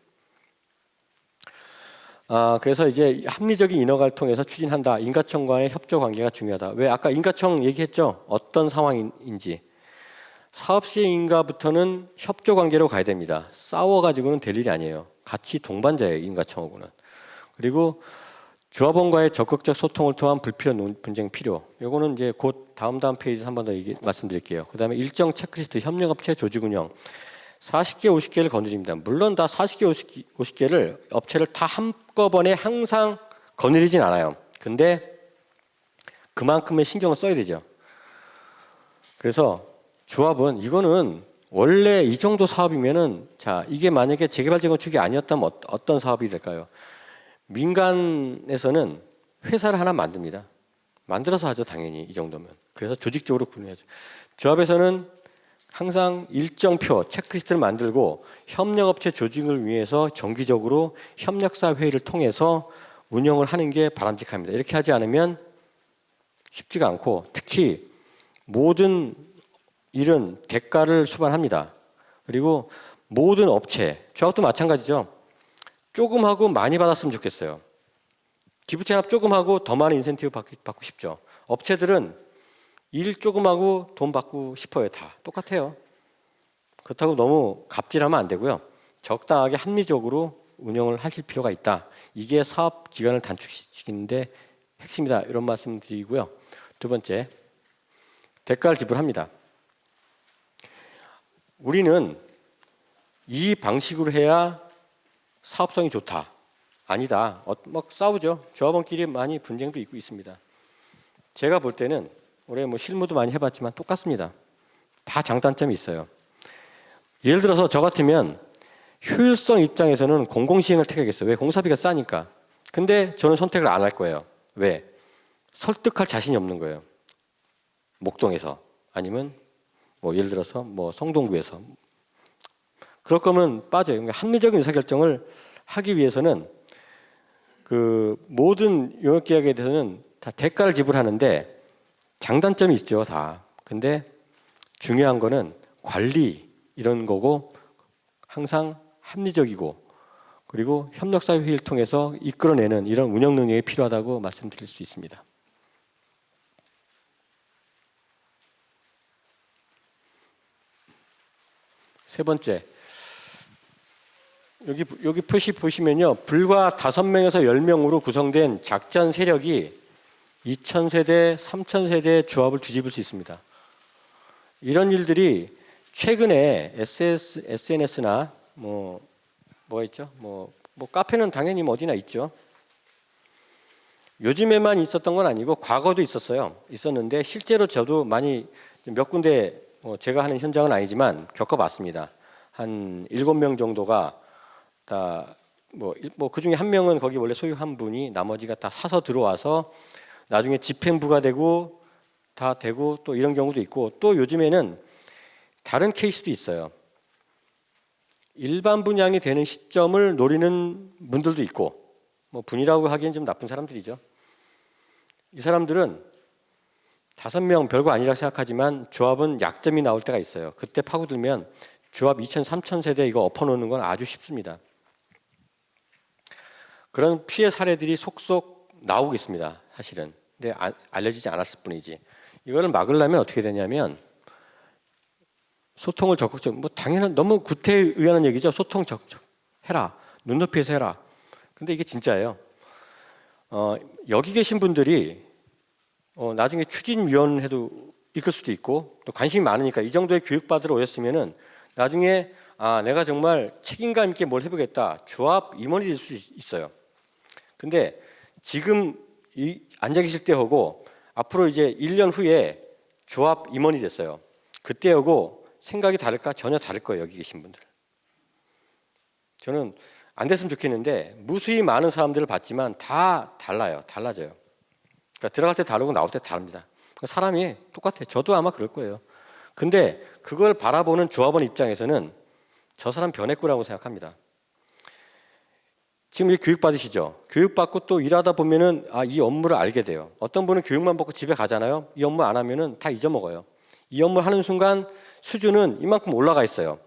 그래서 이제 합리적인 인허가를 통해서 추진한다. 인가청 간의 협조 관계가 중요하다. 왜 아까 인가청 얘기했죠? 어떤 상황인지. 사업 시행 인가부터는 협조 관계로 가야 됩니다. 싸워가지고는 될 일이 아니에요. 같이 동반자예요, 인가청하고는. 그리고 조합원과의 적극적 소통을 통한 불필요한 분쟁 필요. 요거는 이제 곧 다음 페이지에서 한 번 더 말씀드릴게요. 그다음에 일정 체크리스트, 협력업체 조직 운영. 40개, 50개를 건드립니다. 물론 다 40개, 50개를 업체를 다 한꺼번에 항상 거느리진 않아요. 근데 그만큼의 신경을 써야 되죠. 그래서 조합은 이거는 원래 이 정도 사업이면은 자, 이게 만약에 재개발 재건축이 아니었다면 어떤 사업이 될까요? 민간에서는 회사를 하나 만듭니다. 만들어서 하죠, 당연히 이 정도면. 그래서 조직적으로 구분해야죠. 조합에서는 항상 일정표, 체크리스트를 만들고 협력업체 조직을 위해서 정기적으로 협력사 회의를 통해서 운영을 하는 게 바람직합니다. 이렇게 하지 않으면 쉽지가 않고 특히 모든 일은 대가를 수반합니다. 그리고 모든 업체, 조합도 마찬가지죠. 조금 하고 많이 받았으면 좋겠어요. 기부채납 조금 하고 더 많은 인센티브 받고 싶죠. 업체들은 일 조금 하고 돈 받고 싶어요. 다 똑같아요. 그렇다고 너무 갑질하면 안 되고요. 적당하게 합리적으로 운영을 하실 필요가 있다. 이게 사업 기간을 단축시키는데 핵심이다. 이런 말씀 드리고요. 두 번째, 대가를 지불합니다. 우리는 이 방식으로 해야 사업성이 좋다. 아니다. 막 싸우죠. 조합원끼리 많이 분쟁도 있고 있습니다. 제가 볼 때는 올해 뭐 실무도 많이 해봤지만 똑같습니다. 다 장단점이 있어요. 예를 들어서 저 같으면 효율성 입장에서는 공공시행을 택하겠어요. 왜? 공사비가 싸니까. 근데 저는 선택을 안 할 거예요. 왜? 설득할 자신이 없는 거예요. 목동에서 아니면 뭐 예를 들어서 뭐 성동구에서 그럴 거면 빠져요. 그러니까 합리적인 의사결정을 하기 위해서는 그 모든 용역계약에 대해서는 다 대가를 지불하는데 장단점이 있죠, 다. 근데 중요한 거는 관리 이런 거고 항상 합리적이고 그리고 협력사 회의를 통해서 이끌어내는 이런 운영 능력이 필요하다고 말씀드릴 수 있습니다. 세 번째, 여기 표시 보시면요, 불과 5명에서 10명으로 구성된 작전 세력이 2000세대, 3000세대 조합을 뒤집을 수 있습니다. 이런 일들이 최근에 SNS나 뭐가 있죠? 뭐 카페는 당연히 어디나 있죠. 요즘에만 있었던 건 아니고 과거도 있었는데 실제로 저도 많이 몇 군데 제가 하는 현장은 아니지만 겪어봤습니다. 한 7명 정도가 다 그 중에 한 명은 거기 원래 소유한 분이 나머지가 다 사서 들어와서 나중에 집행부가 되고 다 되고 또 이런 경우도 있고 또 요즘에는 다른 케이스도 있어요. 일반 분양이 되는 시점을 노리는 분들도 있고 뭐 분이라고 하기엔 좀 나쁜 사람들이죠. 이 사람들은 5명 별거 아니라고 생각하지만 조합은 약점이 나올 때가 있어요. 그때 파고들면 조합 2000, 3000세대 이거 엎어놓는 건 아주 쉽습니다. 그런 피해 사례들이 속속 나오겠습니다. 사실은. 근데 알려지지 않았을 뿐이지. 이거를 막으려면 어떻게 되냐면 소통을 적극적으로 당연한 너무 구태의연한 얘기죠. 소통 적극 해라. 눈높이에서 해라. 근데 이게 진짜예요. 여기 계신 분들이 나중에 추진위원회도 이끌 수도 있고 또 관심이 많으니까 이 정도의 교육받으러 오셨으면은 나중에 내가 정말 책임감 있게 뭘 해보겠다. 조합 임원이 될 수 있어요. 근데 지금 앉아 계실 때 하고 앞으로 이제 1년 후에 조합 임원이 됐어요. 그때 하고 생각이 다를까? 전혀 다를 거예요. 여기 계신 분들. 저는 안 됐으면 좋겠는데 무수히 많은 사람들을 봤지만 다 달라져요. 그러니까 들어갈 때 다르고 나올 때 다릅니다. 그러니까 사람이 똑같아요. 저도 아마 그럴 거예요. 근데 그걸 바라보는 조합원 입장에서는 저 사람 변했구라고 생각합니다. 지금 이 교육 받으시죠? 교육 받고 또 일하다 보면은 이 업무를 알게 돼요. 어떤 분은 교육만 받고 집에 가잖아요. 이 업무 안 하면은 다 잊어먹어요. 이 업무 하는 순간 수준은 이만큼 올라가 있어요.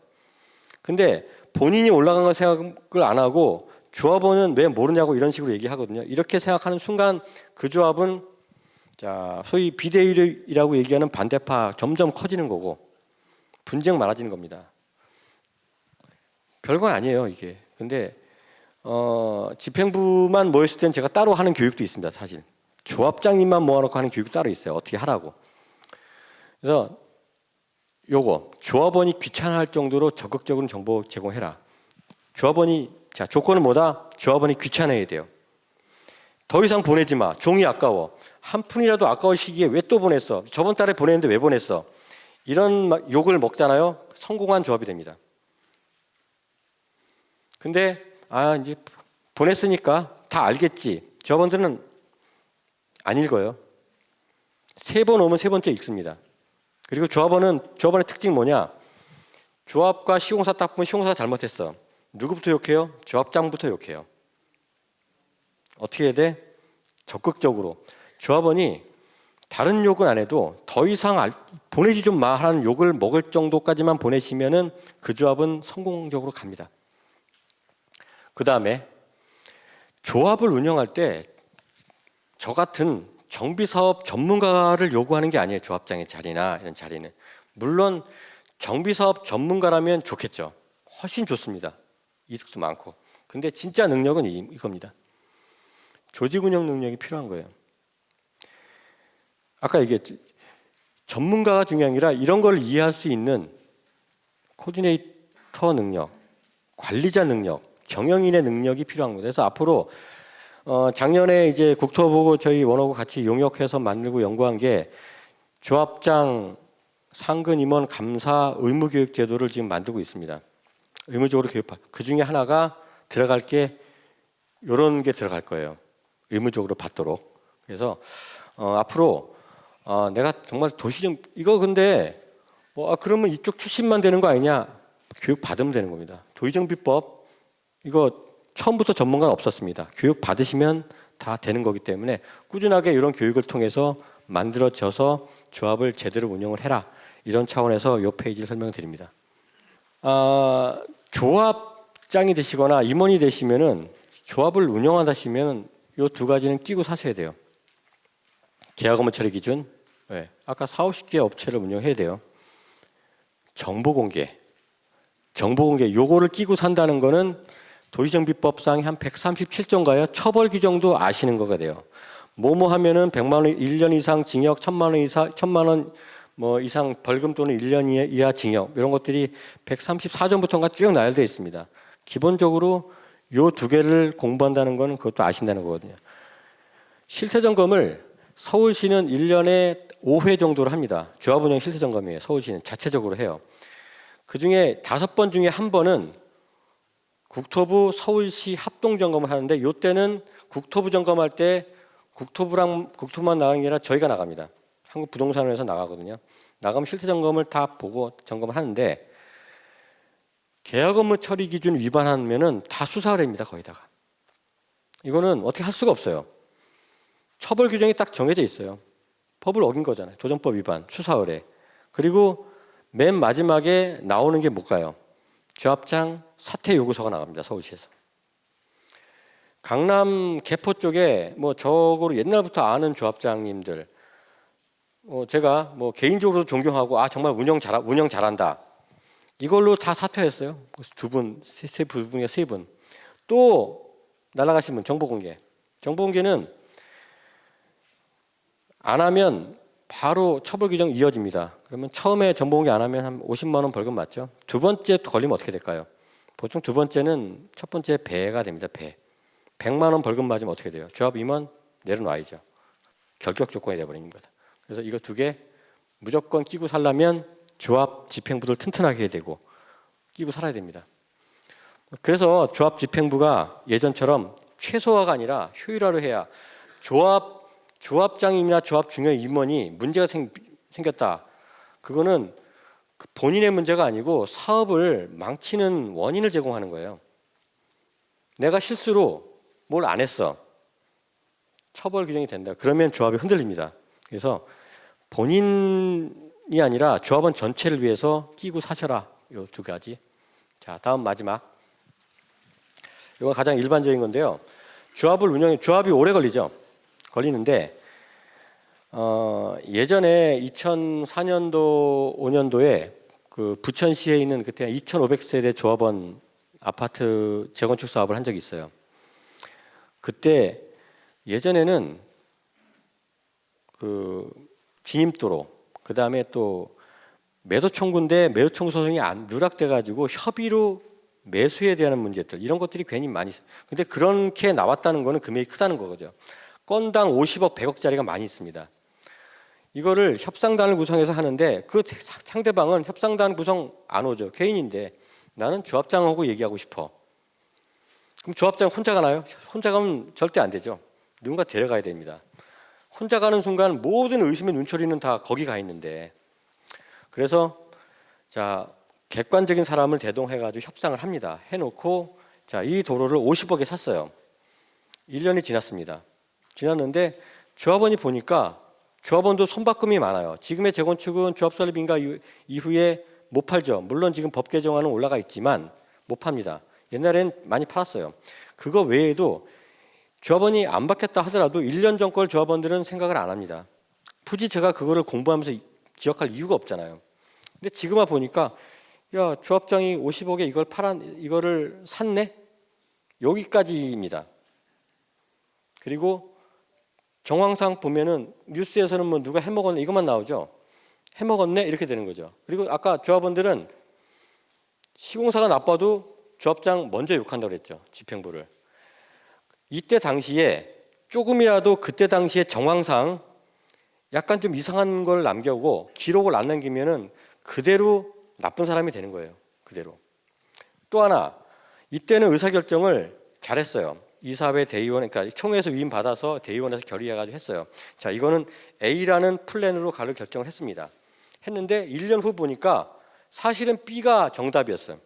근데 본인이 올라간 걸 생각을 안 하고 조합원은 왜 모르냐고 이런 식으로 얘기하거든요. 이렇게 생각하는 순간 그 조합은 소위 비대위라고 얘기하는 반대파 점점 커지는 거고 분쟁 많아지는 겁니다. 별건 아니에요, 이게. 근데 집행부만 모였을 땐 제가 따로 하는 교육도 있습니다, 사실. 조합장님만 모아놓고 하는 교육 따로 있어요. 어떻게 하라고. 그래서 요거 조합원이 귀찮아할 정도로 적극적으로 정보 제공해라. 조건은 뭐다? 조합원이 귀찮아야 돼요. 더 이상 보내지 마. 종이 아까워. 한 푼이라도 아까울 시기에 왜 또 보냈어? 저번 달에 보냈는데 왜 보냈어? 이런 욕을 먹잖아요. 성공한 조합이 됩니다. 근데 이제 보냈으니까 다 알겠지. 조합원들은 안 읽어요. 3번 오면 3번째 읽습니다. 그리고 조합원의 특징이 뭐냐? 조합과 시공사 딱 보면 시공사가 잘못했어. 누구부터 욕해요? 조합장부터 욕해요. 어떻게 해야 돼? 적극적으로. 조합원이 다른 욕은 안 해도 더 이상 보내지 좀 마 하는 욕을 먹을 정도까지만 보내시면은 그 조합은 성공적으로 갑니다. 그 다음에 조합을 운영할 때 저 같은 정비사업 전문가를 요구하는 게 아니에요. 조합장의 자리나 이런 자리는. 물론 정비사업 전문가라면 좋겠죠. 훨씬 좋습니다. 이득도 많고. 근데 진짜 능력은 이겁니다. 조직 운영 능력이 필요한 거예요. 아까 얘기했죠. 전문가가 중요한 게 아니라 이런 걸 이해할 수 있는 코디네이터 능력, 관리자 능력, 경영인의 능력이 필요한 거예요. 그래서 앞으로 작년에 이제 국토부고 저희 원하고 같이 용역해서 만들고 연구한 게 조합장 상근 임원 감사 의무 교육 제도를 지금 만들고 있습니다. 의무적으로 교육파. 그 중에 하나가 들어갈 게 이런 게 들어갈 거예요. 의무적으로 받도록. 그래서 앞으로 내가 정말 도시정 이거 근데 그러면 이쪽 출신만 되는 거 아니냐? 교육 받으면 되는 겁니다. 도시정비법 이거 처음부터 전문가는 없었습니다. 교육 받으시면 다 되는 거기 때문에 꾸준하게 이런 교육을 통해서 만들어져서 조합을 제대로 운영을 해라. 이런 차원에서 이 페이지를 설명드립니다. 조합장이 되시거나 임원이 되시면은 조합을 운영한다 하시면 이 2가지는 끼고 사셔야 돼요. 계약 업무 처리 기준, 아까 40-50개 업체를 운영해야 돼요. 정보 공개, 요거를 끼고 산다는 거는 도시정비법상 한 137조인가요? 처벌 규정도 아시는 거가 돼요. 뭐뭐 하면은 100만 원 1년 이상 징역, 1000만 원 이상 벌금 또는 1년 이하 징역 이런 것들이 134조부터가 쭉 나열되어 있습니다. 기본적으로 요 2개를 공부한다는 거는 그것도 아신다는 거거든요. 실태 점검을 서울시는 1년에 5회 정도를 합니다. 조합운영 실태 점검이에요. 서울시는 자체적으로 해요. 그중에 5번 중에 1번은 국토부 서울시 합동 점검을 하는데 이때는 국토부 점검할 때 국토부만 나가는 게 아니라 저희가 나갑니다. 한국부동산원에서 나가거든요. 나가면 실태 점검을 다 보고 점검을 하는데 계약 업무 처리 기준 위반하면은 다 수사를 합니다. 거기다가. 이거는 어떻게 할 수가 없어요. 처벌 규정이 딱 정해져 있어요. 법을 어긴 거잖아요. 도정법 위반, 수사 의뢰. 그리고 맨 마지막에 나오는 게 뭘까요? 조합장 사퇴 요구서가 나갑니다. 서울시에서. 강남 개포 쪽에 저거로 옛날부터 아는 조합장님들 제가 개인적으로 존경하고 정말 운영 잘한다. 이걸로 다 사퇴했어요. 2분, 세 분이나 3분. 또 날아가신 분 정보공개. 정보공개는 안 하면 바로 처벌 규정 이어집니다. 그러면 처음에 정보공개 안 하면 한 50만 원 벌금 맞죠? 2번째 걸리면 어떻게 될까요? 보통 2번째는 첫 번째 배가 됩니다. 배. 100만 원 벌금 맞으면 어떻게 돼요? 조합 임원 내려놔야죠. 결격 조건이 되어버리는 거다. 그래서 이거 2개 무조건 끼고 살려면 조합 집행부를 튼튼하게 해야 되고 끼고 살아야 됩니다. 그래서 조합 집행부가 예전처럼 최소화가 아니라 효율화를 해야 조합장이나 조합 중요 임원이 문제가 생겼다. 그거는 본인의 문제가 아니고 사업을 망치는 원인을 제공하는 거예요. 내가 실수로 뭘 안 했어. 처벌 규정이 된다. 그러면 조합이 흔들립니다. 그래서 본인이 아니라 조합원 전체를 위해서 끼고 사셔라. 요 두 가지. 자, 다음 마지막. 이거 가장 일반적인 건데요. 조합이 오래 걸리죠. 걸리는데 예전에 2004년도 5년도에 그 부천시에 있는 그때 2,500세대 조합원 아파트 재건축 사업을 한 적이 있어요. 그때 예전에는 그 진입도로, 그 다음에 또 매도 청구인데 매도 청구 소송이 누락돼 가지고 협의로 매수에 대한 문제들, 이런 것들이 괜히 많이 있어요. 근데 그렇게 나왔다는 거는 금액이 크다는 거죠. 건당 50억, 100억짜리가 많이 있습니다. 이거를 협상단을 구성해서 하는데 그 상대방은 협상단 구성 안 오죠. 개인인데 나는 조합장하고 얘기하고 싶어. 그럼 조합장 혼자 가나요? 혼자 가면 절대 안 되죠. 누군가 데려가야 됩니다. 혼자 가는 순간 모든 의심의 눈초리는 다 거기 가 있는데, 그래서 자, 객관적인 사람을 대동해가지고 협상을 합니다. 해놓고 자, 이 도로를 50억에 샀어요. 1년이 지났습니다. 지났는데 조합원이 보니까 조합원도 손바꿈이 많아요. 지금의 재건축은 조합 설립 인가 이후에 못 팔죠. 물론 지금 법 개정안은 올라가 있지만 못 팝니다. 옛날엔 많이 팔았어요. 그거 외에도 조합원이 안 받겠다 하더라도 1년 전 걸 조합원들은 생각을 안 합니다. 굳이 제가 그거를 공부하면서 기억할 이유가 없잖아요. 근데 지금 와 보니까 야, 조합장이 50억에 이거를 샀네? 여기까지입니다. 그리고 정황상 보면은 뉴스에서는 뭐 누가 해먹었네 이것만 나오죠. 해먹었네 이렇게 되는 거죠. 그리고 아까 조합원들은 시공사가 나빠도 조합장 먼저 욕한다고 그랬죠. 집행부를. 이때 당시에 조금이라도 그때 당시에 정황상 약간 좀 이상한 걸 남겨오고 기록을 안 남기면은 그대로 나쁜 사람이 되는 거예요. 그대로. 또 하나, 이때는 의사결정을 잘했어요. 이사회 대의원, 그러니까 총회에서 위임 받아서 대의원에서 결의해가지고 했어요. 자, 이거는 A라는 플랜으로 가를 결정을 했습니다. 했는데 1년 후 보니까 사실은 B가 정답이었어요.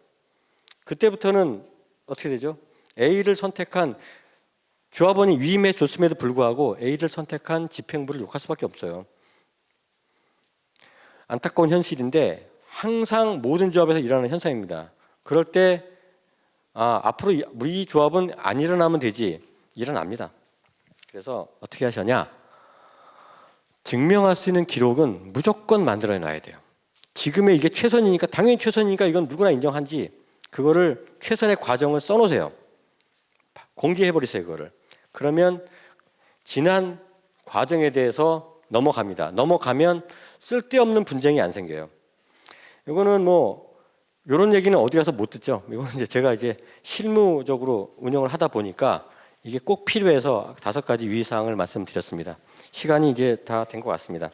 그때부터는 어떻게 되죠? A를 선택한 조합원이 위임해 줬음에도 불구하고 A를 선택한 집행부를 욕할 수밖에 없어요. 안타까운 현실인데 항상 모든 조합에서 일어나는 현상입니다. 그럴 때 앞으로 이 조합은 안 일어나면 되지. 일어납니다. 그래서 어떻게 하셨냐? 증명할 수 있는 기록은 무조건 만들어 놔야 돼요. 지금의 이게 최선이니까 당연히 최선이니까 이건 누구나 인정한지 그거를 최선의 과정을 써놓으세요. 공개해버리세요. 그거를. 그러면 지난 과정에 대해서 넘어갑니다. 넘어가면 쓸데없는 분쟁이 안 생겨요. 이거는 뭐 이런 얘기는 어디 가서 못 듣죠. 이거는 이제 제가 이제 실무적으로 운영을 하다 보니까 이게 꼭 필요해서 5가지 유의사항을 말씀드렸습니다. 시간이 이제 다 된 것 같습니다.